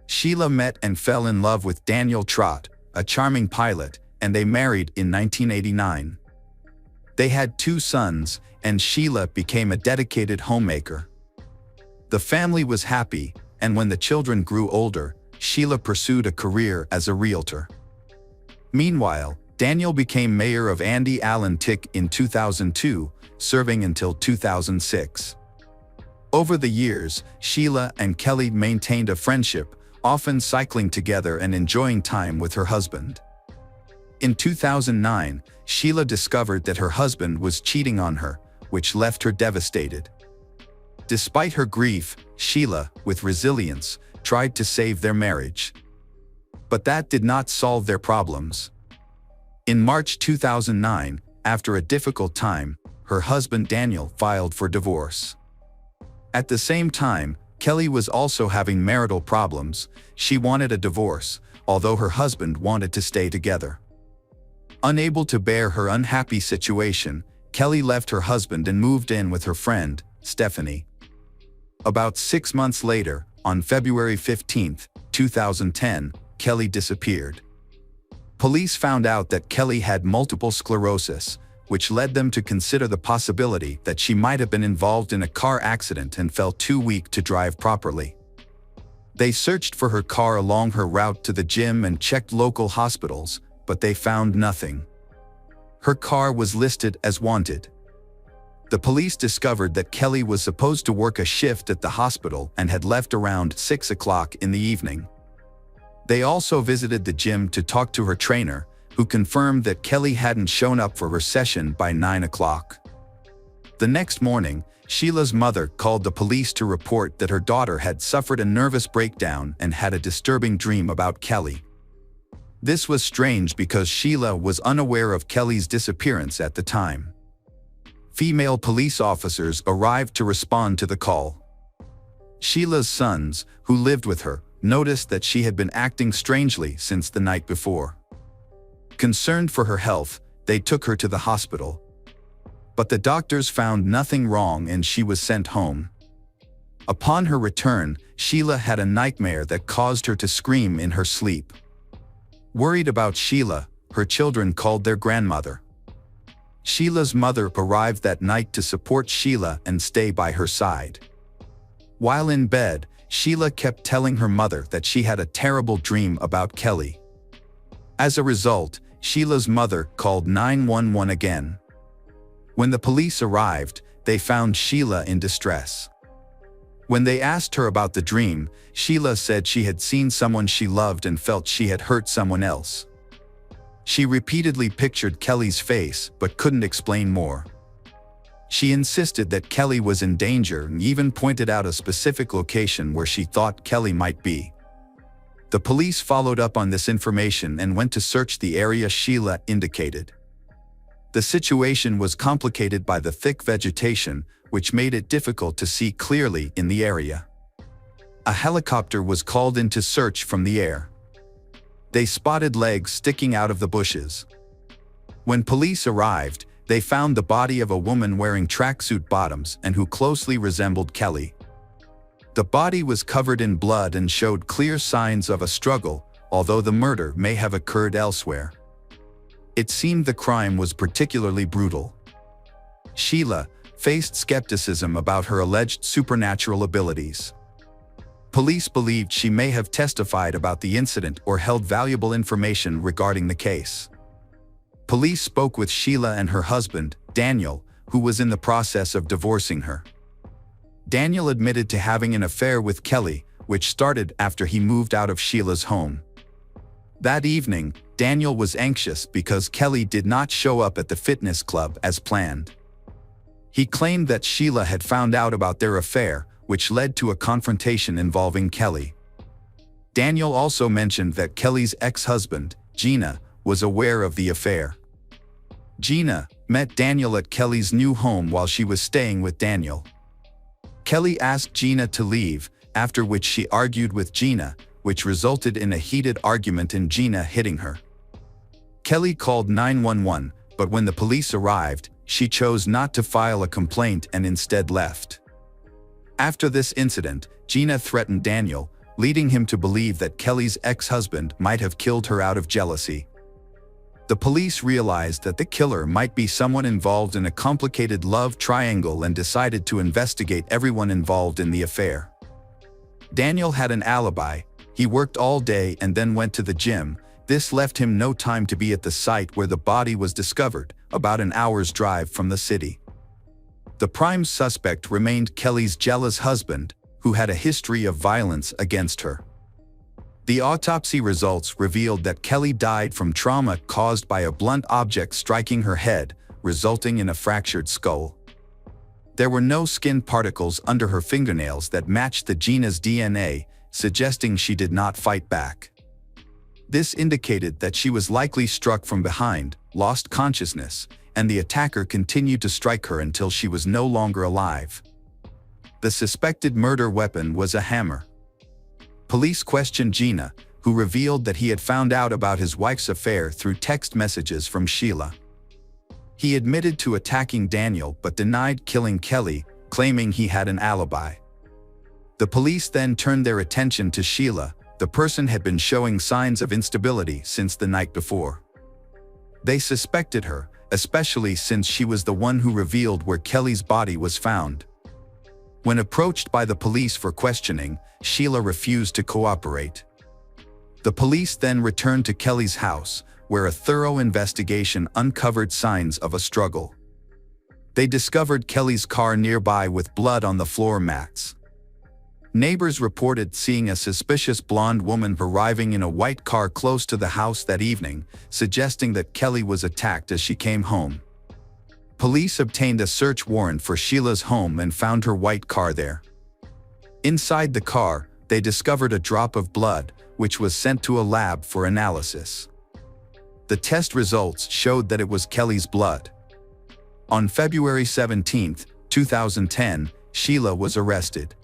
Sheila met and fell in love with Daniel Trott, a charming pilot, and they married in 1989. They had 2 sons, and Sheila became a dedicated homemaker. The family was happy, and when the children grew older, Sheila pursued a career as a realtor. Meanwhile, Daniel became mayor of Andy Allen Tick in 2002, serving until 2006. Over the years, Sheila and Kelly maintained a friendship, often cycling together and enjoying time with her husband. In 2009, Sheila discovered that her husband was cheating on her, which left her devastated. Despite her grief, Sheila, with resilience, tried to save their marriage. But that did not solve their problems. In March 2009, after a difficult time, her husband Daniel filed for divorce. At the same time, Kelly was also having marital problems. She wanted a divorce, although her husband wanted to stay together. Unable to bear her unhappy situation, Kelly left her husband and moved in with her friend, Stephanie. About 6 months later, on February 15, 2010, Kelly disappeared. Police found out that Kelly had multiple sclerosis, which led them to consider the possibility that she might have been involved in a car accident and felt too weak to drive properly. They searched for her car along her route to the gym and checked local hospitals, but they found nothing. her car was listed as wanted. The police discovered that Kelly was supposed to work a shift at the hospital and had left around 6 o'clock in the evening. They also visited the gym to talk to her trainer, who confirmed that Kelly hadn't shown up for her session by 9 o'clock. The next morning, Sheila's mother called the police to report that her daughter had suffered a nervous breakdown and had a disturbing dream about Kelly. This was strange because Sheila was unaware of Kelly's disappearance at the time. Female police officers arrived to respond to the call. Sheila's sons, who lived with her, noticed that she had been acting strangely since the night before. Concerned for her health, they took her to the hospital. But the doctors found nothing wrong and she was sent home. Upon her return, Sheila had a nightmare that caused her to scream in her sleep. Worried about Sheila, her children called their grandmother. Sheila's mother arrived that night to support Sheila and stay by her side. While in bed, Sheila kept telling her mother that she had a terrible dream about Kelly. As a result, Sheila's mother called 911 again. When the police arrived, they found Sheila in distress. When they asked her about the dream, Sheila said she had seen someone she loved and felt she had hurt someone else. She repeatedly pictured Kelly's face but couldn't explain more. She insisted that Kelly was in danger and even pointed out a specific location where she thought Kelly might be. The police followed up on this information and went to search the area Sheila indicated. The situation was complicated by the thick vegetation, which made it difficult to see clearly in the area. A helicopter was called in to search from the air. They spotted legs sticking out of the bushes. When police arrived, they found the body of a woman wearing tracksuit bottoms and who closely resembled Kelly. The body was covered in blood and showed clear signs of a struggle, although the murder may have occurred elsewhere. It seemed the crime was particularly brutal. Sheila faced skepticism about her alleged supernatural abilities. Police believed she may have testified about the incident or held valuable information regarding the case. Police spoke with Sheila and her husband, Daniel, who was in the process of divorcing her. Daniel admitted to having an affair with Kelly, which started after he moved out of Sheila's home. That evening, Daniel was anxious because Kelly did not show up at the fitness club as planned. He claimed that Sheila had found out about their affair, which led to a confrontation involving Kelly. Daniel also mentioned that Kelly's ex-husband, Gina, was aware of the affair. Gina met Daniel at Kelly's new home while she was staying with Daniel. Kelly asked Gina to leave, after which she argued with Gina, which resulted in a heated argument and Gina hitting her. Kelly called 911, but when the police arrived, she chose not to file a complaint and instead left. After this incident, Gina threatened Daniel, leading him to believe that Kelly's ex-husband might have killed her out of jealousy. The police realized that the killer might be someone involved in a complicated love triangle and decided to investigate everyone involved in the affair. Daniel had an alibi. He worked all day and then went to the gym. This left him no time to be at the site where the body was discovered, about an hour's drive from the city. The prime suspect remained Kelly's jealous husband, who had a history of violence against her. The autopsy results revealed that Kelly died from trauma caused by a blunt object striking her head, resulting in a fractured skull. There were no skin particles under her fingernails that matched the Gina's DNA, suggesting she did not fight back. This indicated that she was likely struck from behind, lost consciousness, and the attacker continued to strike her until she was no longer alive. The suspected murder weapon was a hammer. Police questioned Gina, who revealed that he had found out about his wife's affair through text messages from Sheila. He admitted to attacking Daniel but denied killing Kelly, claiming he had an alibi. The police then turned their attention to Sheila. The person had been showing signs of instability since the night before. They suspected her, especially since she was the one who revealed where Kelly's body was found. When approached by the police for questioning, Sheila refused to cooperate. The police then returned to Kelly's house, where a thorough investigation uncovered signs of a struggle. They discovered Kelly's car nearby with blood on the floor mats. Neighbors reported seeing a suspicious blonde woman arriving in a white car close to the house that evening, suggesting that Kelly was attacked as she came home. Police obtained a search warrant for Sheila's home and found her white car there. Inside the car, they discovered a drop of blood, which was sent to a lab for analysis. The test results showed that it was Kelly's blood. On February 17, 2010, Sheila was arrested.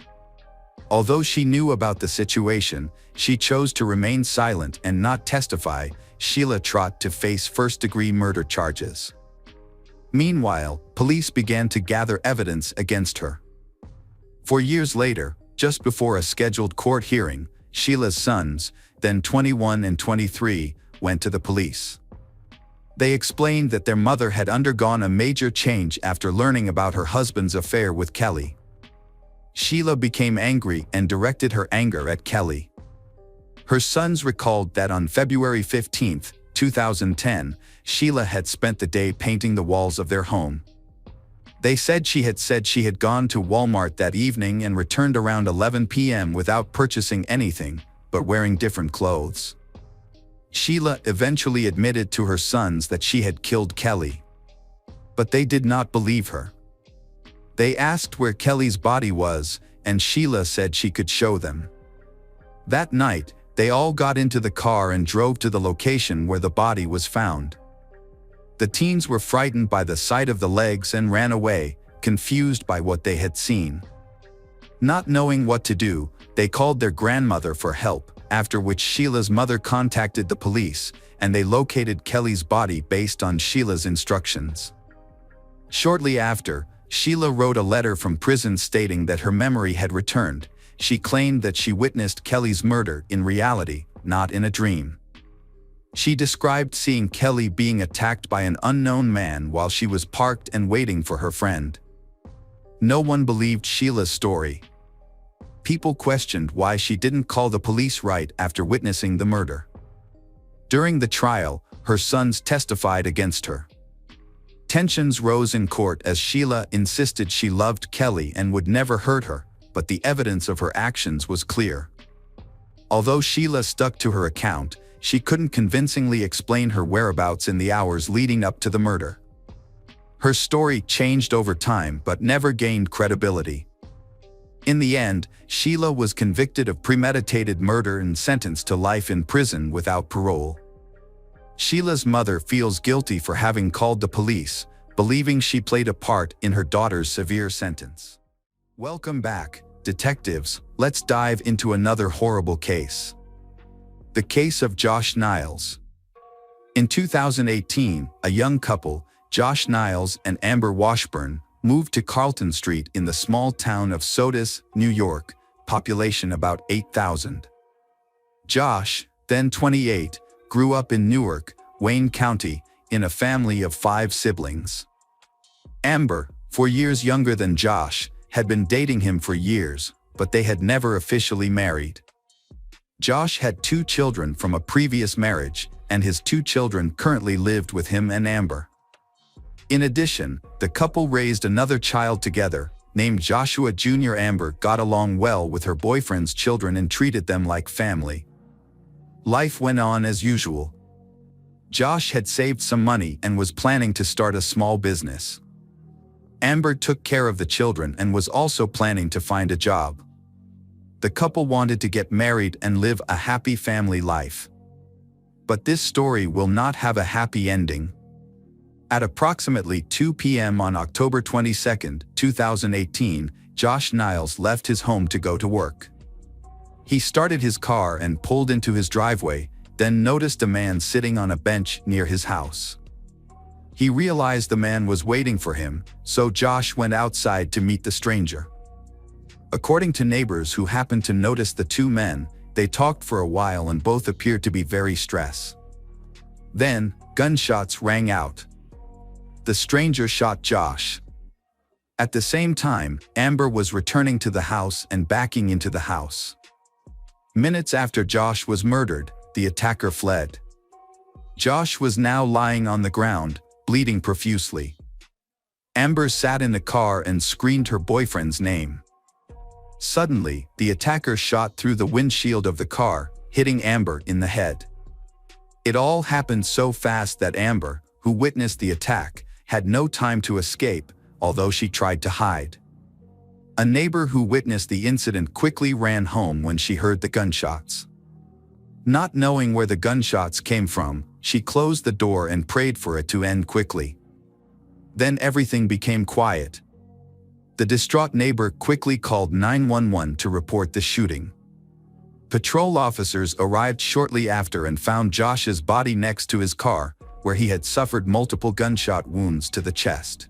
Although she knew about the situation, she chose to remain silent and not testify. Sheila trot to face first-degree murder charges. Meanwhile, police began to gather evidence against her. 4 years later, just before a scheduled court hearing, Sheila's sons, then 21 and 23, went to the police. They explained that their mother had undergone a major change after learning about her husband's affair with Kelly. Sheila became angry and directed her anger at Kelly. Her sons recalled that on February 15, 2010, Sheila had spent the day painting the walls of their home. They said she had gone to Walmart that evening and returned around 11 p.m. without purchasing anything, but wearing different clothes. Sheila eventually admitted to her sons that she had killed Kelly. But they did not believe her. They asked where Kelly's body was, and Sheila said she could show them. That night, they all got into the car and drove to the location where the body was found. The teens were frightened by the sight of the legs and ran away, confused by what they had seen. Not knowing what to do, they called their grandmother for help, after which Sheila's mother contacted the police, and they located Kelly's body based on Sheila's instructions. Shortly after, Sheila wrote a letter from prison stating that her memory had returned. She claimed that she witnessed Kelly's murder in reality, not in a dream. She described seeing Kelly being attacked by an unknown man while she was parked and waiting for her friend. No one believed Sheila's story. People questioned why she didn't call the police right after witnessing the murder. During the trial, her sons testified against her. Tensions rose in court as Sheila insisted she loved Kelly and would never hurt her, but the evidence of her actions was clear. Although Sheila stuck to her account, she couldn't convincingly explain her whereabouts in the hours leading up to the murder. Her story changed over time but never gained credibility. In the end, Sheila was convicted of premeditated murder and sentenced to life in prison without parole. Sheila's mother feels guilty for having called the police, believing she played a part in her daughter's severe sentence. Welcome back, detectives. Let's dive into another horrible case. The case of Josh Niles. In 2018, a young couple, Josh Niles and Amber Washburn, moved to Carlton Street in the small town of Sodus, New York, population about 8,000. Josh, then 28, grew up in Newark, Wayne County, in a family of 5 siblings. Amber, 4 years younger than Josh, had been dating him for years, but they had never officially married. Josh had 2 children from a previous marriage, and his 2 children currently lived with him and Amber. In addition, the couple raised another child together, named Joshua Jr. Amber got along well with her boyfriend's children and treated them like family. Life went on as usual. Josh had saved some money and was planning to start a small business. Amber took care of the children and was also planning to find a job. The couple wanted to get married and live a happy family life. But this story will not have a happy ending. At approximately 2 p.m. on October 22, 2018, Josh Niles left his home to go to work. He started his car and pulled into his driveway, then noticed a man sitting on a bench near his house. He realized the man was waiting for him, so Josh went outside to meet the stranger. According to neighbors who happened to notice the 2 men, they talked for a while and both appeared to be very stressed. Then, gunshots rang out. The stranger shot Josh. At the same time, Amber was returning to the house and backing into the house. Minutes after Josh was murdered, the attacker fled. Josh was now lying on the ground, bleeding profusely. Amber sat in the car and screamed her boyfriend's name. Suddenly, the attacker shot through the windshield of the car, hitting Amber in the head. It all happened so fast that Amber, who witnessed the attack, had no time to escape, although she tried to hide. A neighbor who witnessed the incident quickly ran home when she heard the gunshots. Not knowing where the gunshots came from, she closed the door and prayed for it to end quickly. Then everything became quiet. The distraught neighbor quickly called 911 to report the shooting. Patrol officers arrived shortly after and found Josh's body next to his car, where he had suffered multiple gunshot wounds to the chest.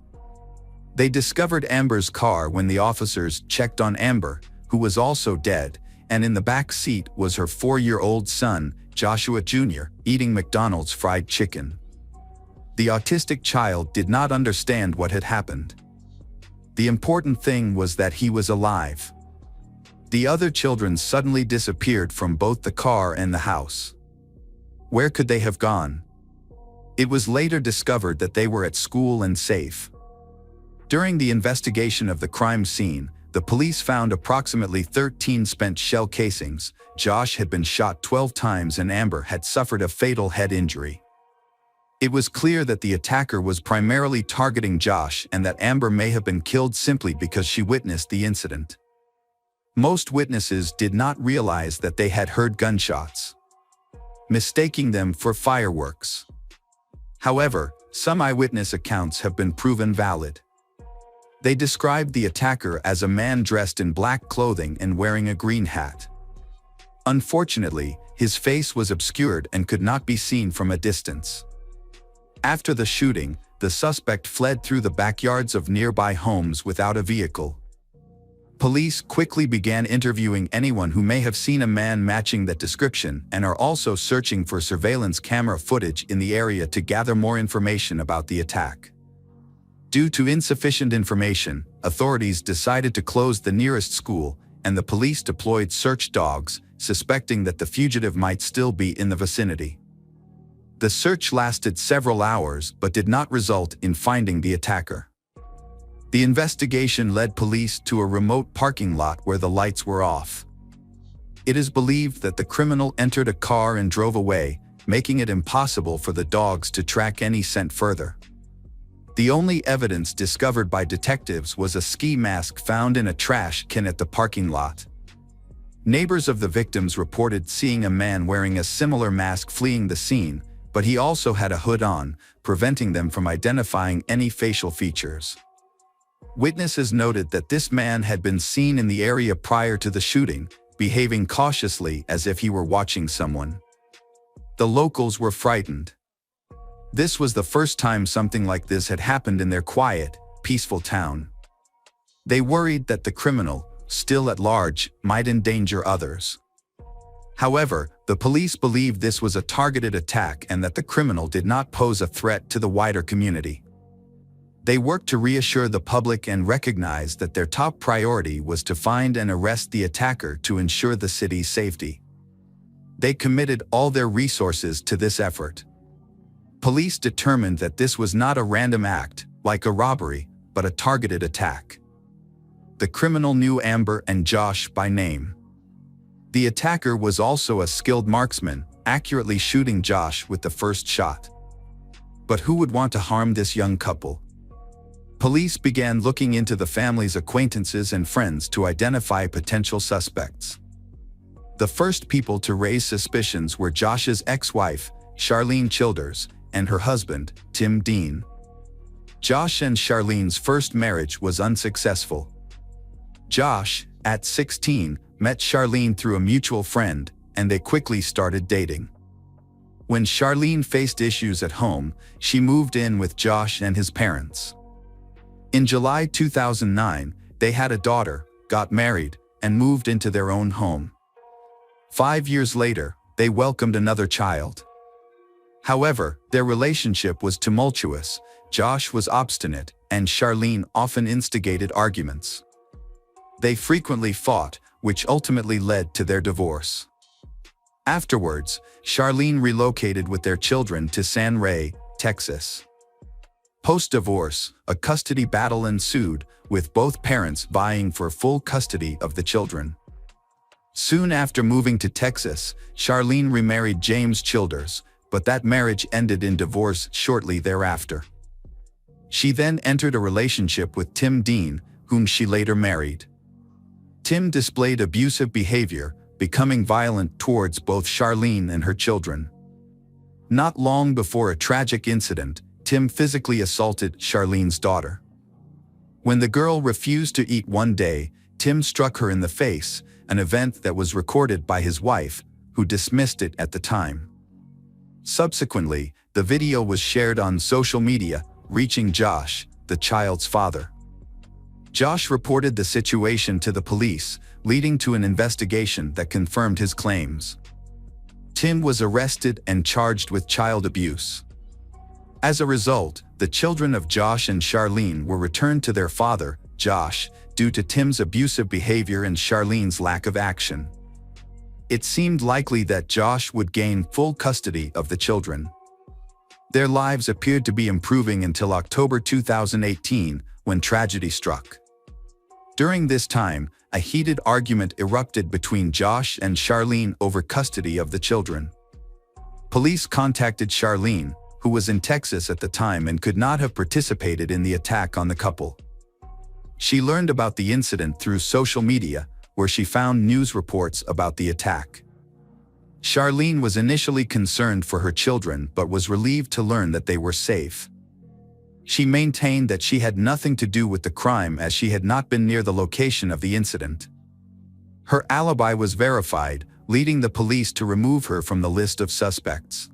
They discovered Amber's car when the officers checked on Amber, who was also dead, and in the back seat was her 4-year-old son, Joshua Jr., eating McDonald's fried chicken. The autistic child did not understand what had happened. The important thing was that he was alive. The other children suddenly disappeared from both the car and the house. Where could they have gone? It was later discovered that they were at school and safe. During the investigation of the crime scene, the police found approximately 13 spent shell casings. Josh had been shot 12 times and Amber had suffered a fatal head injury. It was clear that the attacker was primarily targeting Josh and that Amber may have been killed simply because she witnessed the incident. Most witnesses did not realize that they had heard gunshots, mistaking them for fireworks. However, some eyewitness accounts have been proven valid. They described the attacker as a man dressed in black clothing and wearing a green hat. Unfortunately, his face was obscured and could not be seen from a distance. After the shooting, the suspect fled through the backyards of nearby homes without a vehicle. Police quickly began interviewing anyone who may have seen a man matching that description and are also searching for surveillance camera footage in the area to gather more information about the attack. Due to insufficient information, authorities decided to close the nearest school, and the police deployed search dogs, suspecting that the fugitive might still be in the vicinity. The search lasted several hours but did not result in finding the attacker. The investigation led police to a remote parking lot where the lights were off. It is believed that the criminal entered a car and drove away, making it impossible for the dogs to track any scent further. The only evidence discovered by detectives was a ski mask found in a trash can at the parking lot. Neighbors of the victims reported seeing a man wearing a similar mask fleeing the scene, but he also had a hood on, preventing them from identifying any facial features. Witnesses noted that this man had been seen in the area prior to the shooting, behaving cautiously as if he were watching someone. The locals were frightened. This was the first time something like this had happened in their quiet, peaceful town. They worried that the criminal, still at large, might endanger others. However, the police believed this was a targeted attack and that the criminal did not pose a threat to the wider community. They worked to reassure the public and recognized that their top priority was to find and arrest the attacker to ensure the city's safety. They committed all their resources to this effort. Police determined that this was not a random act, like a robbery, but a targeted attack. The criminal knew Amber and Josh by name. The attacker was also a skilled marksman, accurately shooting Josh with the first shot. But who would want to harm this young couple? Police began looking into the family's acquaintances and friends to identify potential suspects. The first people to raise suspicions were Josh's ex-wife, Charlene Childers, and her husband, Tim Dean. Josh and Charlene's first marriage was unsuccessful. Josh, at 16, met Charlene through a mutual friend, and they quickly started dating. When Charlene faced issues at home, she moved in with Josh and his parents. In July 2009, they had a daughter, got married, and moved into their own home. 5 years later, they welcomed another child. However, their relationship was tumultuous. Josh was obstinate, and Charlene often instigated arguments. They frequently fought, which ultimately led to their divorce. Afterwards, Charlene relocated with their children to San Ray, Texas. Post-divorce, a custody battle ensued, with both parents vying for full custody of the children. Soon after moving to Texas, Charlene remarried James Childers, but that marriage ended in divorce shortly thereafter. She then entered a relationship with Tim Dean, whom she later married. Tim displayed abusive behavior, becoming violent towards both Charlene and her children. Not long before a tragic incident, Tim physically assaulted Charlene's daughter. When the girl refused to eat one day, Tim struck her in the face, an event that was recorded by his wife, who dismissed it at the time. Subsequently, the video was shared on social media, reaching Josh, the child's father. Josh reported the situation to the police, leading to an investigation that confirmed his claims. Tim was arrested and charged with child abuse. As a result, the children of Josh and Charlene were returned to their father, Josh, due to Tim's abusive behavior and Charlene's lack of action. It seemed likely that Josh would gain full custody of the children. Their lives appeared to be improving until October 2018, when tragedy struck. During this time, a heated argument erupted between Josh and Charlene over custody of the children. Police contacted Charlene, who was in Texas at the time and could not have participated in the attack on the couple. She learned about the incident through social media, where she found news reports about the attack. Charlene was initially concerned for her children but was relieved to learn that they were safe. She maintained that she had nothing to do with the crime as she had not been near the location of the incident. Her alibi was verified, leading the police to remove her from the list of suspects.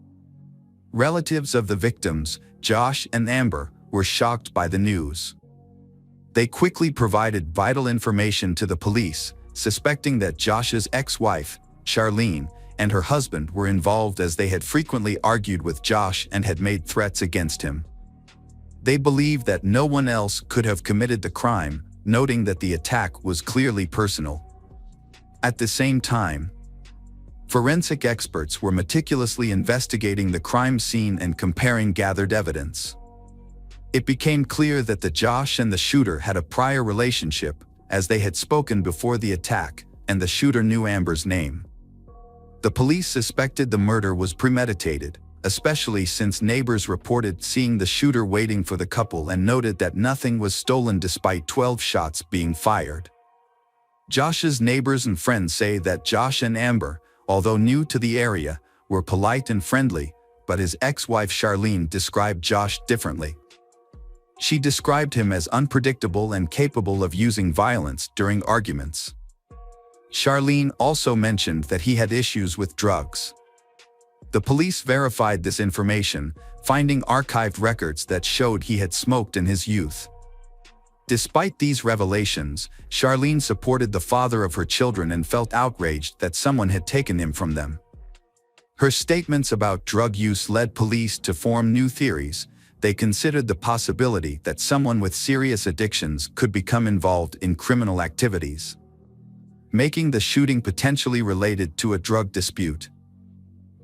Relatives of the victims, Josh and Amber, were shocked by the news. They quickly provided vital information to the police, suspecting that Josh's ex-wife, Charlene, and her husband were involved as they had frequently argued with Josh and had made threats against him. They believed that no one else could have committed the crime, noting that the attack was clearly personal. At the same time, forensic experts were meticulously investigating the crime scene and comparing gathered evidence. It became clear that Josh and the shooter had a prior relationship, as they had spoken before the attack, and the shooter knew Amber's name. The police suspected the murder was premeditated, especially since neighbors reported seeing the shooter waiting for the couple and noted that nothing was stolen despite 12 shots being fired. Josh's neighbors and friends say that Josh and Amber, although new to the area, were polite and friendly, but his ex-wife Charlene described Josh differently. She described him as unpredictable and capable of using violence during arguments. Charlene also mentioned that he had issues with drugs. The police verified this information, finding archived records that showed he had smoked in his youth. Despite these revelations, Charlene supported the father of her children and felt outraged that someone had taken him from them. Her statements about drug use led police to form new theories. They considered the possibility that someone with serious addictions could become involved in criminal activities, making the shooting potentially related to a drug dispute.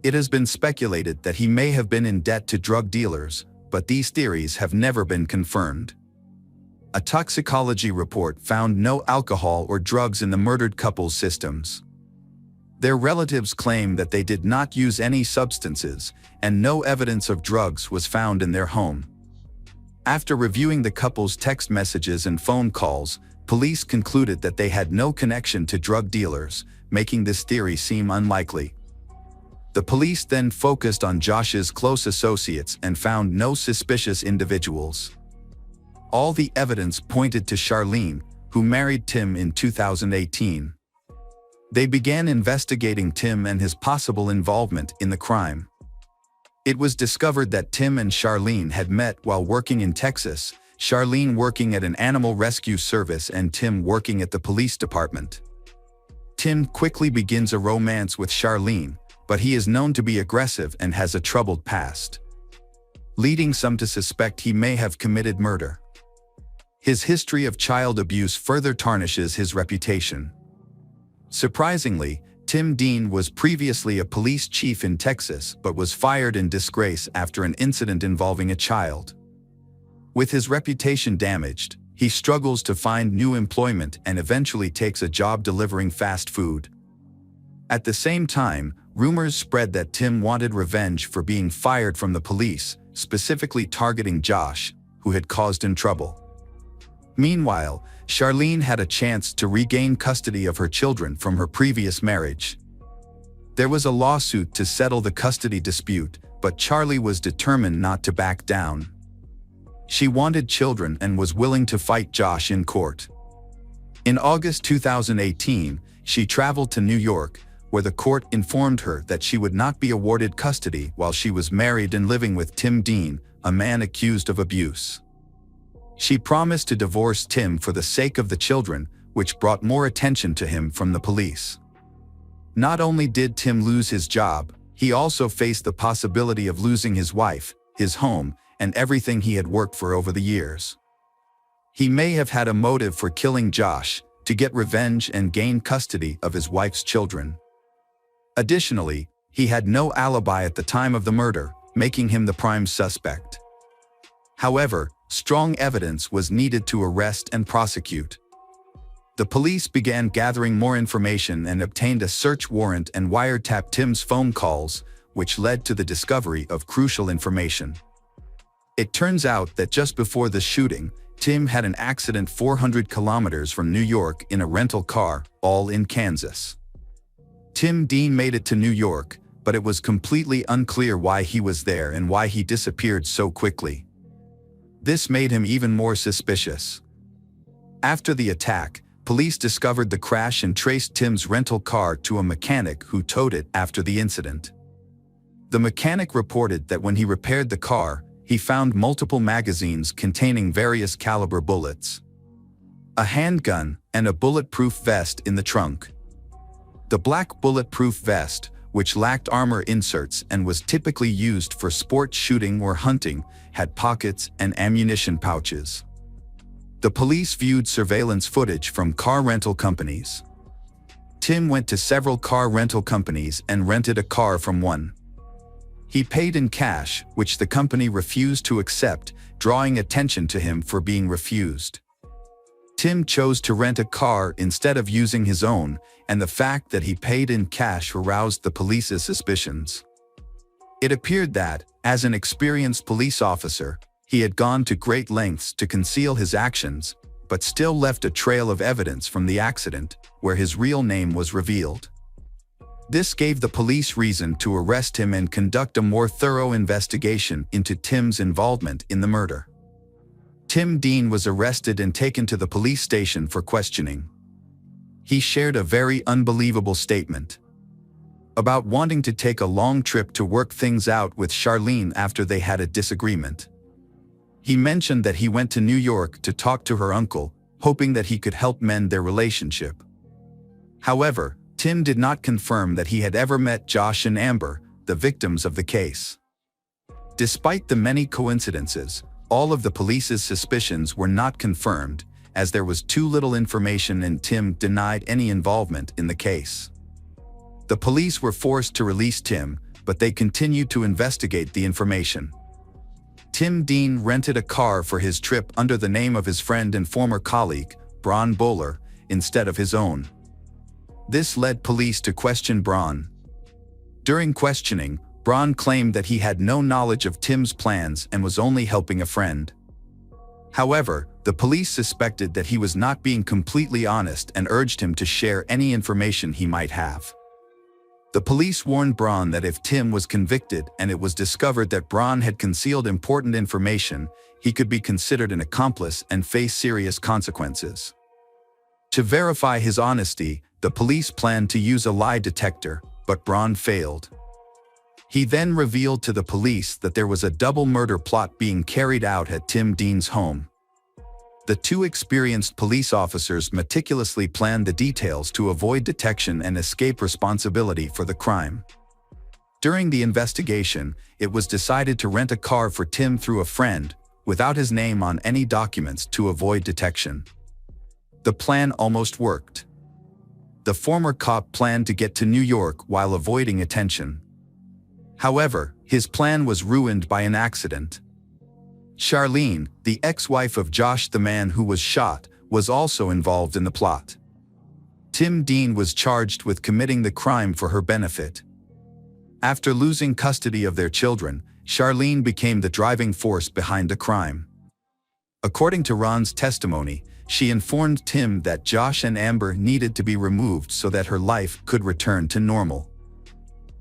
It has been speculated that he may have been in debt to drug dealers, but these theories have never been confirmed. A toxicology report found no alcohol or drugs in the murdered couple's systems. Their relatives claim that they did not use any substances, and no evidence of drugs was found in their home. After reviewing the couple's text messages and phone calls, police concluded that they had no connection to drug dealers, making this theory seem unlikely. The police then focused on Josh's close associates and found no suspicious individuals. All the evidence pointed to Charlene, who married Tim in 2018. They began investigating Tim and his possible involvement in the crime. It was discovered that Tim and Charlene had met while working in Texas, Charlene working at an animal rescue service and Tim working at the police department. Tim quickly begins a romance with Charlene, but he is known to be aggressive and has a troubled past, leading some to suspect he may have committed murder. His history of child abuse further tarnishes his reputation. Surprisingly, Tim Dean was previously a police chief in Texas but was fired in disgrace after an incident involving a child. With his reputation damaged, he struggles to find new employment and eventually takes a job delivering fast food. At the same time, rumors spread that Tim wanted revenge for being fired from the police, specifically targeting Josh, who had caused him trouble. Meanwhile, Charlene had a chance to regain custody of her children from her previous marriage. There was a lawsuit to settle the custody dispute, but Charlie was determined not to back down. She wanted children and was willing to fight Josh in court. In August 2018, she traveled to New York, where the court informed her that she would not be awarded custody while she was married and living with Tim Dean, a man accused of abuse. She promised to divorce Tim for the sake of the children, which brought more attention to him from the police. Not only did Tim lose his job, he also faced the possibility of losing his wife, his home, and everything he had worked for over the years. He may have had a motive for killing Josh, to get revenge and gain custody of his wife's children. Additionally, he had no alibi at the time of the murder, making him the prime suspect. However, strong evidence was needed to arrest and prosecute. The police began gathering more information and obtained a search warrant and wiretapped Tim's phone calls, which led to the discovery of crucial information. It turns out that just before the shooting, Tim had an accident 400 kilometers from New York in a rental car, all in Kansas. Tim Dean made it to New York, but it was completely unclear why he was there and why he disappeared so quickly. This made him even more suspicious. After the attack, police discovered the crash and traced Tim's rental car to a mechanic who towed it after the incident. The mechanic reported that when he repaired the car, he found multiple magazines containing various caliber bullets, a handgun, and a bulletproof vest in the trunk. The black bulletproof vest, which lacked armor inserts and was typically used for sport shooting or hunting, had pockets and ammunition pouches. The police viewed surveillance footage from car rental companies. Tim went to several car rental companies and rented a car from one. He paid in cash, which the company refused to accept, drawing attention to him for being refused. Tim chose to rent a car instead of using his own, and the fact that he paid in cash aroused the police's suspicions. It appeared that, as an experienced police officer, he had gone to great lengths to conceal his actions, but still left a trail of evidence from the accident, where his real name was revealed. This gave the police reason to arrest him and conduct a more thorough investigation into Tim's involvement in the murder. Tim Dean was arrested and taken to the police station for questioning. He shared a very unbelievable statement about wanting to take a long trip to work things out with Charlene after they had a disagreement. He mentioned that he went to New York to talk to her uncle, hoping that he could help mend their relationship. However, Tim did not confirm that he had ever met Josh and Amber, the victims of the case. Despite the many coincidences, all of the police's suspicions were not confirmed, as there was too little information and Tim denied any involvement in the case. The police were forced to release Tim, but they continued to investigate the information. Tim Dean rented a car for his trip under the name of his friend and former colleague, Bron Bowler, instead of his own. This led police to question Bron. During questioning, Bron claimed that he had no knowledge of Tim's plans and was only helping a friend. However, the police suspected that he was not being completely honest and urged him to share any information he might have. The police warned Bron that if Tim was convicted and it was discovered that Bron had concealed important information, he could be considered an accomplice and face serious consequences. To verify his honesty, the police planned to use a lie detector, but Bron failed. He then revealed to the police that there was a double murder plot being carried out at Tim Dean's home. The two experienced police officers meticulously planned the details to avoid detection and escape responsibility for the crime. During the investigation, it was decided to rent a car for Tim through a friend, without his name on any documents to avoid detection. The plan almost worked. the former cop planned to get to New York while avoiding attention. However, his plan was ruined by an accident. Charlene, the ex-wife of Josh the man who was shot, was also involved in the plot. Tim Dean was charged with committing the crime for her benefit. After losing custody of their children, Charlene became the driving force behind the crime. According to Ron's testimony, she informed Tim that Josh and Amber needed to be removed so that her life could return to normal.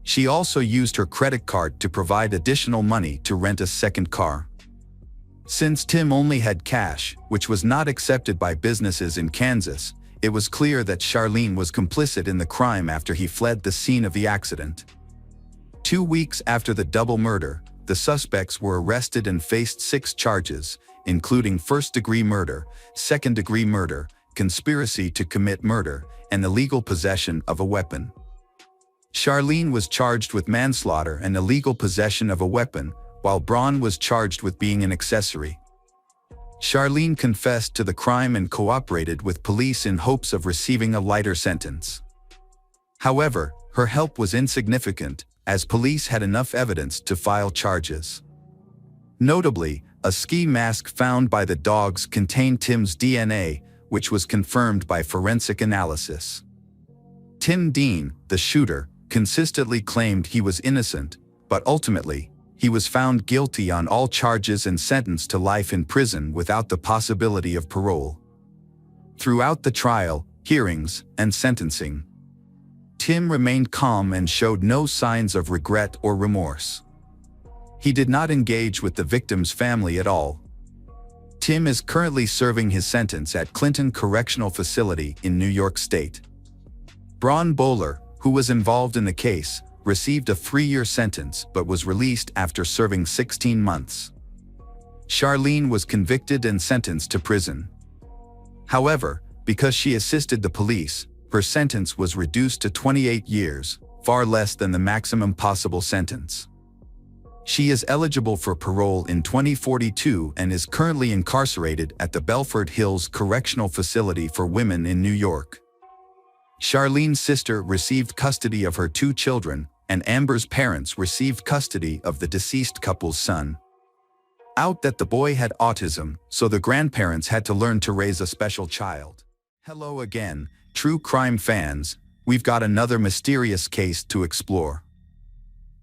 She also used her credit card to provide additional money to rent a second car. Since Tim only had cash, which was not accepted by businesses in Kansas, it was clear that Charlene was complicit in the crime after he fled the scene of the accident. 2 weeks after the double murder, the suspects were arrested and faced 6 charges, including first-degree murder, second-degree murder, conspiracy to commit murder, and illegal possession of a weapon. Charlene was charged with manslaughter and illegal possession of a weapon, while Braun was charged with being an accessory. Charlene confessed to the crime and cooperated with police in hopes of receiving a lighter sentence. However, her help was insignificant, as police had enough evidence to file charges. Notably, a ski mask found by the dogs contained Tim's DNA, which was confirmed by forensic analysis. Tim Dean, the shooter, consistently claimed he was innocent, but ultimately, he was found guilty on all charges and sentenced to life in prison without the possibility of parole. Throughout the trial, hearings, and sentencing, Tim remained calm and showed no signs of regret or remorse. He did not engage with the victim's family at all. Tim is currently serving his sentence at Clinton Correctional Facility in New York State. Braun Bowler, who was involved in the case, received a 3-year sentence but was released after serving 16 months. Charlene was convicted and sentenced to prison. However, because she assisted the police, her sentence was reduced to 28 years, far less than the maximum possible sentence. She is eligible for parole in 2042 and is currently incarcerated at the Belford Hills Correctional Facility for Women in New York. Charlene's sister received custody of her 2 children, and Amber's parents received custody of the deceased couple's son. Out that the boy had autism, so the grandparents had to learn to raise a special child. Hello again, true crime fans, we've got another mysterious case to explore.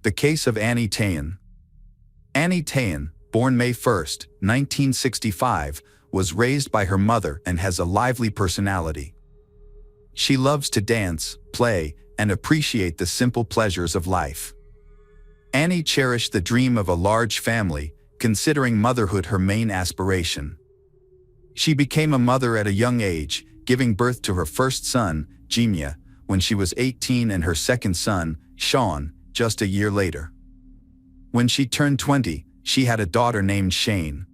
The case of Annie Tayan. Annie Tayan, born May 1, 1965, was raised by her mother and has a lively personality. She loves to dance, play, and appreciate the simple pleasures of life. Annie cherished the dream of a large family, considering motherhood her main aspiration. She became a mother at a young age, giving birth to her first son, Jimia, when she was 18 and her second son, Sean, just a year later. When she turned 20, she had a daughter named Shane.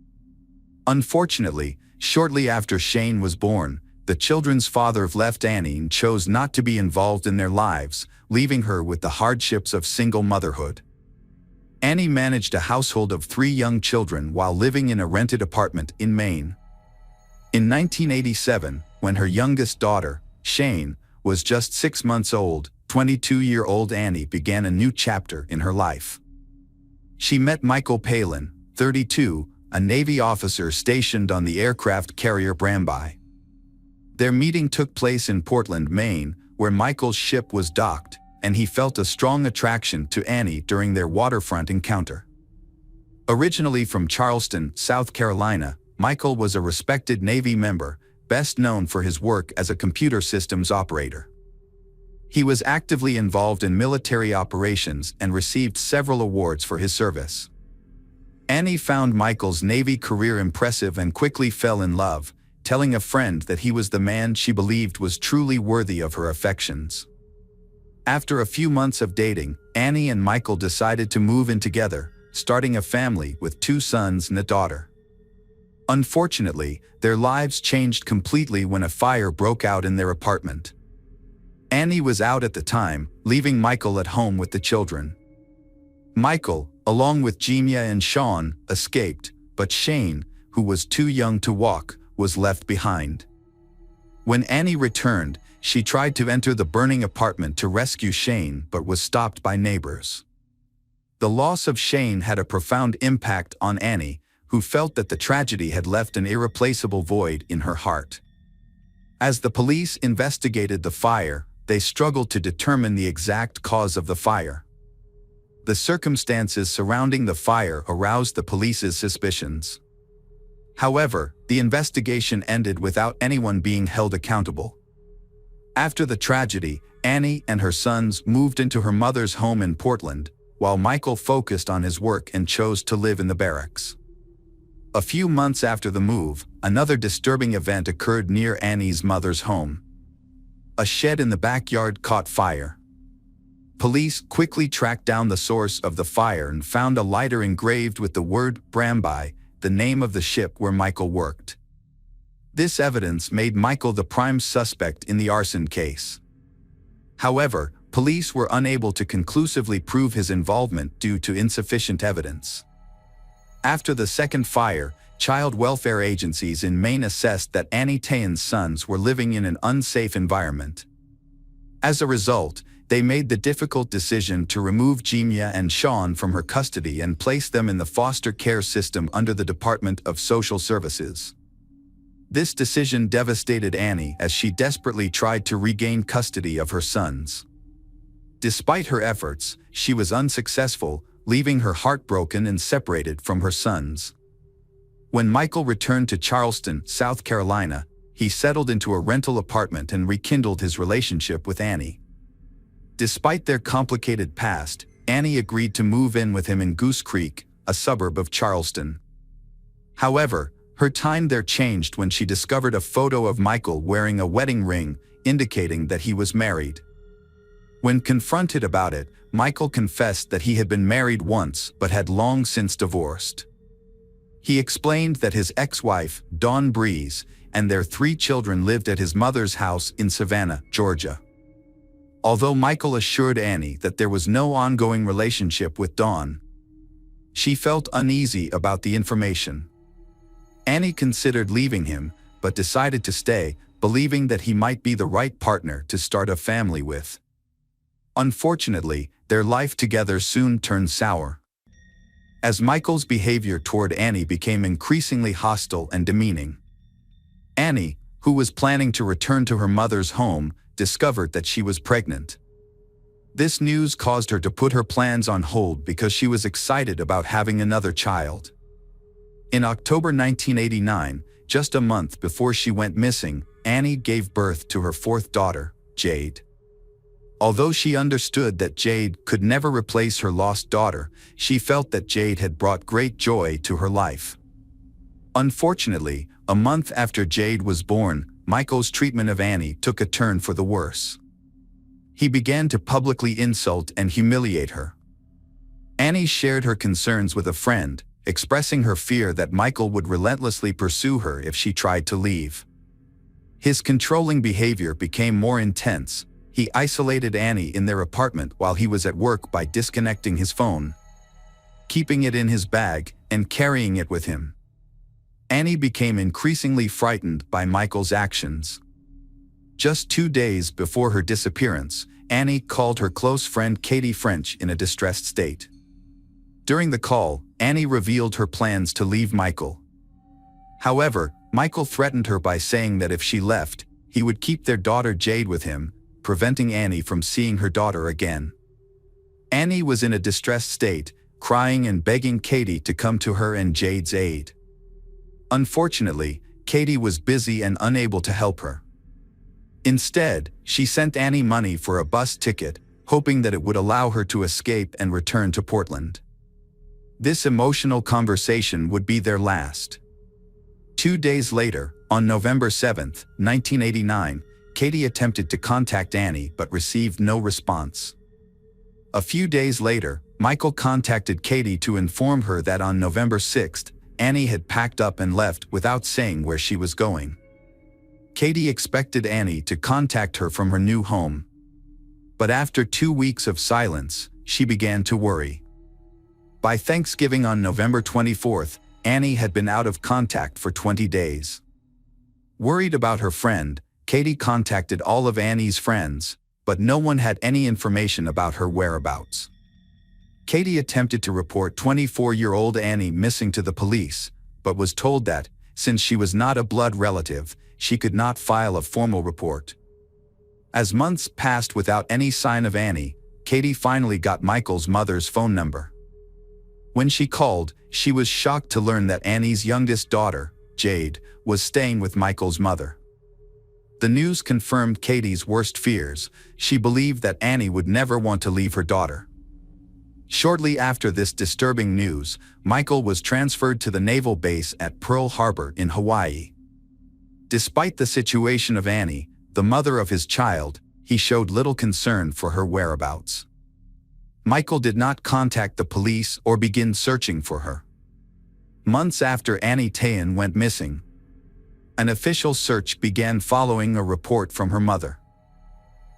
Unfortunately, shortly after Shane was born, the children's father left Annie and chose not to be involved in their lives, leaving her with the hardships of single motherhood. Annie managed a household of 3 young children while living in a rented apartment in Maine. In 1987, when her youngest daughter, Shane, was just 6 months old, 22-year-old Annie began a new chapter in her life. She met Michael Palin, 32, a Navy officer stationed on the aircraft carrier Bramby. Their meeting took place in Portland, Maine, where Michael's ship was docked, and he felt a strong attraction to Annie during their waterfront encounter. Originally from Charleston, South Carolina, Michael was a respected Navy member, best known for his work as a computer systems operator. He was actively involved in military operations and received several awards for his service. Annie found Michael's Navy career impressive and quickly fell in love, telling a friend that he was the man she believed was truly worthy of her affections. After a few months of dating, Annie and Michael decided to move in together, starting a family with 2 sons and a daughter. Unfortunately, their lives changed completely when a fire broke out in their apartment. Annie was out at the time, leaving Michael at home with the children. Michael, along with Jimia and Sean, escaped, but Shane, who was too young to walk, was left behind. When Annie returned, she tried to enter the burning apartment to rescue Shane but was stopped by neighbors. The loss of Shane had a profound impact on Annie, who felt that the tragedy had left an irreplaceable void in her heart. As the police investigated the fire, they struggled to determine the exact cause of the fire. The circumstances surrounding the fire aroused the police's suspicions. However, the investigation ended without anyone being held accountable. After the tragedy, Annie and her sons moved into her mother's home in Portland, while Michael focused on his work and chose to live in the barracks. A few months after the move, another disturbing event occurred near Annie's mother's home. A shed in the backyard caught fire. Police quickly tracked down the source of the fire and found a lighter engraved with the word Bramby, the name of the ship where Michael worked. This evidence made Michael the prime suspect in the arson case. However, police were unable to conclusively prove his involvement due to insufficient evidence. After the second fire, child welfare agencies in Maine assessed that Annie Tayan's sons were living in an unsafe environment. As a result, they made the difficult decision to remove Jemia and Sean from her custody and place them in the foster care system under the Department of Social Services. This decision devastated Annie as she desperately tried to regain custody of her sons. Despite her efforts, she was unsuccessful, leaving her heartbroken and separated from her sons. When Michael returned to Charleston, South Carolina, he settled into a rental apartment and rekindled his relationship with Annie. Despite their complicated past, Annie agreed to move in with him in Goose Creek, a suburb of Charleston. However, her time there changed when she discovered a photo of Michael wearing a wedding ring, indicating that he was married. When confronted about it, Michael confessed that he had been married once but had long since divorced. He explained that his ex-wife, Dawn Breeze, and their 3 children lived at his mother's house in Savannah, Georgia. Although Michael assured Annie that there was no ongoing relationship with Dawn, she felt uneasy about the information. Annie considered leaving him, but decided to stay, believing that he might be the right partner to start a family with. Unfortunately, their life together soon turned sour. As Michael's behavior toward Annie became increasingly hostile and demeaning. Annie, who was planning to return to her mother's home, discovered that she was pregnant. This news caused her to put her plans on hold because she was excited about having another child. In October 1989, just a month before she went missing, Annie gave birth to her 4th daughter, Jade. Although she understood that Jade could never replace her lost daughter, she felt that Jade had brought great joy to her life. Unfortunately, a month after Jade was born, Michael's treatment of Annie took a turn for the worse. He began to publicly insult and humiliate her. Annie shared her concerns with a friend, expressing her fear that Michael would relentlessly pursue her if she tried to leave. His controlling behavior became more intense. He isolated Annie in their apartment while he was at work by disconnecting his phone, keeping it in his bag, and carrying it with him. Annie became increasingly frightened by Michael's actions. Just 2 days before her disappearance, Annie called her close friend Katie French in a distressed state. During the call, Annie revealed her plans to leave Michael. However, Michael threatened her by saying that if she left, he would keep their daughter Jade with him, preventing Annie from seeing her daughter again. Annie was in a distressed state, crying and begging Katie to come to her and Jade's aid. Unfortunately, Katie was busy and unable to help her. Instead, she sent Annie money for a bus ticket, hoping that it would allow her to escape and return to Portland. This emotional conversation would be their last. 2 days later, on November 7, 1989, Katie attempted to contact Annie but received no response. A few days later, Michael contacted Katie to inform her that on November 6, Annie had packed up and left without saying where she was going. Katie expected Annie to contact her from her new home. But after 2 weeks of silence, she began to worry. By Thanksgiving on November 24, Annie had been out of contact for 20 days. Worried about her friend, Katie contacted all of Annie's friends, but no one had any information about her whereabouts. Katie attempted to report 24-year-old Annie missing to the police, but was told that, since she was not a blood relative, she could not file a formal report. As months passed without any sign of Annie, Katie finally got Michael's mother's phone number. When she called, she was shocked to learn that Annie's youngest daughter, Jade, was staying with Michael's mother. The news confirmed Katie's worst fears. She believed that Annie would never want to leave her daughter. Shortly after this disturbing news, Michael was transferred to the naval base at Pearl Harbor in Hawaii. Despite the situation of Annie, the mother of his child, he showed little concern for her whereabouts. Michael did not contact the police or begin searching for her. Months after Annie Tayan went missing, an official search began following a report from her mother.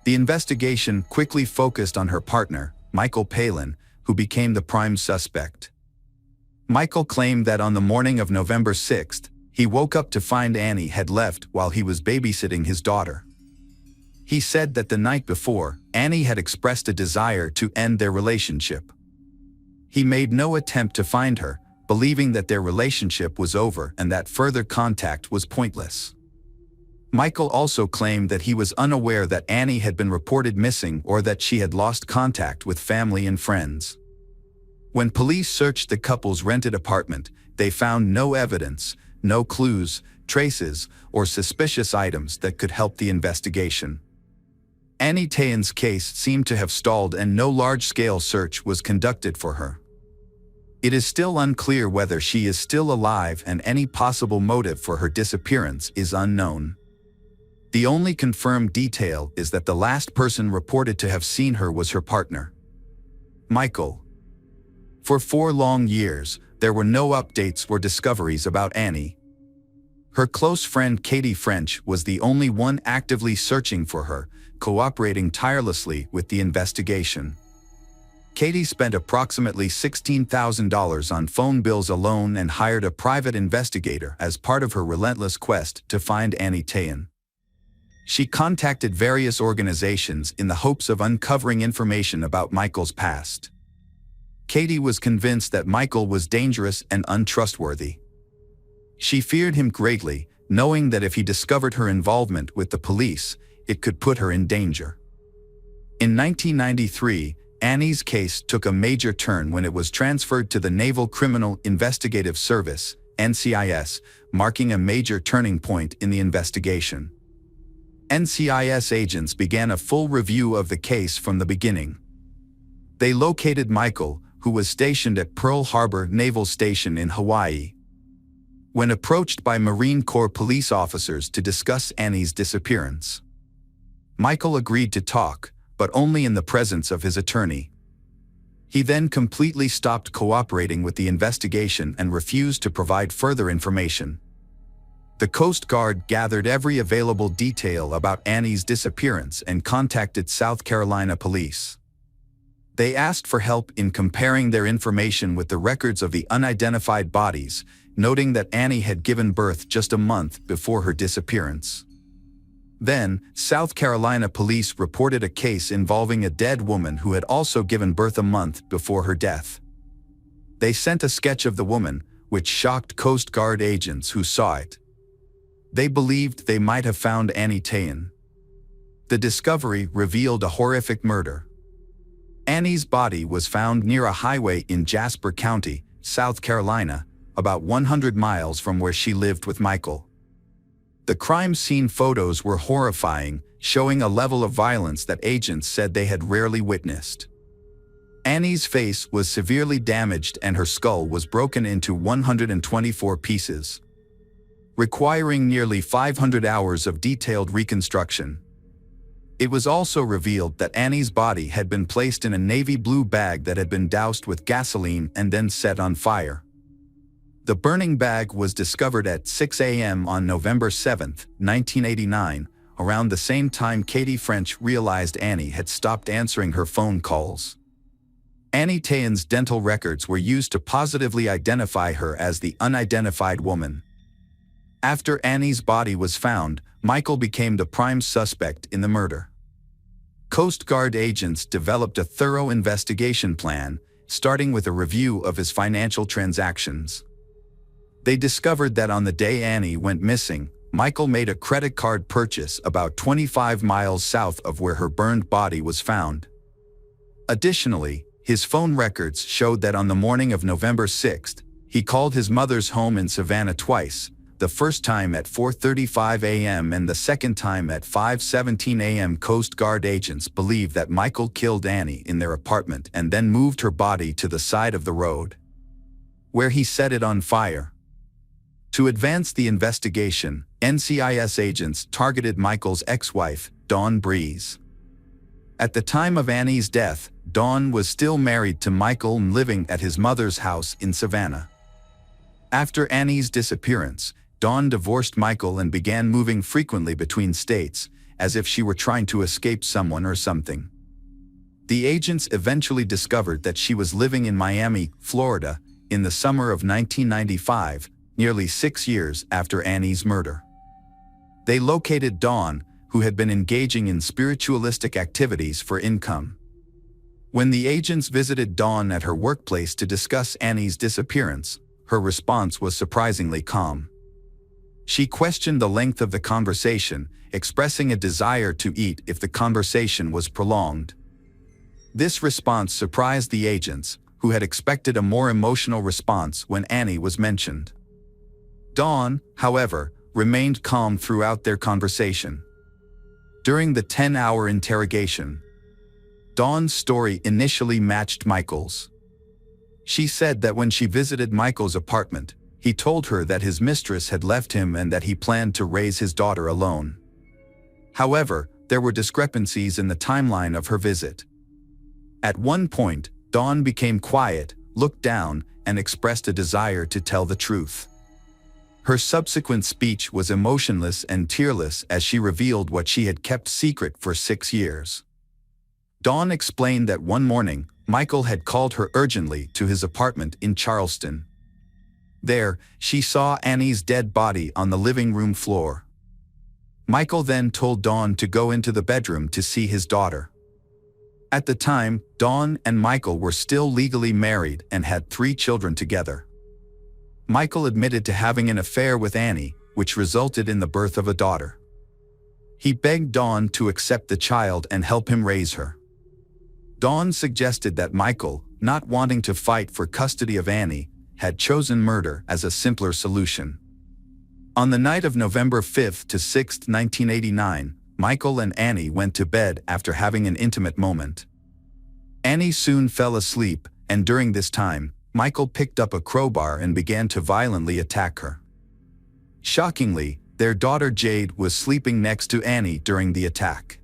The investigation quickly focused on her partner, Michael Palin, who became the prime suspect. Michael claimed that on the morning of November 6th, he woke up to find Annie had left while he was babysitting his daughter. He said that the night before, Annie had expressed a desire to end their relationship. He made no attempt to find her, believing that their relationship was over and that further contact was pointless. Michael also claimed that he was unaware that Annie had been reported missing or that she had lost contact with family and friends. When police searched the couple's rented apartment, they found no evidence, no clues, traces, or suspicious items that could help the investigation. Annie Tayan's case seemed to have stalled and no large-scale search was conducted for her. It is still unclear whether she is still alive, and any possible motive for her disappearance is unknown. The only confirmed detail is that the last person reported to have seen her was her partner, Michael. For 4 long years, there were no updates or discoveries about Annie. Her close friend Katie French was the only one actively searching for her, cooperating tirelessly with the investigation. Katie spent approximately $16,000 on phone bills alone and hired a private investigator as part of her relentless quest to find Annie Tayan. She contacted various organizations in the hopes of uncovering information about Michael's past. Katie was convinced that Michael was dangerous and untrustworthy. She feared him greatly, knowing that if he discovered her involvement with the police, it could put her in danger. In 1993, Annie's case took a major turn when it was transferred to the Naval Criminal Investigative Service, NCIS, marking a major turning point in the investigation. NCIS agents began a full review of the case from the beginning. They located Michael, who was stationed at Pearl Harbor Naval Station in Hawaii. When approached by Marine Corps police officers to discuss Annie's disappearance, Michael agreed to talk, but only in the presence of his attorney. He then completely stopped cooperating with the investigation and refused to provide further information. The Coast Guard gathered every available detail about Annie's disappearance and contacted South Carolina police. They asked for help in comparing their information with the records of the unidentified bodies, noting that Annie had given birth just a month before her disappearance. Then, South Carolina police reported a case involving a dead woman who had also given birth a month before her death. They sent a sketch of the woman, which shocked Coast Guard agents who saw it. They believed they might have found Annie Tayan. The discovery revealed a horrific murder. Annie's body was found near a highway in Jasper County, South Carolina, about 100 miles from where she lived with Michael. The crime scene photos were horrifying, showing a level of violence that agents said they had rarely witnessed. Annie's face was severely damaged and her skull was broken into 124 pieces, requiring nearly 500 hours of detailed reconstruction. It was also revealed that Annie's body had been placed in a navy blue bag that had been doused with gasoline and then set on fire. The burning bag was discovered at 6 a.m. on November 7, 1989, around the same time Katie French realized Annie had stopped answering her phone calls. Annie Tayan's dental records were used to positively identify her as the unidentified woman. After Annie's body was found, Michael became the prime suspect in the murder. Coast Guard agents developed a thorough investigation plan, starting with a review of his financial transactions. They discovered that on the day Annie went missing, Michael made a credit card purchase about 25 miles south of where her burned body was found. Additionally, his phone records showed that on the morning of November 6th, he called his mother's home in Savannah twice, the first time at 4:35 a.m. and the second time at 5:17 a.m. Coast Guard agents believe that Michael killed Annie in their apartment and then moved her body to the side of the road, where he set it on fire. To advance the investigation, NCIS agents targeted Michael's ex-wife, Dawn Breeze. At the time of Annie's death, Dawn was still married to Michael and living at his mother's house in Savannah. After Annie's disappearance, Dawn divorced Michael and began moving frequently between states, as if she were trying to escape someone or something. The agents eventually discovered that she was living in Miami, Florida, in the summer of 1995, nearly 6 years after Annie's murder. They located Dawn, who had been engaging in spiritualistic activities for income. When the agents visited Dawn at her workplace to discuss Annie's disappearance, her response was surprisingly calm. She questioned the length of the conversation, expressing a desire to eat if the conversation was prolonged. This response surprised the agents, who had expected a more emotional response when Annie was mentioned. Dawn, however, remained calm throughout their conversation. During the 10-hour interrogation, Dawn's story initially matched Michael's. She said that when she visited Michael's apartment, he told her that his mistress had left him and that he planned to raise his daughter alone. However, there were discrepancies in the timeline of her visit. At one point, Dawn became quiet, looked down, and expressed a desire to tell the truth. Her subsequent speech was emotionless and tearless as she revealed what she had kept secret for 6 years. Dawn explained that one morning, Michael had called her urgently to his apartment in Charleston. There, she saw Annie's dead body on the living room floor. Michael then told Dawn to go into the bedroom to see his daughter. At the time, Dawn and Michael were still legally married and had 3 children together. Michael admitted to having an affair with Annie, which resulted in the birth of a daughter. He begged Dawn to accept the child and help him raise her. Dawn suggested that Michael, not wanting to fight for custody of Annie, had chosen murder as a simpler solution. On the night of November 5th to 6th, 1989, Michael and Annie went to bed after having an intimate moment. Annie soon fell asleep, and during this time, Michael picked up a crowbar and began to violently attack her. Shockingly, their daughter Jade was sleeping next to Annie during the attack.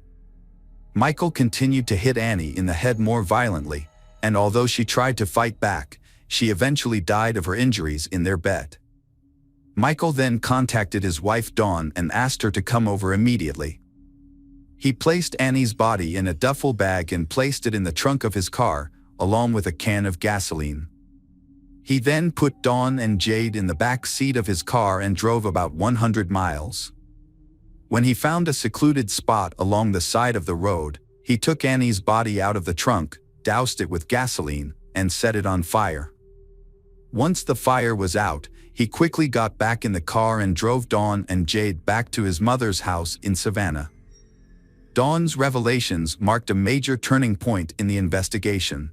Michael continued to hit Annie in the head more violently, and although she tried to fight back, she eventually died of her injuries in their bed. Michael then contacted his wife Dawn and asked her to come over immediately. He placed Annie's body in a duffel bag and placed it in the trunk of his car, along with a can of gasoline. He then put Dawn and Jade in the back seat of his car and drove about 100 miles. When he found a secluded spot along the side of the road, he took Annie's body out of the trunk, doused it with gasoline, and set it on fire. Once the fire was out, he quickly got back in the car and drove Dawn and Jade back to his mother's house in Savannah. Dawn's revelations marked a major turning point in the investigation,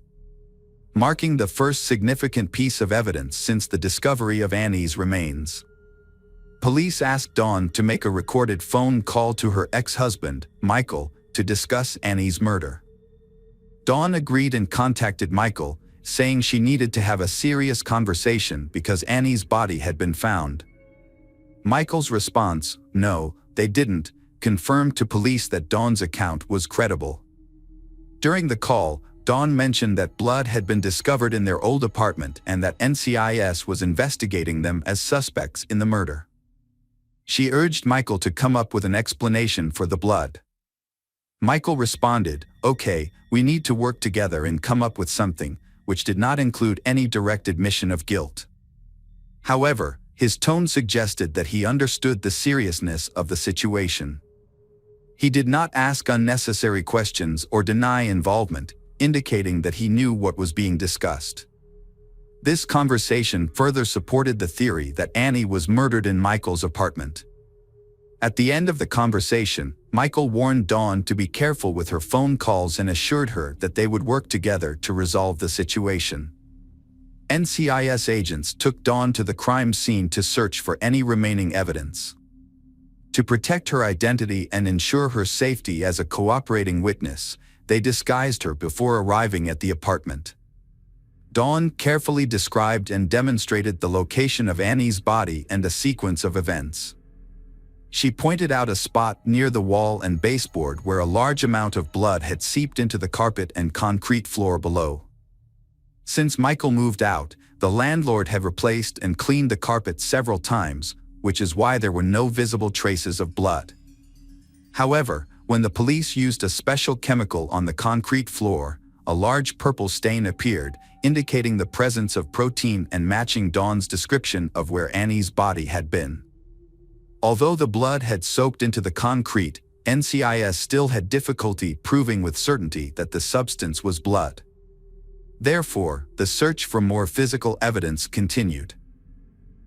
marking the first significant piece of evidence since the discovery of Annie's remains. Police asked Dawn to make a recorded phone call to her ex-husband, Michael, to discuss Annie's murder. Dawn agreed and contacted Michael, saying she needed to have a serious conversation because Annie's body had been found. Michael's response, "No, they didn't," confirmed to police that Dawn's account was credible. During the call, Dawn mentioned that blood had been discovered in their old apartment and that NCIS was investigating them as suspects in the murder. She urged Michael to come up with an explanation for the blood. Michael responded, "Okay, we need to work together and come up with something," which did not include any direct admission of guilt. However, His tone suggested that he understood the seriousness of the situation. He did not ask unnecessary questions or deny involvement, indicating that he knew what was being discussed. This conversation further supported the theory that Annie was murdered in Michael's apartment. At the end of the conversation, Michael warned Dawn to be careful with her phone calls and assured her that they would work together to resolve the situation. NCIS agents took Dawn to the crime scene to search for any remaining evidence. To protect her identity and ensure her safety as a cooperating witness, they disguised her before arriving at the apartment. Dawn carefully described and demonstrated the location of Annie's body and a sequence of events. She pointed out a spot near the wall and baseboard where a large amount of blood had seeped into the carpet and concrete floor below. Since Michael moved out, the landlord had replaced and cleaned the carpet several times, which is why there were no visible traces of blood. However, when the police used a special chemical on the concrete floor, a large purple stain appeared, indicating the presence of protein and matching Dawn's description of where Annie's body had been. Although the blood had soaked into the concrete, NCIS still had difficulty proving with certainty that the substance was blood. Therefore, the search for more physical evidence continued.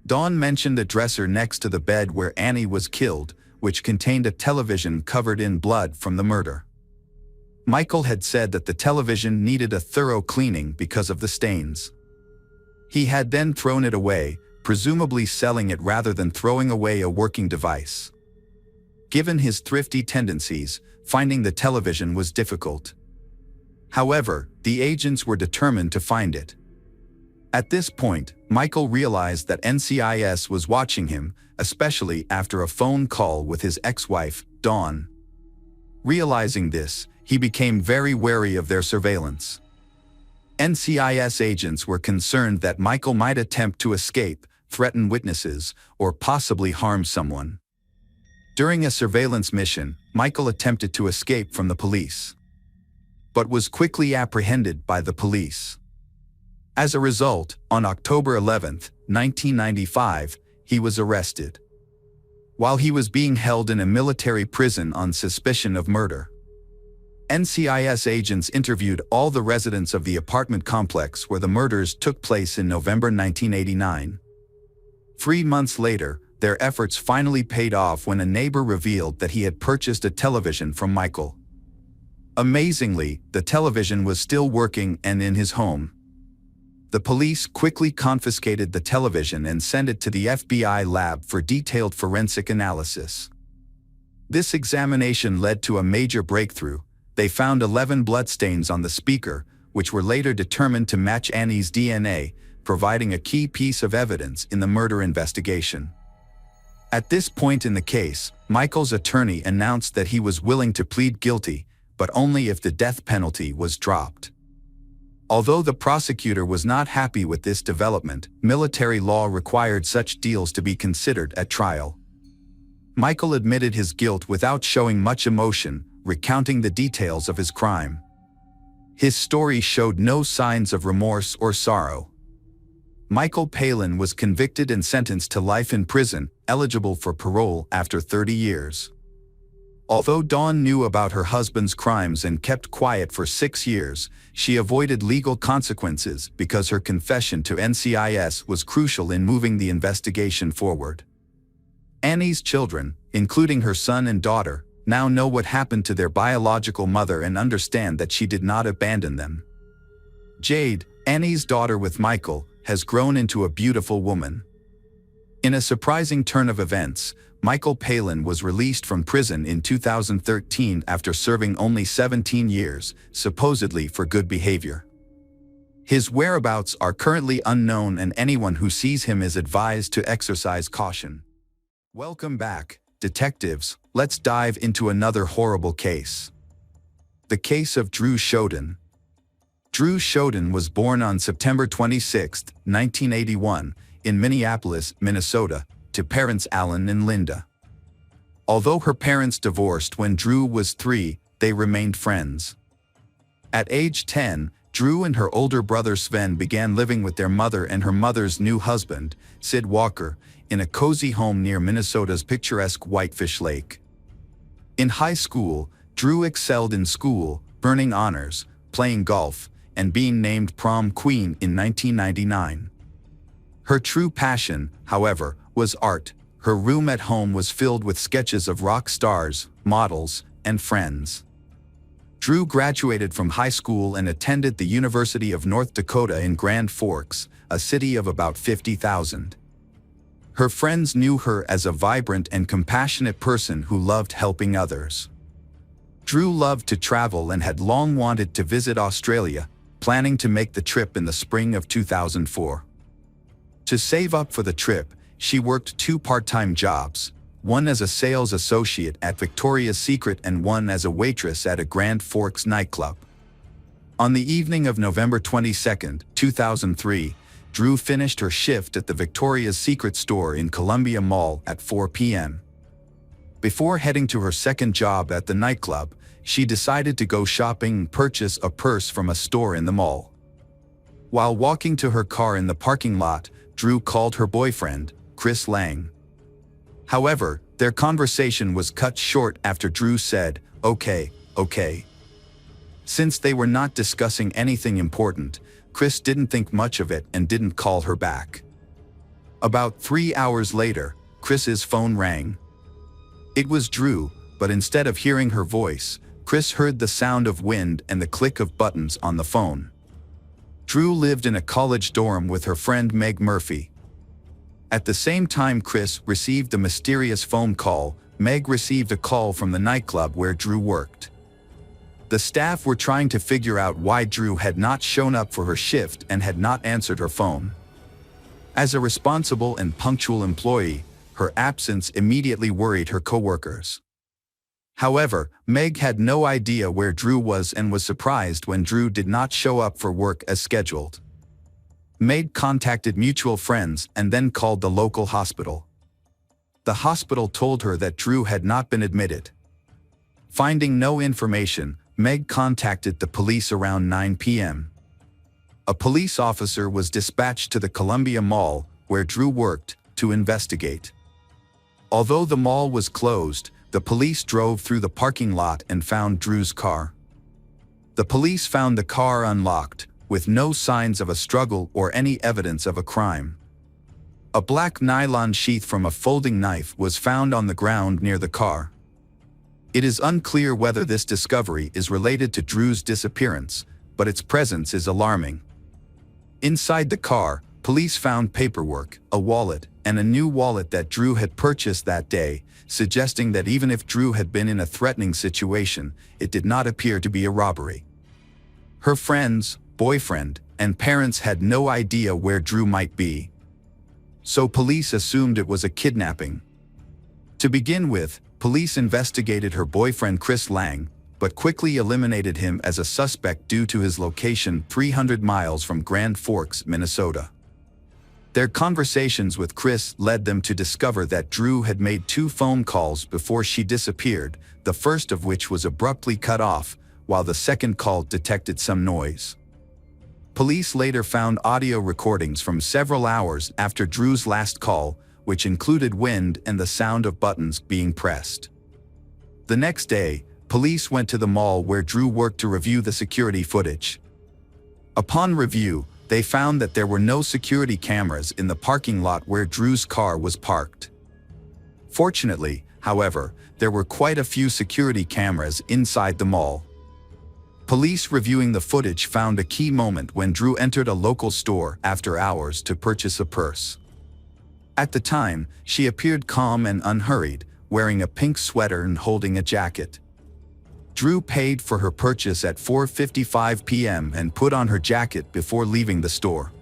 Dawn mentioned a dresser next to the bed where Annie was killed, which contained a television covered in blood from the murder. Michael had said that the television needed a thorough cleaning because of the stains. He had then thrown it away, presumably selling it rather than throwing away a working device. Given his thrifty tendencies, finding the television was difficult. However, the agents were determined to find it. At this point, Michael realized that NCIS was watching him, especially after a phone call with his ex-wife, Dawn. Realizing this, he became very wary of their surveillance. NCIS agents were concerned that Michael might attempt to escape, threaten witnesses, or possibly harm someone. During a surveillance mission, Michael attempted to escape from the police, but was quickly apprehended by the police. As a result, on October 11, 1995, he was arrested, while he was being held in a military prison on suspicion of murder. NCIS agents interviewed all the residents of the apartment complex where the murders took place in November 1989. 3 months later, their efforts finally paid off when a neighbor revealed that he had purchased a television from Michael. Amazingly, the television was still working and in his home. The police quickly confiscated the television and sent it to the FBI lab for detailed forensic analysis. This examination led to a major breakthrough. They found 11 bloodstains on the speaker, which were later determined to match Annie's DNA, providing a key piece of evidence in the murder investigation. At this point in the case, Michael's attorney announced that he was willing to plead guilty, but only if the death penalty was dropped. Although the prosecutor was not happy with this development, military law required such deals to be considered at trial. Michael admitted his guilt without showing much emotion, recounting the details of his crime. His story showed no signs of remorse or sorrow. Michael Palin was convicted and sentenced to life in prison, eligible for parole after 30 years. Although Dawn knew about her husband's crimes and kept quiet for 6 years, she avoided legal consequences because her confession to NCIS was crucial in moving the investigation forward. Annie's children, including her son and daughter, now know what happened to their biological mother and understand that she did not abandon them. Jade, Annie's daughter with Michael, has grown into a beautiful woman. In a surprising turn of events, Michael Palin was released from prison in 2013 after serving only 17 years, supposedly for good behavior. His whereabouts are currently unknown and anyone who sees him is advised to exercise caution. Welcome back, detectives. Let's dive into another horrible case. The case of Drew Shoden. Drew Shoden was born on September 26, 1981, in Minneapolis, Minnesota, to parents Alan and Linda. Although her parents divorced when Drew was 3, they remained friends. At age 10, Drew and her older brother Sven began living with their mother and her mother's new husband, Sid Walker, in a cozy home near Minnesota's picturesque Whitefish Lake. In high school, Drew excelled in school, earning honors, playing golf, and being named prom queen in 1999. Her true passion, however, was art. Her room at home was filled with sketches of rock stars, models, and friends. Drew graduated from high school and attended the University of North Dakota in Grand Forks, a city of about 50,000. Her friends knew her as a vibrant and compassionate person who loved helping others. Drew loved to travel and had long wanted to visit Australia, planning to make the trip in the spring of 2004. To save up for the trip, she worked 2 part-time jobs, one as a sales associate at Victoria's Secret and one as a waitress at a Grand Forks nightclub. On the evening of November 22, 2003, Drew finished her shift at the Victoria's Secret store in Columbia Mall at 4 p.m. Before heading to her second job at the nightclub, she decided to go shopping and purchase a purse from a store in the mall. While walking to her car in the parking lot, Drew called her boyfriend, Chris Lang. However, their conversation was cut short after Drew said, "Okay." Since they were not discussing anything important, Chris didn't think much of it and didn't call her back. About 3 hours later, Chris's phone rang. It was Drew, but instead of hearing her voice, Chris heard the sound of wind and the click of buttons on the phone. Drew lived in a college dorm with her friend Meg Murphy. At the same time Chris received a mysterious phone call, Meg received a call from the nightclub where Drew worked. The staff were trying to figure out why Drew had not shown up for her shift and had not answered her phone. As a responsible and punctual employee, her absence immediately worried her coworkers. However, Meg had no idea where Drew was and was surprised when Drew did not show up for work as scheduled. Meg contacted mutual friends and then called the local hospital. The hospital told her that Drew had not been admitted. Finding no information, Meg contacted the police around 9 p.m. A police officer was dispatched to the Columbia Mall, where Drew worked, to investigate. Although the mall was closed, the police drove through the parking lot and found Drew's car. The police found the car unlocked, with no signs of a struggle or any evidence of a crime. A black nylon sheath from a folding knife was found on the ground near the car. It is unclear whether this discovery is related to Drew's disappearance, but its presence is alarming. Inside the car, police found paperwork, a wallet, and a new wallet that Drew had purchased that day, suggesting that even if Drew had been in a threatening situation, it did not appear to be a robbery. Her friends, boyfriend, and parents had no idea where Drew might be. So police assumed it was a kidnapping. To begin with, police investigated her boyfriend Chris Lang, but quickly eliminated him as a suspect due to his location 300 miles from Grand Forks, Minnesota. Their conversations with Chris led them to discover that Drew had made 2 phone calls before she disappeared, the first of which was abruptly cut off, while the second call detected some noise. Police later found audio recordings from several hours after Drew's last call, which included wind and the sound of buttons being pressed. The next day, police went to the mall where Drew worked to review the security footage. Upon review, they found that there were no security cameras in the parking lot where Drew's car was parked. Fortunately, however, there were quite a few security cameras inside the mall. Police reviewing the footage found a key moment when Drew entered a local store after hours to purchase a purse. At the time, she appeared calm and unhurried, wearing a pink sweater and holding a jacket. Drew paid for her purchase at 4:55 p.m. and put on her jacket before leaving the store.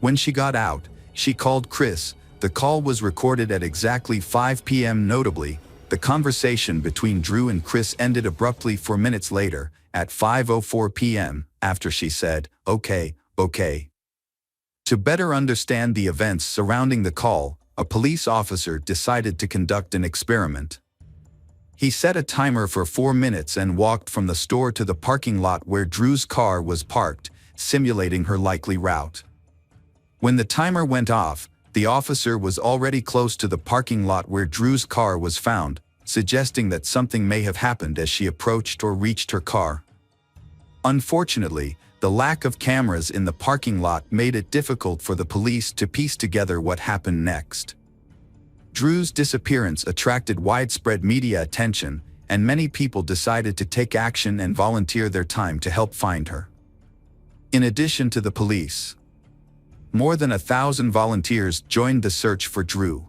When she got out, she called Chris. The call was recorded at exactly 5 p.m. Notably, the conversation between Drew and Chris ended abruptly 4 minutes later, at 5:04 p.m., after she said, "Okay." To better understand the events surrounding the call, a police officer decided to conduct an experiment. He set a timer for 4 minutes and walked from the store to the parking lot where Drew's car was parked, simulating her likely route. When the timer went off, the officer was already close to the parking lot where Drew's car was found, suggesting that something may have happened as she approached or reached her car. Unfortunately, the lack of cameras in the parking lot made it difficult for the police to piece together what happened next. Drew's disappearance attracted widespread media attention, and many people decided to take action and volunteer their time to help find her. In addition to the police, more than 1,000 volunteers joined the search for Drew.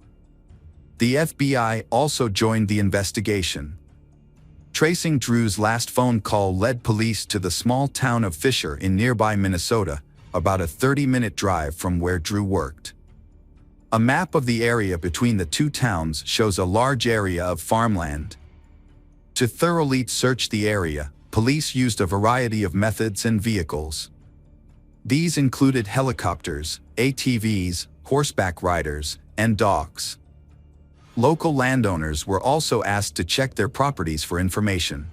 The FBI also joined the investigation. Tracing Drew's last phone call led police to the small town of Fisher in nearby Minnesota, about a 30-minute drive from where Drew worked. A map of the area between the two towns shows a large area of farmland. To thoroughly search the area, police used a variety of methods and vehicles. These included helicopters, ATVs, horseback riders, and dogs. Local landowners were also asked to check their properties for information.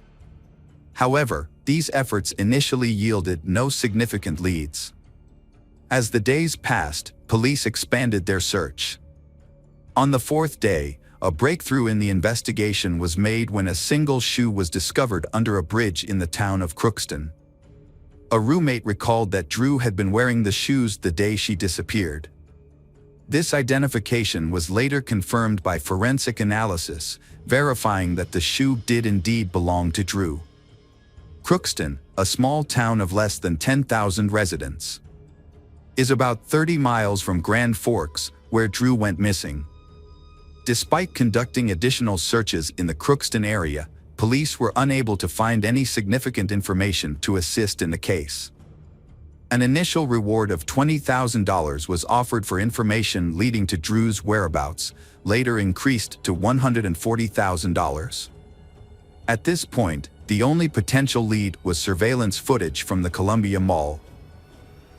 However, these efforts initially yielded no significant leads. As the days passed, police expanded their search. On the fourth day, a breakthrough in the investigation was made when a single shoe was discovered under a bridge in the town of Crookston. A roommate recalled that Drew had been wearing the shoes the day she disappeared. This identification was later confirmed by forensic analysis, verifying that the shoe did indeed belong to Drew. Crookston, a small town of less than 10,000 residents, is about 30 miles from Grand Forks, where Drew went missing. Despite conducting additional searches in the Crookston area, police were unable to find any significant information to assist in the case. An initial reward of $20,000 was offered for information leading to Drew's whereabouts, later increased to $140,000. At this point, the only potential lead was surveillance footage from the Columbia Mall.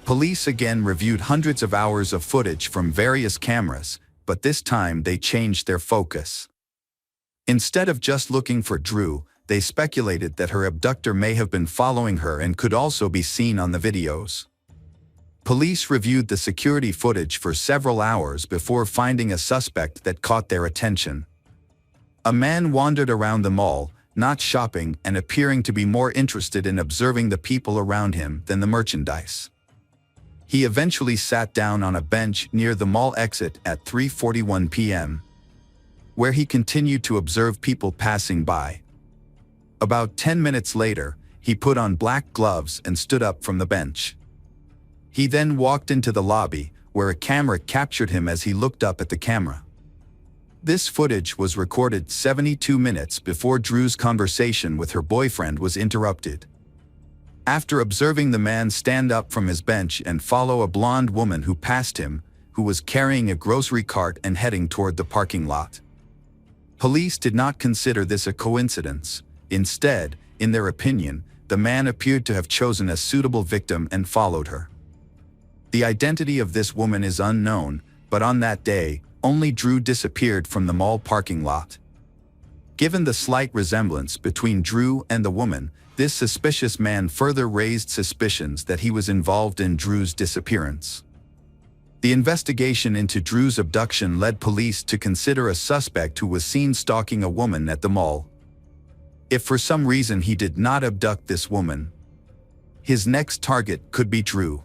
Police again reviewed hundreds of hours of footage from various cameras, but this time they changed their focus. Instead of just looking for Drew, they speculated that her abductor may have been following her and could also be seen on the videos. Police reviewed the security footage for several hours before finding a suspect that caught their attention. A man wandered around the mall, not shopping and appearing to be more interested in observing the people around him than the merchandise. He eventually sat down on a bench near the mall exit at 3:41 p.m., where he continued to observe people passing by. About 10 minutes later, he put on black gloves and stood up from the bench. He then walked into the lobby, where a camera captured him as he looked up at the camera. This footage was recorded 72 minutes before Drew's conversation with her boyfriend was interrupted. After observing the man stand up from his bench and follow a blonde woman who passed him, who was carrying a grocery cart and heading toward the parking lot. Police did not consider this a coincidence. Instead, in their opinion, the man appeared to have chosen a suitable victim and followed her. The identity of this woman is unknown, but on that day, only Drew disappeared from the mall parking lot. Given the slight resemblance between Drew and the woman, this suspicious man further raised suspicions that he was involved in Drew's disappearance. The investigation into Drew's abduction led police to consider a suspect who was seen stalking a woman at the mall. If for some reason he did not abduct this woman, his next target could be Drew.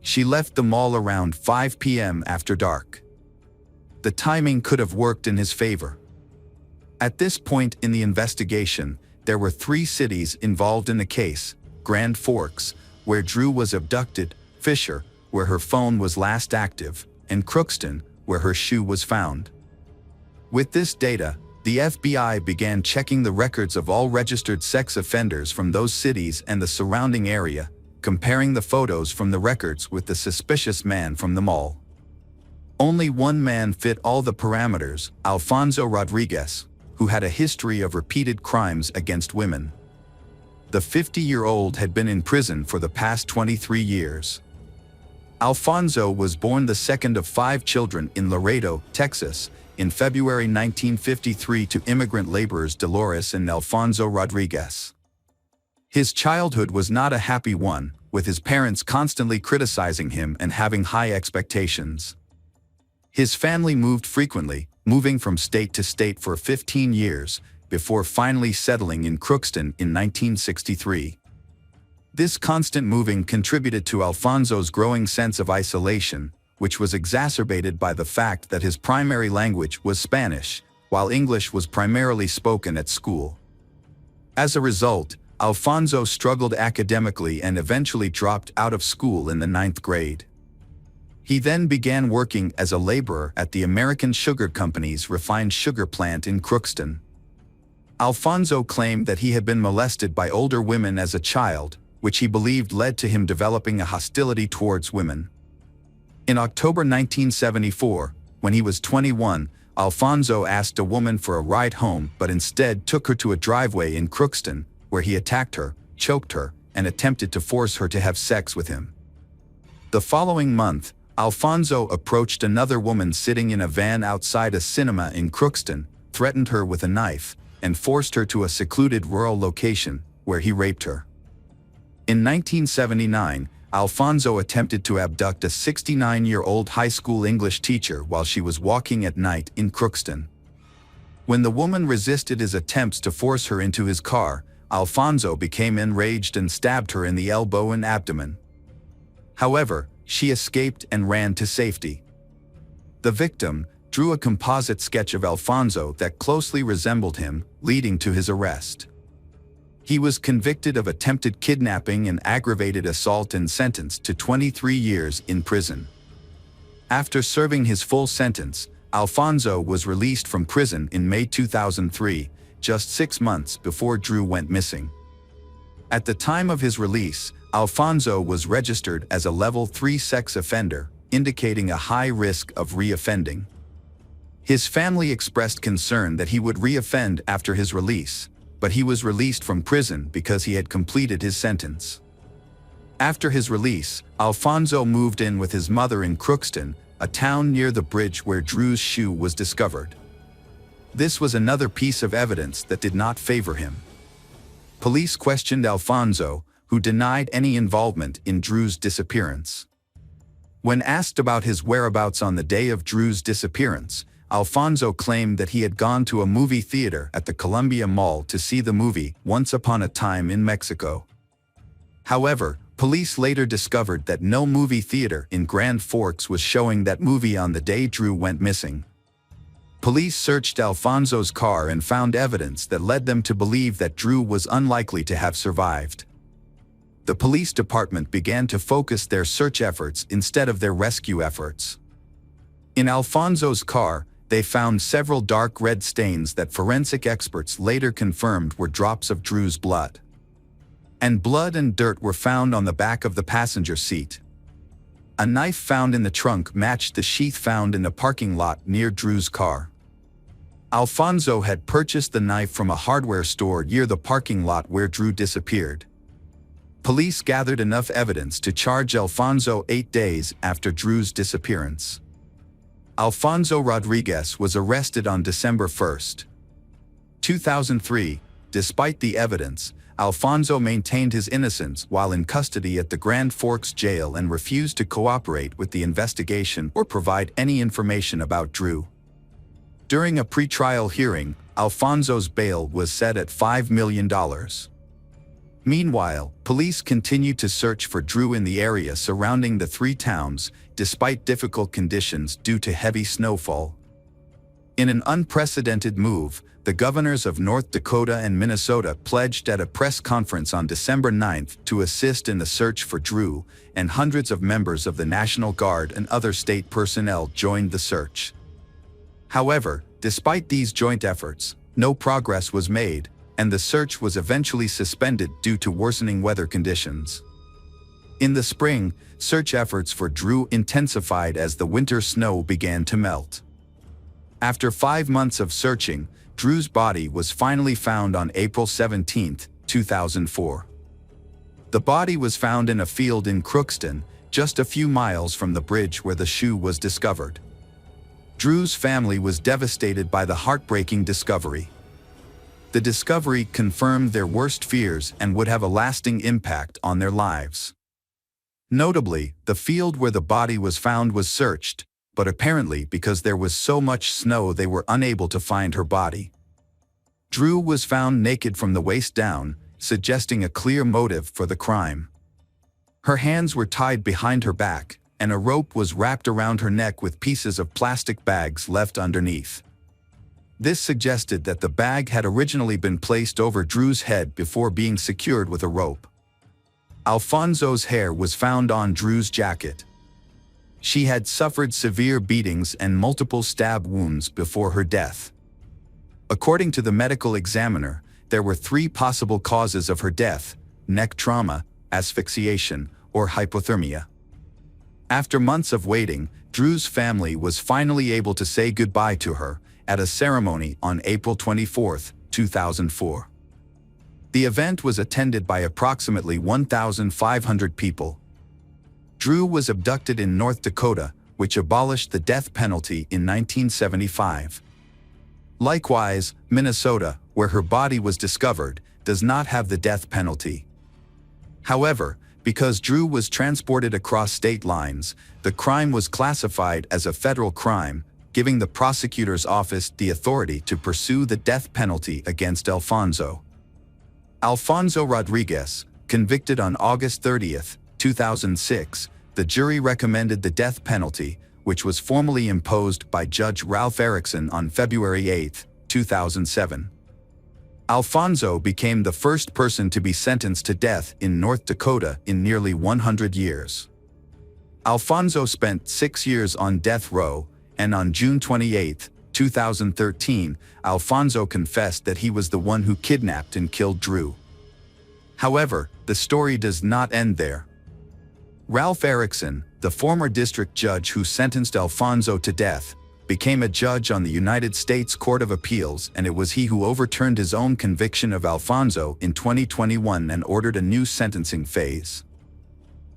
She left the mall around 5 p.m. after dark. The timing could have worked in his favor. At this point in the investigation, there were 3 cities involved in the case: Grand Forks, where Drew was abducted, Fisher, where her phone was last active, and Crookston, where her shoe was found. With this data, the FBI began checking the records of all registered sex offenders from those cities and the surrounding area, comparing the photos from the records with the suspicious man from the mall. Only one man fit all the parameters: Alfonso Rodriguez, who had a history of repeated crimes against women. The 50-year-old had been in prison for the past 23 years. Alfonso was born the second of 5 children in Laredo, Texas, in February 1953 to immigrant laborers Dolores and Alfonso Rodriguez. His childhood was not a happy one, with his parents constantly criticizing him and having high expectations. His family moved frequently, moving from state to state for 15 years, before finally settling in Crookston in 1963. This constant moving contributed to Alfonso's growing sense of isolation, which was exacerbated by the fact that his primary language was Spanish, while English was primarily spoken at school. As a result, Alfonso struggled academically and eventually dropped out of school in the 9th grade. He then began working as a laborer at the American Sugar Company's refined sugar plant in Crookston. Alfonso claimed that he had been molested by older women as a child, which he believed led to him developing a hostility towards women. In October 1974, when he was 21, Alfonso asked a woman for a ride home but instead took her to a driveway in Crookston, where he attacked her, choked her, and attempted to force her to have sex with him. The following month, Alfonso approached another woman sitting in a van outside a cinema in Crookston, threatened her with a knife, and forced her to a secluded rural location, where he raped her. In 1979, Alfonso attempted to abduct a 69-year-old high school English teacher while she was walking at night in Crookston. When the woman resisted his attempts to force her into his car, Alfonso became enraged and stabbed her in the elbow and abdomen. However, she escaped and ran to safety. The victim drew a composite sketch of Alfonso that closely resembled him, leading to his arrest. He was convicted of attempted kidnapping and aggravated assault and sentenced to 23 years in prison. After serving his full sentence, Alfonso was released from prison in May 2003, just 6 months before Drew went missing. At the time of his release, Alfonso was registered as a Level 3 sex offender, indicating a high risk of reoffending. His family expressed concern that he would reoffend after his release, but he was released from prison because he had completed his sentence. After his release, Alfonso moved in with his mother in Crookston, a town near the bridge where Drew's shoe was discovered. This was another piece of evidence that did not favor him. Police questioned Alfonso, who denied any involvement in Drew's disappearance. When asked about his whereabouts on the day of Drew's disappearance, Alfonso claimed that he had gone to a movie theater at the Columbia Mall to see the movie Once Upon a Time in Mexico. However, police later discovered that no movie theater in Grand Forks was showing that movie on the day Drew went missing. Police searched Alfonso's car and found evidence that led them to believe that Drew was unlikely to have survived. The police department began to focus their search efforts instead of their rescue efforts. In Alfonso's car, they found several dark red stains that forensic experts later confirmed were drops of Drew's blood. And blood and dirt were found on the back of the passenger seat. A knife found in the trunk matched the sheath found in the parking lot near Drew's car. Alfonso had purchased the knife from a hardware store near the parking lot where Drew disappeared. Police gathered enough evidence to charge Alfonso 8 days after Drew's disappearance. Alfonso Rodriguez was arrested on December 1, 2003. Despite the evidence, Alfonso maintained his innocence while in custody at the Grand Forks jail and refused to cooperate with the investigation or provide any information about Drew. During a pre-trial hearing, Alfonso's bail was set at $5 million. Meanwhile, police continued to search for Drew in the area surrounding the 3 towns, despite difficult conditions due to heavy snowfall. In an unprecedented move, the governors of North Dakota and Minnesota pledged at a press conference on December 9 to assist in the search for Drew, and hundreds of members of the National Guard and other state personnel joined the search. However, despite these joint efforts, no progress was made, and the search was eventually suspended due to worsening weather conditions. In the spring, search efforts for Drew intensified as the winter snow began to melt. After 5 months of searching, Drew's body was finally found on April 17, 2004. The body was found in a field in Crookston, just a few miles from the bridge where the shoe was discovered. Drew's family was devastated by the heartbreaking discovery. The discovery confirmed their worst fears and would have a lasting impact on their lives. Notably, the field where the body was found was searched, but apparently because there was so much snow they were unable to find her body. Drew was found naked from the waist down, suggesting a clear motive for the crime. Her hands were tied behind her back, and a rope was wrapped around her neck with pieces of plastic bags left underneath. This suggested that the bag had originally been placed over Drew's head before being secured with a rope. Alfonso's hair was found on Drew's jacket. She had suffered severe beatings and multiple stab wounds before her death. According to the medical examiner, there were 3 possible causes of her death: neck trauma, asphyxiation, or hypothermia. After months of waiting, Drew's family was finally able to say goodbye to her at a ceremony on April 24, 2004. The event was attended by approximately 1,500 people. Drew was abducted in North Dakota, which abolished the death penalty in 1975. Likewise, Minnesota, where her body was discovered, does not have the death penalty. However, because Drew was transported across state lines, the crime was classified as a federal crime, giving the prosecutor's office the authority to pursue the death penalty against Alfonso. Alfonso Rodriguez, convicted on August 30, 2006, the jury recommended the death penalty, which was formally imposed by Judge Ralph Erickson on February 8, 2007. Alfonso became the first person to be sentenced to death in North Dakota in nearly 100 years. Alfonso spent 6 years on death row, and on June 28, 2013, Alfonso confessed that he was the one who kidnapped and killed Drew. However, the story does not end there. Ralph Erickson, the former district judge who sentenced Alfonso to death, became a judge on the United States Court of Appeals, and it was he who overturned his own conviction of Alfonso in 2021 and ordered a new sentencing phase.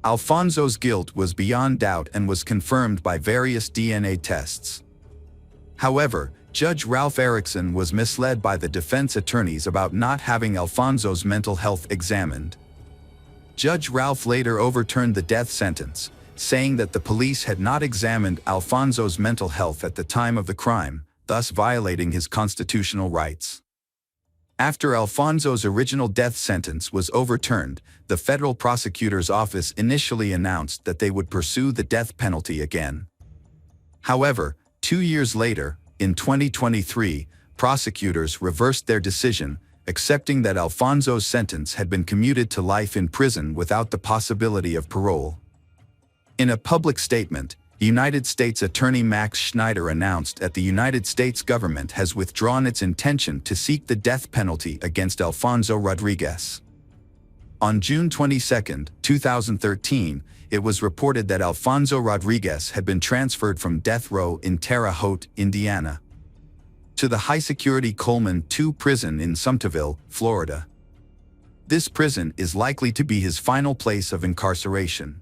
Alfonso's guilt was beyond doubt and was confirmed by various DNA tests. However, Judge Ralph Erickson was misled by the defense attorneys about not having Alfonso's mental health examined. Judge Ralph later overturned the death sentence, saying that the police had not examined Alfonso's mental health at the time of the crime, thus violating his constitutional rights. After Alfonso's original death sentence was overturned, the federal prosecutor's office initially announced that they would pursue the death penalty again. However, 2 years later, in 2023, prosecutors reversed their decision, accepting that Alfonso's sentence had been commuted to life in prison without the possibility of parole. In a public statement, United States Attorney Max Schneider announced that the United States government has withdrawn its intention to seek the death penalty against Alfonso Rodriguez. On June 22, 2013, it was reported that Alfonso Rodriguez had been transferred from death row in Terre Haute, Indiana, to the high-security Coleman II prison in Sumterville, Florida. This prison is likely to be his final place of incarceration.